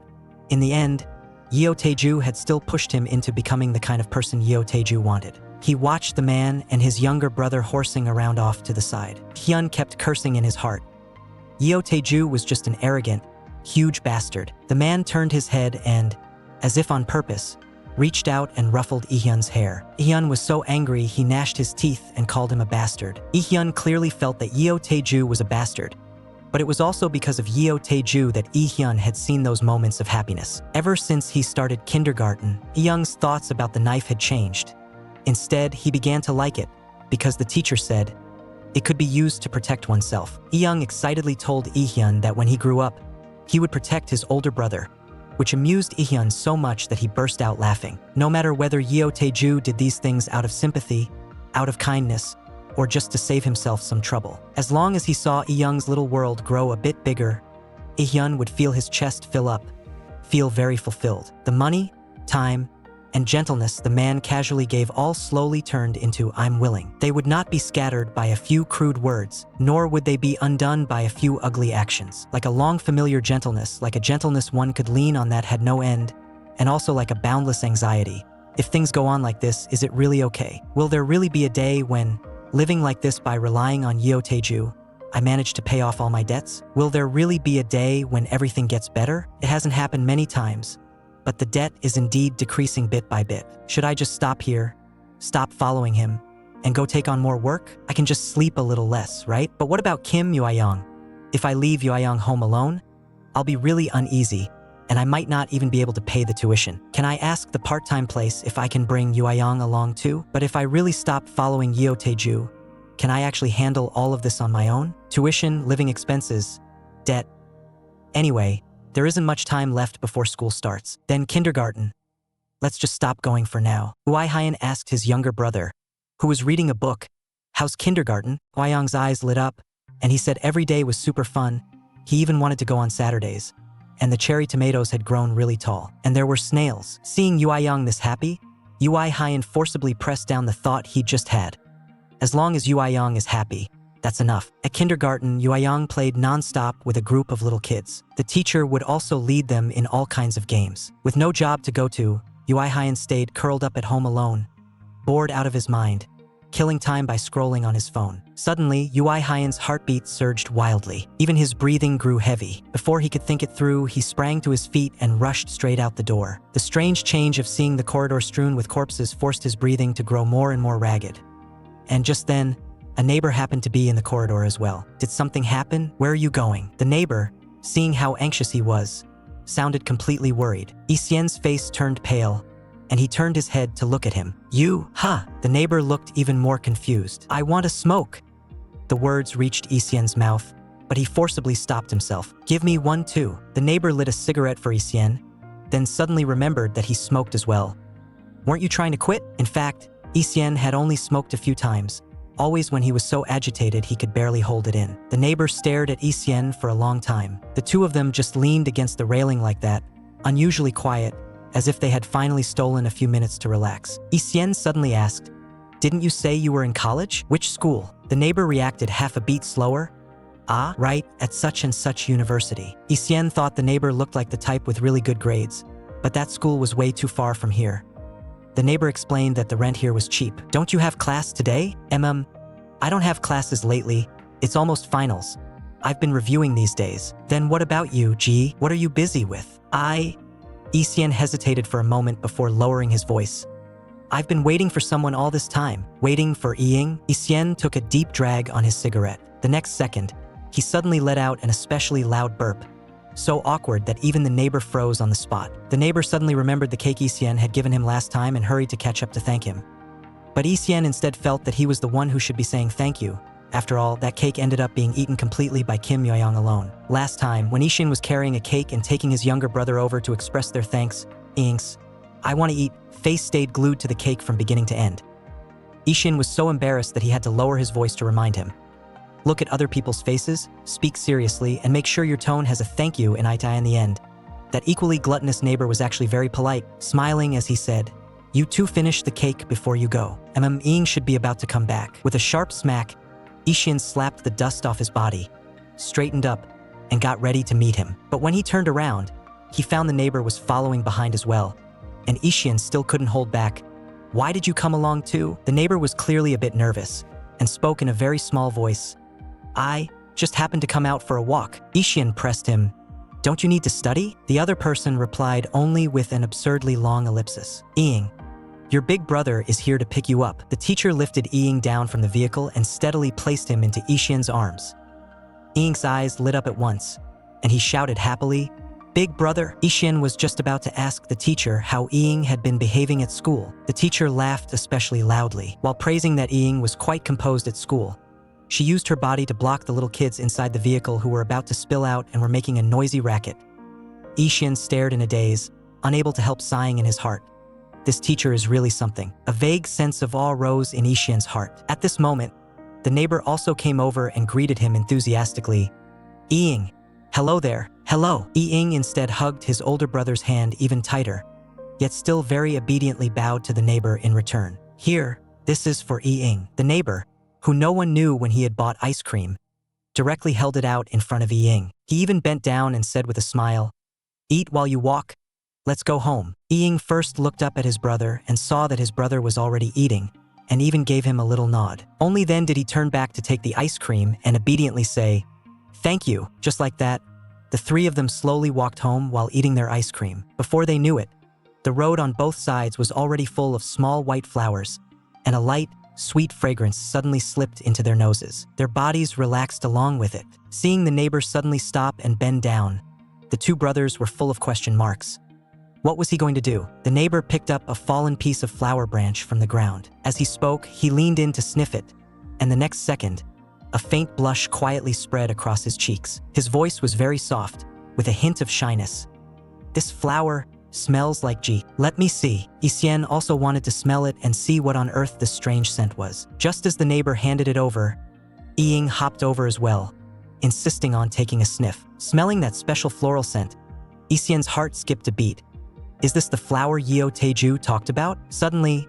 in the end, Yeo Tae-ju had still pushed him into becoming the kind of person Yeo Tae-ju wanted. He watched the man and his younger brother horsing around off to the side. Ui-hyeon kept cursing in his heart. Yeo Tae-ju was just an arrogant, huge bastard. The man turned his head and, as if on purpose, reached out and ruffled Ui-hyeon's hair. Ui-hyeon was so angry he gnashed his teeth and called him a bastard. Ui-hyeon clearly felt that Yeo Tae-ju was a bastard, but it was also because of Yeo Tae-ju that Ui-hyeon had seen those moments of happiness. Ever since he started kindergarten, Ui-hyeon's thoughts about the knife had changed. Instead, he began to like it, because the teacher said it could be used to protect oneself. Ui-hyeon excitedly told Ui-hyeon that when he grew up, he would protect his older brother, which amused Ui-hyeon so much that he burst out laughing. No matter whether Yeo Tae-ju did these things out of sympathy, out of kindness, or just to save himself some trouble. As long as he saw Ui-hyeon's little world grow a bit bigger, Ui-hyeon would feel his chest fill up, feel very fulfilled. The money, time, and gentleness the man casually gave all slowly turned into "I'm willing." They would not be scattered by a few crude words, nor would they be undone by a few ugly actions. Like a long familiar gentleness, like a gentleness one could lean on that had no end, and also like a boundless anxiety. If things go on like this, is it really okay? Will there really be a day when, living like this by relying on Yeo Tae-ju, I manage to pay off all my debts? Will there really be a day when everything gets better? It hasn't happened many times, but the debt is indeed decreasing bit by bit. Should I just stop here, stop following him, and go take on more work? I can just sleep a little less, right? But what about Kim Ui-hyeon? If I leave Ui-hyeon home alone, I'll be really uneasy, and I might not even be able to pay the tuition. Can I ask the part-time place if I can bring Ui-hyeon along too? But if I really stop following Yeo Tae-ju, can I actually handle all of this on my own? Tuition, living expenses, debt. Anyway, there isn't much time left before school starts. Then kindergarten. Let's just stop going for now. Ui-hyeon asked his younger brother, who was reading a book, "How's kindergarten?" Ui-hyeon's eyes lit up, and he said every day was super fun. He even wanted to go on Saturdays. And the cherry tomatoes had grown really tall. And there were snails. Seeing Ui-hyeon this happy, Ui-hyeon forcibly pressed down the thought he just had. As long as Ui-hyeon is happy, that's enough. At kindergarten, Ui-hyeon played non-stop with a group of little kids. The teacher would also lead them in all kinds of games. With no job to go to, Ui-hyeon stayed curled up at home alone, bored out of his mind, killing time by scrolling on his phone. Suddenly, Ui-hyeon's heartbeat surged wildly. Even his breathing grew heavy. Before he could think it through, he sprang to his feet and rushed straight out the door. The strange change of seeing the corridor strewn with corpses forced his breathing to grow more and more ragged. And just then, a neighbor happened to be in the corridor as well. Did something happen? Where are you going? The neighbor, seeing how anxious he was, sounded completely worried. Ui-hyeon's face turned pale, and he turned his head to look at him. "You, huh?" The neighbor looked even more confused. "I want to smoke." The words reached Ui-hyeon's mouth, but he forcibly stopped himself. "Give me one too." The neighbor lit a cigarette for Ui-hyeon, then suddenly remembered that he smoked as well. "Weren't you trying to quit?" In fact, Ui-hyeon had only smoked a few times, always when he was so agitated he could barely hold it in. The neighbor stared at Ui-hyeon for a long time. The two of them just leaned against the railing like that, unusually quiet, as if they had finally stolen a few minutes to relax. Ui-hyeon suddenly asked, "Didn't you say you were in college? Which school?" The neighbor reacted half a beat slower. "Ah, right, at such and such university." Ui-hyeon thought the neighbor looked like the type with really good grades, but that school was way too far from here. The neighbor explained that the rent here was cheap. "Don't you have class today?" I don't have classes lately. It's almost finals. I've been reviewing these days." "Then what about you, G? What are you busy with?" Ui-hyeon hesitated for a moment before lowering his voice. "I've been waiting for someone all this time." "Waiting for Iying?" Ui-hyeon took a deep drag on his cigarette. The next second, he suddenly let out an especially loud burp, so awkward that even the neighbor froze on the spot. The neighbor suddenly remembered the cake Ui-hyeon had given him last time and hurried to catch up to thank him. But Ui-hyeon instead felt that he was the one who should be saying thank you. After all, that cake ended up being eaten completely by Kim Ui-hyeon alone. Last time, when Ui-hyeon was carrying a cake and taking his younger brother over to express their thanks, Angst, "I want to eat," face stayed glued to the cake from beginning to end. Ui-hyeon was so embarrassed that he had to lower his voice to remind him. Look at other people's faces, speak seriously, and make sure your tone has a thank you in the end. That equally gluttonous neighbor was actually very polite, smiling as he said, You two finish the cake before you go. Ing should be about to come back. With a sharp smack, Ui-hyeon slapped the dust off his body, straightened up, and got ready to meet him. But when he turned around, he found the neighbor was following behind as well, and Ui-hyeon still couldn't hold back. Why did you come along too? The neighbor was clearly a bit nervous and spoke in a very small voice. I just happened to come out for a walk. Ui-hyeon pressed him. Don't you need to study? The other person replied only with an absurdly long ellipsis. Ing, your big brother is here to pick you up. The teacher lifted Ing down from the vehicle and steadily placed him into Ui-hyeon's arms. Ing's eyes lit up at once, and he shouted happily, Big brother. Ui-hyeon was just about to ask the teacher how Ing had been behaving at school. The teacher laughed especially loudly, while praising that Ing was quite composed at school. She used her body to block the little kids inside the vehicle who were about to spill out and were making a noisy racket. Ui-hyeon stared in a daze, unable to help sighing in his heart. This teacher is really something. A vague sense of awe rose in Ui-hyeon's heart. At this moment, the neighbor also came over and greeted him enthusiastically. Ing, hello there. Hello. Ing instead hugged his older brother's hand even tighter, yet still very obediently bowed to the neighbor in return. Here, this is for Ing. The neighbor, who no one knew when he had bought ice cream, directly held it out in front of Ing. He even bent down and said with a smile, Eat while you walk. Let's go home. Ing first looked up at his brother and saw that his brother was already eating, and even gave him a little nod. Only then did he turn back to take the ice cream and obediently say, Thank you. Just like that, the three of them slowly walked home while eating their ice cream. Before they knew it, the road on both sides was already full of small white flowers, and a light, sweet fragrance suddenly slipped into their noses. Their bodies relaxed along with it. Seeing the neighbor suddenly stop and bend down, the two brothers were full of question marks. What was he going to do? The neighbor picked up a fallen piece of flower branch from the ground. As he spoke, he leaned in to sniff it, and the next second, a faint blush quietly spread across his cheeks. His voice was very soft, with a hint of shyness. This flower smells like G. Let me see. Ui-hyeon also wanted to smell it and see what on earth this strange scent was. Just as the neighbor handed it over, Ing hopped over as well, insisting on taking a sniff. Smelling that special floral scent, Ui-hyeon's heart skipped a beat. Is this the flower Yeo Tae-ju talked about? Suddenly,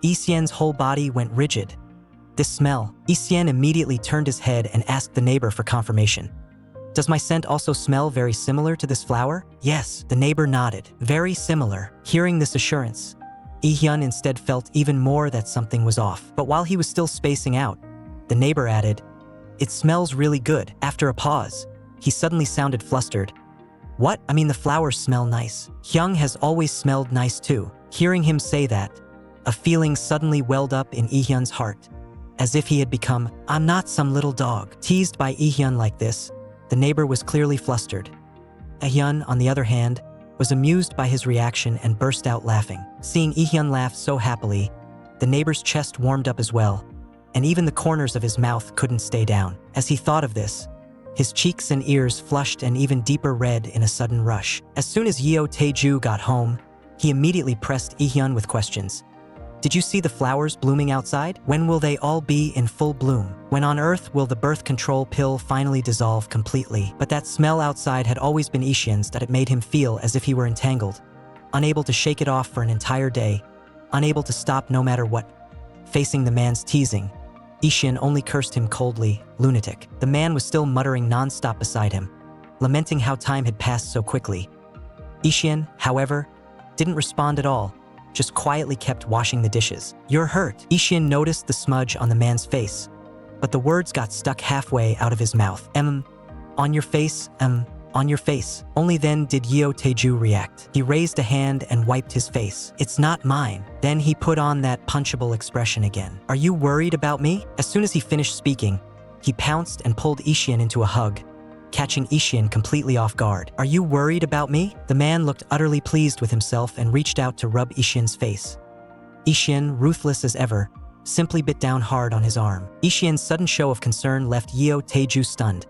Ui-hyeon's whole body went rigid. This smell. Ui-hyeon immediately turned his head and asked the neighbor for confirmation. Does my scent also smell very similar to this flower? Yes, the neighbor nodded. Very similar. Hearing this assurance, Ui-hyeon instead felt even more that something was off. But while he was still spacing out, the neighbor added, It smells really good. After a pause, he suddenly sounded flustered. What? I mean, the flowers smell nice. Hyung has always smelled nice too. Hearing him say that, a feeling suddenly welled up in Ui-hyeon's heart, as if he had become, I'm not some little dog. Teased by Ui-hyeon like this, the neighbor was clearly flustered. Ui-hyeon, on the other hand, was amused by his reaction and burst out laughing. Seeing Ui-hyeon laugh so happily, the neighbor's chest warmed up as well, and even the corners of his mouth couldn't stay down. As he thought of this, his cheeks and ears flushed an even deeper red in a sudden rush. As soon as Yeo Tae-ju got home, he immediately pressed Ui-hyeon with questions. Did you see the flowers blooming outside? When will they all be in full bloom? When on Earth will the birth control pill finally dissolve completely? But that smell outside had always been Ui-hyeon's, that it made him feel as if he were entangled, unable to shake it off for an entire day, unable to stop no matter what. Facing the man's teasing, Ui-hyeon only cursed him coldly, lunatic. The man was still muttering non-stop beside him, lamenting how time had passed so quickly. Ui-hyeon, however, didn't respond at all, just quietly kept washing the dishes. You're hurt. Ui-hyeon noticed the smudge on the man's face, but the words got stuck halfway out of his mouth. On your face, on your face. Only then did Yeo Tae-ju react. He raised a hand and wiped his face. It's not mine. Then he put on that punchable expression again. Are you worried about me? As soon as he finished speaking, he pounced and pulled Ui-hyeon into a hug, catching Ui-hyeon completely off guard. Are you worried about me? The man looked utterly pleased with himself and reached out to rub Ui-hyeon's face. Ui-hyeon, ruthless as ever, simply bit down hard on his arm. Ui-hyeon's sudden show of concern left Yeo Tae-ju stunned,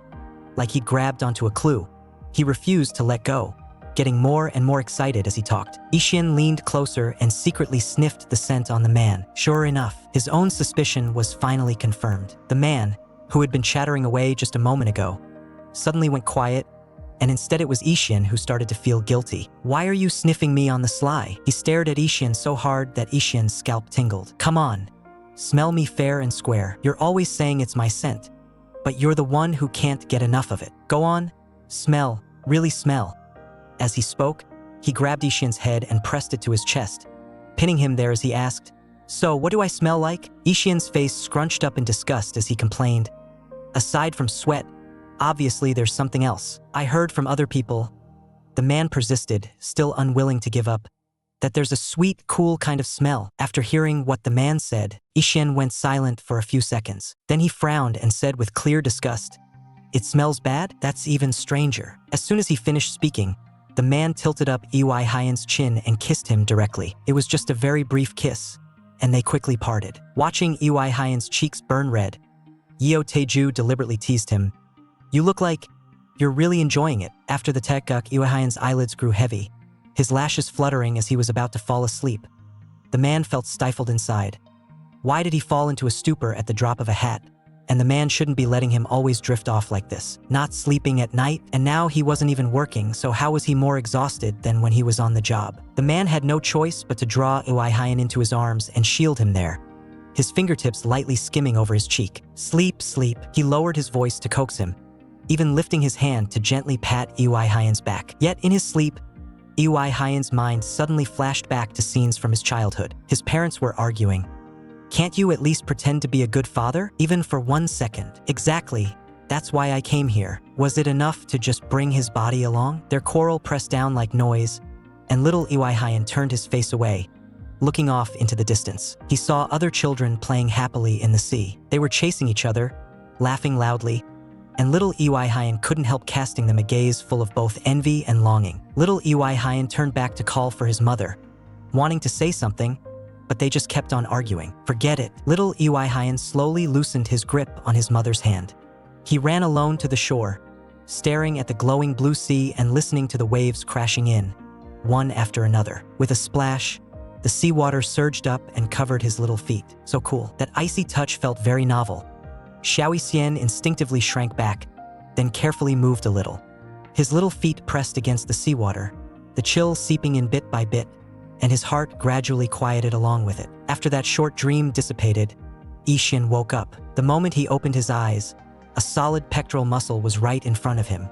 like he'd grabbed onto a clue. He refused to let go, getting more and more excited as he talked. Ui-hyeon leaned closer and secretly sniffed the scent on the man. Sure enough, his own suspicion was finally confirmed. The man, who had been chattering away just a moment ago, suddenly went quiet, and instead it was Ui-hyeon who started to feel guilty. "Why are you sniffing me on the sly?" He stared at Ui-hyeon so hard that Ui-hyeon's scalp tingled. "Come on, smell me fair and square. You're always saying it's my scent, but you're the one who can't get enough of it. Go on, smell, really smell." As he spoke, he grabbed Ui-hyeon's head and pressed it to his chest, pinning him there as he asked, "So, what do I smell like?" Ui-hyeon's face scrunched up in disgust as he complained, "Aside from sweat, obviously there's something else. I heard from other people." The man persisted, still unwilling to give up, "that there's a sweet, cool kind of smell." After hearing what the man said, Ui-hyeon went silent for a few seconds. Then he frowned and said with clear disgust, "It smells bad? That's even stranger." As soon as he finished speaking, the man tilted up Ui-hyeon's chin and kissed him directly. It was just a very brief kiss, and they quickly parted. Watching Ui-hyeon's cheeks burn red, Yeo Tae-ju deliberately teased him, "You look like you're really enjoying it." After the tekguk, Ui-hyeon's eyelids grew heavy, his lashes fluttering as he was about to fall asleep. The man felt stifled inside. Why did he fall into a stupor at the drop of a hat? And the man shouldn't be letting him always drift off like this. Not sleeping at night, and now he wasn't even working, so how was he more exhausted than when he was on the job? The man had no choice but to draw Ui-hyeon into his arms and shield him there, his fingertips lightly skimming over his cheek. "Sleep, sleep." He lowered his voice to coax him, even lifting his hand to gently pat Ui-hyeon's back. Yet in his sleep, Ui-hyeon's mind suddenly flashed back to scenes from his childhood. His parents were arguing. "Can't you at least pretend to be a good father, even for 1 second?" "Exactly. That's why I came here." Was it enough to just bring his body along? Their quarrel pressed down like noise, and little Ui-hyeon turned his face away, looking off into the distance. He saw other children playing happily in the sea. They were chasing each other, laughing loudly, and little Ui-hyeon couldn't help casting them a gaze full of both envy and longing. Little Ui-hyeon turned back to call for his mother, wanting to say something, but they just kept on arguing. "Forget it." Little Ui-hyeon slowly loosened his grip on his mother's hand. He ran alone to the shore, staring at the glowing blue sea and listening to the waves crashing in, one after another. With a splash, the seawater surged up and covered his little feet. So cool. That icy touch felt very novel. Ui-hyeon instinctively shrank back, then carefully moved a little. His little feet pressed against the seawater, the chill seeping in bit by bit, and his heart gradually quieted along with it. After that short dream dissipated, Ui-hyeon woke up. The moment he opened his eyes, a solid pectoral muscle was right in front of him.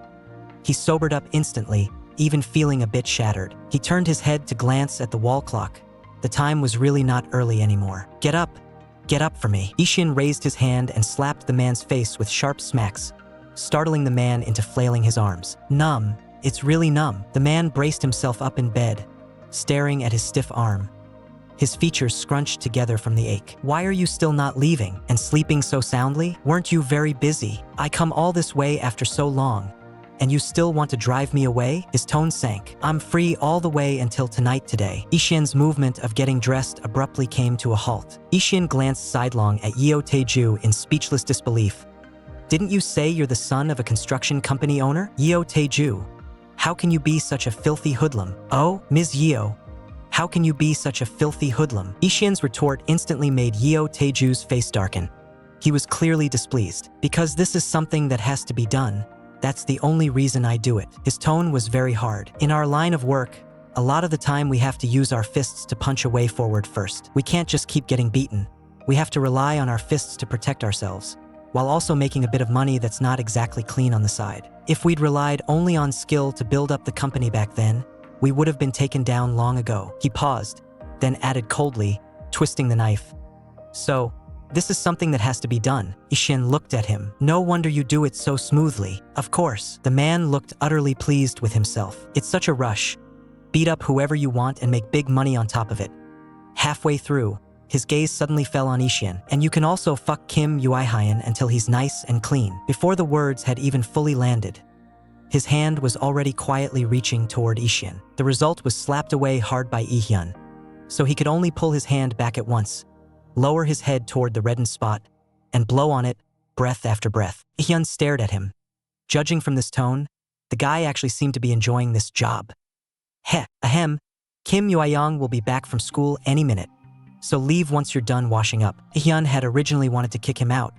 He sobered up instantly, even feeling a bit shattered. He turned his head to glance at the wall clock. The time was really not early anymore. "Get up! Get up for me." Ui-hyeon raised his hand and slapped the man's face with sharp smacks, startling the man into flailing his arms. "Numb. It's really numb." The man braced himself up in bed, staring at his stiff arm, his features scrunched together from the ache. "Why are you still not leaving and sleeping so soundly? Weren't you very busy? I come all this way after so long, and you still want to drive me away?" His tone sank. "I'm free all the way until tonight today." Ui-hyeon's movement of getting dressed abruptly came to a halt. Ui-hyeon glanced sidelong at Yeo Tae-ju in speechless disbelief. "Didn't you say you're the son of a construction company owner?" "Yeo Tae-ju, how can you be such a filthy hoodlum?" "Oh, Ms. Yeo, how can you be such a filthy hoodlum?" Ui-hyeon's retort instantly made Yeo Tae-ju's face darken. He was clearly displeased. "Because this is something that has to be done. That's the only reason I do it." His tone was very hard. "In our line of work, a lot of the time we have to use our fists to punch a way forward first. We can't just keep getting beaten. We have to rely on our fists to protect ourselves, while also making a bit of money that's not exactly clean on the side. If we'd relied only on skill to build up the company back then, we would have been taken down long ago." He paused, then added coldly, twisting the knife, "So, this is something that has to be done." Ui-hyeon looked at him. "No wonder you do it so smoothly." "Of course." The man looked utterly pleased with himself. "It's such a rush. Beat up whoever you want and make big money on top of it." Halfway through, his gaze suddenly fell on Ui-hyeon. "And you can also fuck Kim Ui-hyeon until he's nice and clean." Before the words had even fully landed, his hand was already quietly reaching toward Ui-hyeon. The result was slapped away hard by Ui-hyeon, so he could only pull his hand back at once, lower his head toward the reddened spot, and blow on it, breath after breath. Ui-hyeon stared at him. Judging from this tone, the guy actually seemed to be enjoying this job. Ahem, Kim Ui-hyeon will be back from school any minute, so leave once you're done washing up." Ui-hyeon had originally wanted to kick him out,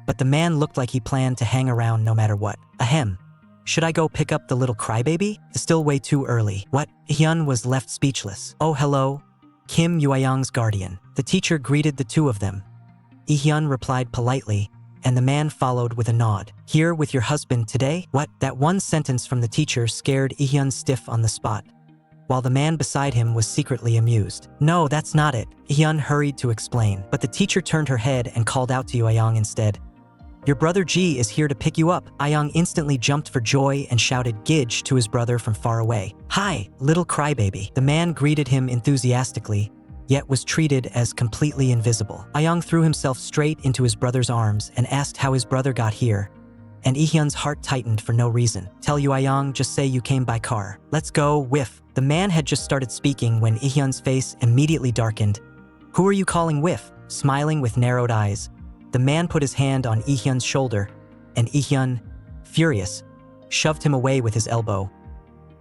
but the man looked like he planned to hang around no matter what. "Ahem, Should I go pick up the little crybaby? It's still way too early. What? Ui-hyeon was left speechless. Oh, hello. Kim Ui-hyeon's guardian. The teacher greeted the two of them. Ui-hyeon replied politely, and the man followed with a nod. Here with your husband today? What? That one sentence from the teacher scared Ui-hyeon stiff on the spot, while the man beside him was secretly amused. No, that's not it. Ui-hyeon hurried to explain, but the teacher turned her head and called out to Ui-hyeon instead. Your brother Ji is here to pick you up. Ui-hyeon instantly jumped for joy and shouted "Gidge" to his brother from far away. Hi, little crybaby. The man greeted him enthusiastically, yet was treated as completely invisible. Ui-hyeon threw himself straight into his brother's arms and asked how his brother got here, and Ui-hyeon's heart tightened for no reason. Tell Ui-hyeon, just say you came by car. Let's go, whiff. The man had just started speaking when Ui-hyeon's face immediately darkened. Who are you calling whiff? Smiling with narrowed eyes, the man put his hand on Ui-hyeon's shoulder, and Ui-hyeon, furious, shoved him away with his elbow.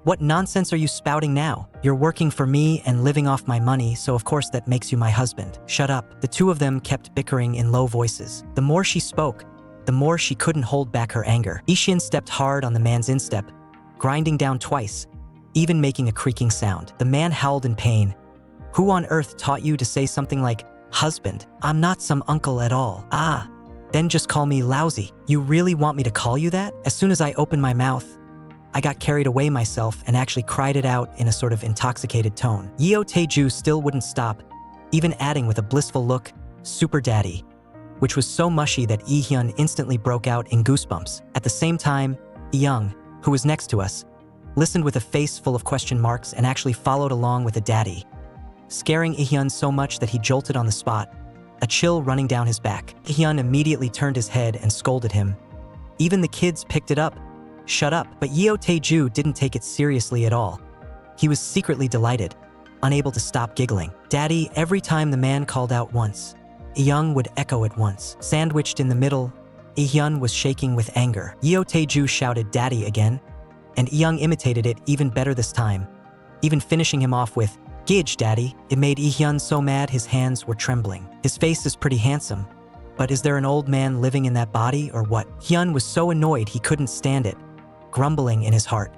What nonsense are you spouting now? You're working for me and living off my money, so of course that makes you my husband. Shut up. The two of them kept bickering in low voices. The more she spoke, the more she couldn't hold back her anger. Ui-hyeon stepped hard on the man's instep, grinding down twice, even making a creaking sound. The man howled in pain. Who on earth taught you to say something like, husband? I'm not some uncle at all. Ah, then just call me lousy. You really want me to call you that? As soon as I opened my mouth, I got carried away myself and actually cried it out in a sort of intoxicated tone. Yeo Tae-ju still wouldn't stop, even adding with a blissful look, super daddy, which was so mushy that Ui-hyeon instantly broke out in goosebumps. At the same time, Ui-hyeon, who was next to us, listened with a face full of question marks and actually followed along with a daddy, scaring Ui-hyeon so much that he jolted on the spot, a chill running down his back. Ui-hyeon immediately turned his head and scolded him. Even the kids picked it up. Shut up. But Yeo Tae-ju didn't take it seriously at all. He was secretly delighted, unable to stop giggling. Daddy, every time the man called out once, Ui-hyeon would echo at once. Sandwiched in the middle, Ui-hyeon was shaking with anger. Yeo Tae-ju shouted daddy again, and Ui-hyeon imitated it even better this time, even finishing him off with, Gidge, daddy. It made Ui-hyeon so mad his hands were trembling. His face is pretty handsome, but is there an old man living in that body or what? Ui-hyeon was so annoyed he couldn't stand it, grumbling in his heart.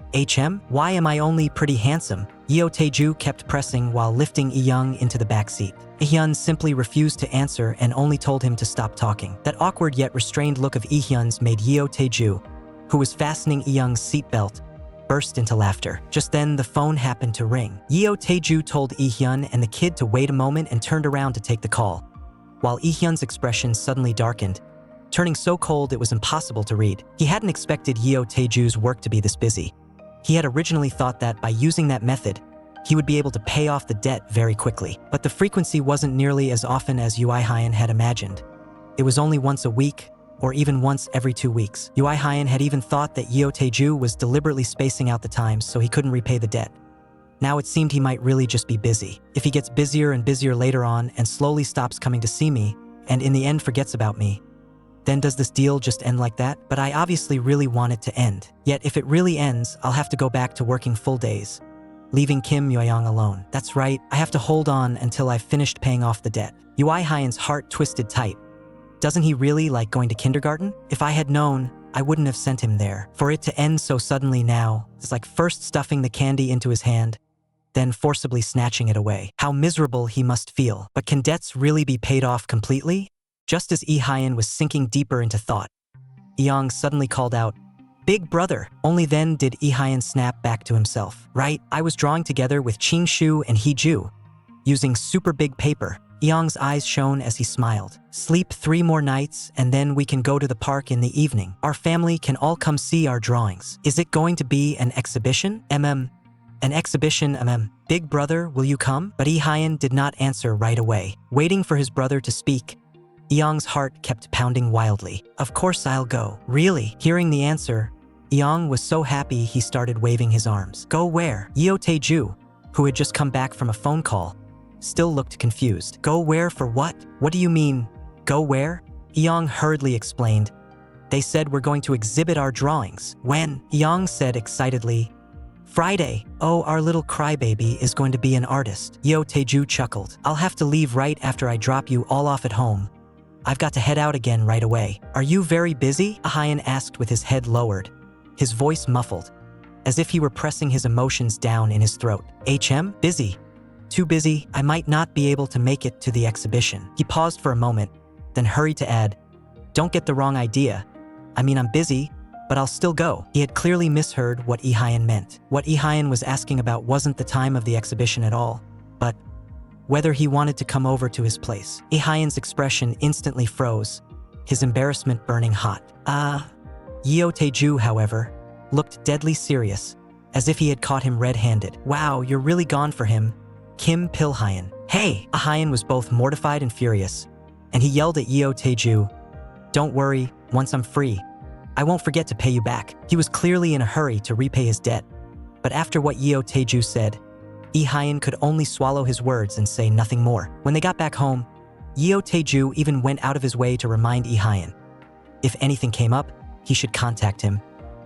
Why am I only pretty handsome? Yeo Tae-ju kept pressing while lifting Ui-hyeon into the back seat. Ui-hyeon simply refused to answer and only told him to stop talking. That awkward yet restrained look of Ui-hyeon's made Yeo Tae-ju, who was fastening Ui-hyeon's seatbelt, burst into laughter. Just then, the phone happened to ring. Yeo Tae-ju told Ui-hyeon and the kid to wait a moment and turned around to take the call, while Ui-hyeon's expression suddenly darkened, turning so cold it was impossible to read. He hadn't expected Yeo Tae-ju's work to be this busy. He had originally thought that by using that method, he would be able to pay off the debt very quickly. But the frequency wasn't nearly as often as Ui-hyeon had imagined. It was only once a week, or even once every 2 weeks. Ui-hyeon had even thought that Yeo Tae-ju was deliberately spacing out the times so he couldn't repay the debt. Now it seemed he might really just be busy. If he gets busier and busier later on and slowly stops coming to see me, and in the end forgets about me, then does this deal just end like that? But I obviously really want it to end. Yet if it really ends, I'll have to go back to working full days, leaving Kim Ui-hyeon alone. That's right, I have to hold on until I've finished paying off the debt. Ui-hyeon's heart twisted tight. Doesn't he really like going to kindergarten? If I had known, I wouldn't have sent him there. For it to end so suddenly now, it's like first stuffing the candy into his hand, then forcibly snatching it away. How miserable he must feel. But can debts really be paid off completely? Just as Ui-hyeon was sinking deeper into thought, Ui-hyeon suddenly called out, Big brother. Only then did Ui-hyeon snap back to himself. Right, I was drawing together with Ching-shu and Hee-ju, using super big paper. Ui-hyeon's eyes shone as he smiled. Sleep 3 more nights and then we can go to the park in the evening. Our family can all come see our drawings. Is it going to be an exhibition? An exhibition, Big brother, will you come? But Ui-hyeon did not answer right away. Waiting for his brother to speak, Ui-hyeon's heart kept pounding wildly. Of course I'll go. Really? Hearing the answer, Ui-hyeon was so happy he started waving his arms. Go where? Yeo Tae-ju, who had just come back from a phone call, still looked confused. Go where for what? What do you mean, go where? Ui-hyeon hurriedly explained. They said we're going to exhibit our drawings. When? Ui-hyeon said excitedly. Friday. Oh, our little crybaby is going to be an artist. Yeo Tae-ju chuckled. I'll have to leave right after I drop you all off at home. I've got to head out again right away. Are you very busy? Ui-hyeon asked with his head lowered. his voice muffled, as if he were pressing his emotions down in his throat. Busy. Too busy, I might not be able to make it to the exhibition. He paused for a moment, then hurried to add, don't get the wrong idea. I mean, I'm busy, but I'll still go. He had clearly misheard what Ui-hyeon meant. What Ui-hyeon was asking about wasn't the time of the exhibition at all, but whether he wanted to come over to his place. Ui-hyeon's expression instantly froze, his embarrassment burning hot. Yeo Tae-ju, however, looked deadly serious, as if he had caught him red-handed. Wow, you're really gone for him. Kim Pil-hyeon. Hey! Ui-hyeon was both mortified and furious, and he yelled at Yeo Tae-ju, don't worry, once I'm free, I won't forget to pay you back. He was clearly in a hurry to repay his debt, but after what Yeo Tae-ju said, Ui-hyeon could only swallow his words and say nothing more. When they got back home, Yeo Tae-ju even went out of his way to remind Ui-hyeon, if anything came up, he should contact him.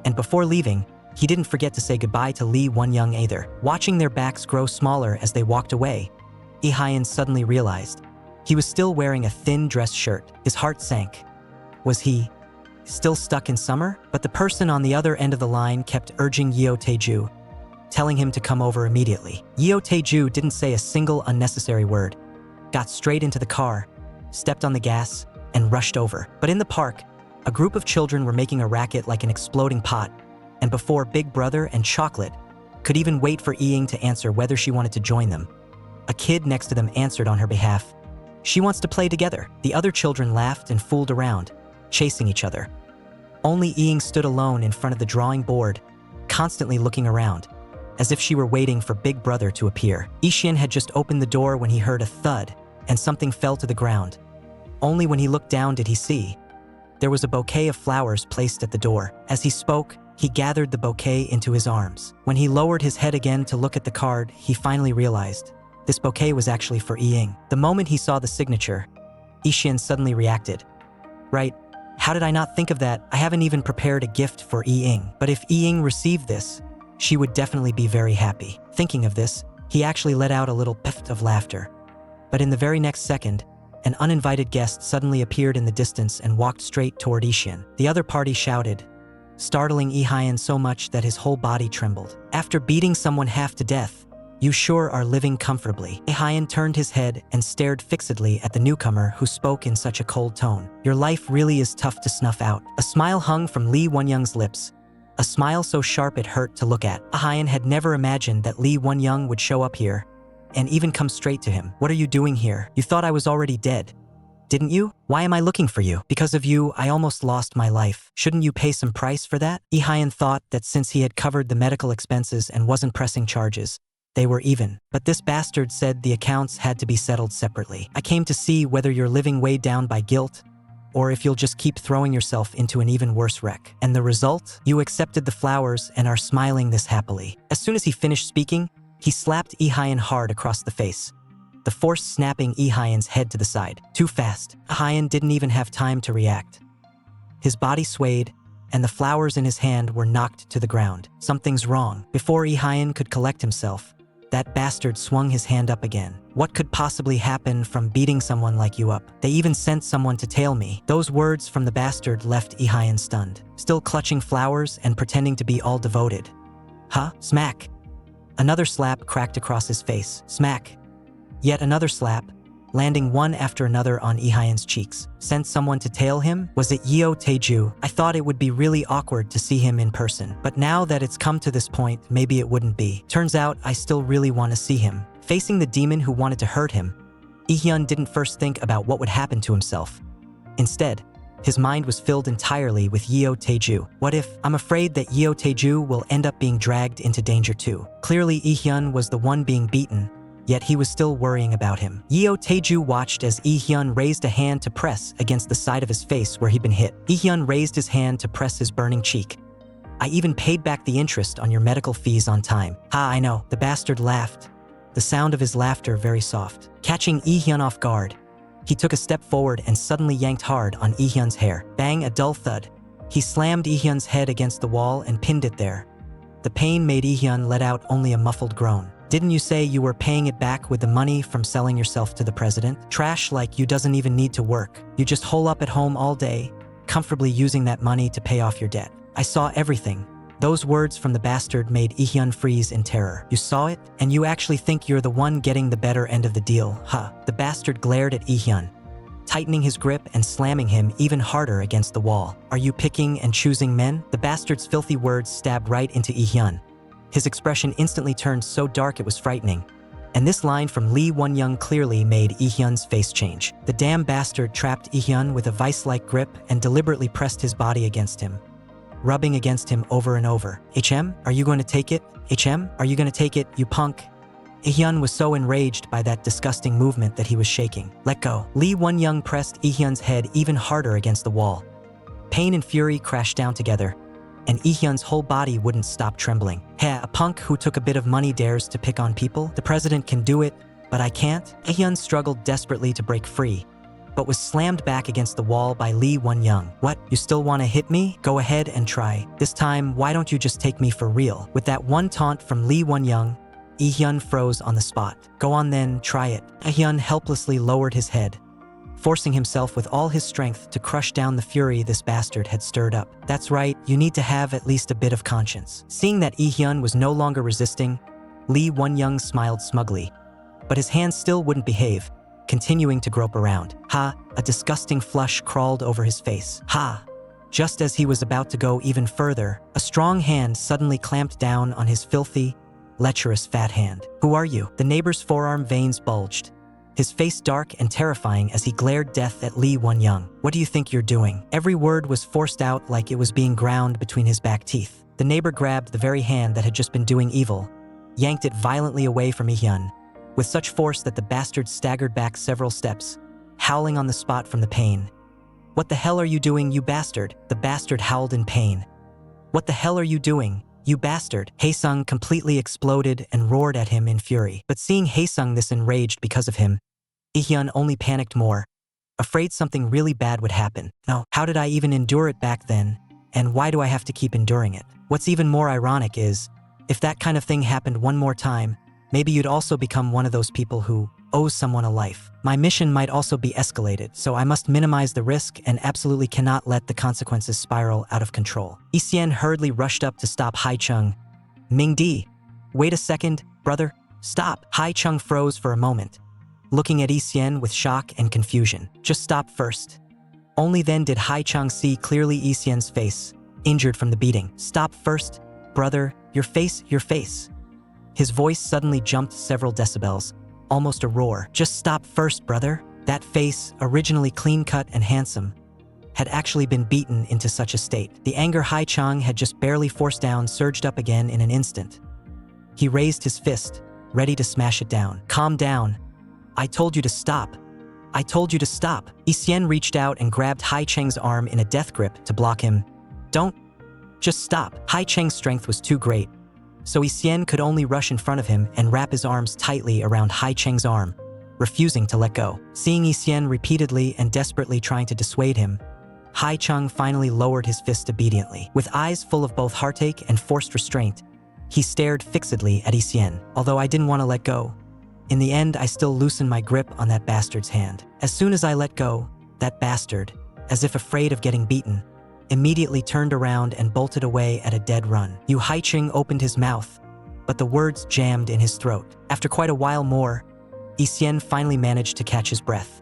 And before leaving, he didn't forget to say goodbye to Lee Won-young either. Watching their backs grow smaller as they walked away, Ui-hyeon suddenly realized he was still wearing a thin dress shirt. His heart sank. Was he still stuck in summer? But the person on the other end of the line kept urging Yeo Tae-ju, telling him to come over immediately. Yeo Tae-ju didn't say a single unnecessary word, got straight into the car, stepped on the gas, and rushed over. But in the park, a group of children were making a racket like an exploding pot, and before Big Brother and Chocolate could even wait for Iying to answer whether she wanted to join them, a kid next to them answered on her behalf. She wants to play together. The other children laughed and fooled around, chasing each other. Only Iying stood alone in front of the drawing board, constantly looking around, as if she were waiting for Big Brother to appear. Ui-hyeon had just opened the door when he heard a thud, and something fell to the ground. Only when he looked down did he see there was a bouquet of flowers placed at the door. As he spoke, he gathered the bouquet into his arms. When he lowered his head again to look at the card, he finally realized this bouquet was actually for Iying. The moment he saw the signature, Ui-hyeon suddenly reacted. Right, how did I not think of that? I haven't even prepared a gift for Iying. But if Iying received this, she would definitely be very happy. Thinking of this, he actually let out a little piff of laughter. But in the very next second, an uninvited guest suddenly appeared in the distance and walked straight toward Ui-hyeon. The other party shouted, startling Ui-hyeon so much that his whole body trembled. After beating someone half to death, you sure are living comfortably. Ui-hyeon turned his head and stared fixedly at the newcomer who spoke in such a cold tone. Your life really is tough to snuff out. A smile hung from Lee Won-young's lips, a smile so sharp it hurt to look at. Ui-hyeon had never imagined that Lee Won-young would show up here and even come straight to him. What are you doing here? You thought I was already dead, didn't you? Why am I looking for you? Because of you, I almost lost my life. Shouldn't you pay some price for that? Ui-hyeon thought that since he had covered the medical expenses and wasn't pressing charges, they were even. But this bastard said the accounts had to be settled separately. I came to see whether you're living weighed down by guilt, or if you'll just keep throwing yourself into an even worse wreck. And the result? You accepted the flowers and are smiling this happily. As soon as he finished speaking, he slapped Ui-hyeon hard across the face, the force snapping Ui-hyeon's head to the side. Too fast. Ui-hyeon didn't even have time to react. His body swayed, and the flowers in his hand were knocked to the ground. Something's wrong. Before Ui-hyeon could collect himself, that bastard swung his hand up again. What could possibly happen from beating someone like you up? They even sent someone to tail me. Those words from the bastard left Ui-hyeon stunned, still clutching flowers and pretending to be all devoted. Huh? Smack. Another slap cracked across his face. Smack. Yet another slap, landing one after another on Ui-hyeon's cheeks. Sent someone to tail him? Was it Yeo Tae-ju? I thought it would be really awkward to see him in person. But now that it's come to this point, maybe it wouldn't be. Turns out I still really want to see him. Facing the demon who wanted to hurt him, Ui-hyeon didn't first think about what would happen to himself. Instead, his mind was filled entirely with Yeo Tae-ju. What if? I'm afraid that Yeo Tae-ju will end up being dragged into danger too. Clearly Ui-hyeon was the one being beaten, yet he was still worrying about him. Yeo Tae-ju watched as Ui-hyeon raised a hand to press against the side of his face where he'd been hit. Ui-hyeon raised his hand to press his burning cheek. I even paid back the interest on your medical fees on time. Ha, I know. The bastard laughed, the sound of his laughter very soft. Catching Ui-hyeon off guard, he took a step forward and suddenly yanked hard on Ui-hyeon's hair. Bang, a dull thud. He slammed Ui-hyeon's head against the wall and pinned it there. The pain made Ui-hyeon let out only a muffled groan. Didn't you say you were paying it back with the money from selling yourself to the president? Trash like you doesn't even need to work. You just hole up at home all day, comfortably using that money to pay off your debt. I saw everything. Those words from the bastard made Ui-hyeon freeze in terror. You saw it? And you actually think you're the one getting the better end of the deal, huh? The bastard glared at Ui-hyeon, tightening his grip and slamming him even harder against the wall. Are you picking and choosing men? The bastard's filthy words stabbed right into Ui-hyeon. His expression instantly turned so dark it was frightening. And this line from Lee Won-young clearly made Ui-hyeon's face change. The damn bastard trapped Ui-hyeon with a vice-like grip and deliberately pressed his body against him, rubbing against him over and over. Are you going to take it? Are you going to take it, you punk? Ui-hyeon was so enraged by that disgusting movement that he was shaking. Let go. Lee Won-young pressed Ui-hyeon's head even harder against the wall. Pain and fury crashed down together, and Ui-hyeon's whole body wouldn't stop trembling. Hey, a punk who took a bit of money dares to pick on people? The president can do it, but I can't? Ui-hyeon struggled desperately to break free, but was slammed back against the wall by Lee Won-young. What, you still want to hit me? Go ahead and try. This time, why don't you just take me for real? With that one taunt from Lee Won-young, Ui-hyeon froze on the spot. Go on then, try it. Ui-hyeon helplessly lowered his head, forcing himself with all his strength to crush down the fury this bastard had stirred up. That's right, you need to have at least a bit of conscience. Seeing that Ui-hyeon was no longer resisting, Lee Won-young smiled smugly, but his hands still wouldn't behave, continuing to grope around. Ha! A disgusting flush crawled over his face. Ha! Just as he was about to go even further, a strong hand suddenly clamped down on his filthy, lecherous fat hand. Who are you? The neighbor's forearm veins bulged, his face dark and terrifying as he glared death at Lee Won-young. What do you think you're doing? Every word was forced out like it was being ground between his back teeth. The neighbor grabbed the very hand that had just been doing evil, yanked it violently away from Ui-hyeon, with such force that the bastard staggered back several steps, howling on the spot from the pain. What the hell are you doing, you bastard? The bastard howled in pain. What the hell are you doing, you bastard? Hae-sung completely exploded and roared at him in fury. But seeing Hae-sung this enraged because of him, Ui-hyeon only panicked more, afraid something really bad would happen. No, how did I even endure it back then? And why do I have to keep enduring it? What's even more ironic is, if that kind of thing happened one more time, maybe you'd also become one of those people who owes someone a life. My mission might also be escalated, so I must minimize the risk and absolutely cannot let the consequences spiral out of control. Ui-hyeon hurriedly rushed up to stop Hae-chung. Ming-di, wait a second, brother, stop. Hae-chung froze for a moment, looking at Ui-hyeon with shock and confusion. Just stop first. Only then did Hae-chung see clearly Ui-hyeon's face, injured from the beating. Stop first, brother, your face. His voice suddenly jumped several decibels, almost a roar. Just stop first, brother. That face, originally clean-cut and handsome, had actually been beaten into such a state. The anger Hae-chung had just barely forced down surged up again in an instant. He raised his fist, ready to smash it down. Calm down. I told you to stop. I told you to stop. Ui-hyeon reached out and grabbed Hae-chung's arm in a death grip to block him. Don't. Just stop. Hae-chung's strength was too great, so Ui-hyeon could only rush in front of him and wrap his arms tightly around Hae-chung's arm, refusing to let go. Seeing Ui-hyeon repeatedly and desperately trying to dissuade him, Hae-chung finally lowered his fist obediently. With eyes full of both heartache and forced restraint, he stared fixedly at Ui-hyeon. Although I didn't want to let go, in the end I still loosened my grip on that bastard's hand. As soon as I let go, that bastard, as if afraid of getting beaten, immediately turned around and bolted away at a dead run. Hae-chung opened his mouth, but the words jammed in his throat. After quite a while more, Ui-hyeon finally managed to catch his breath.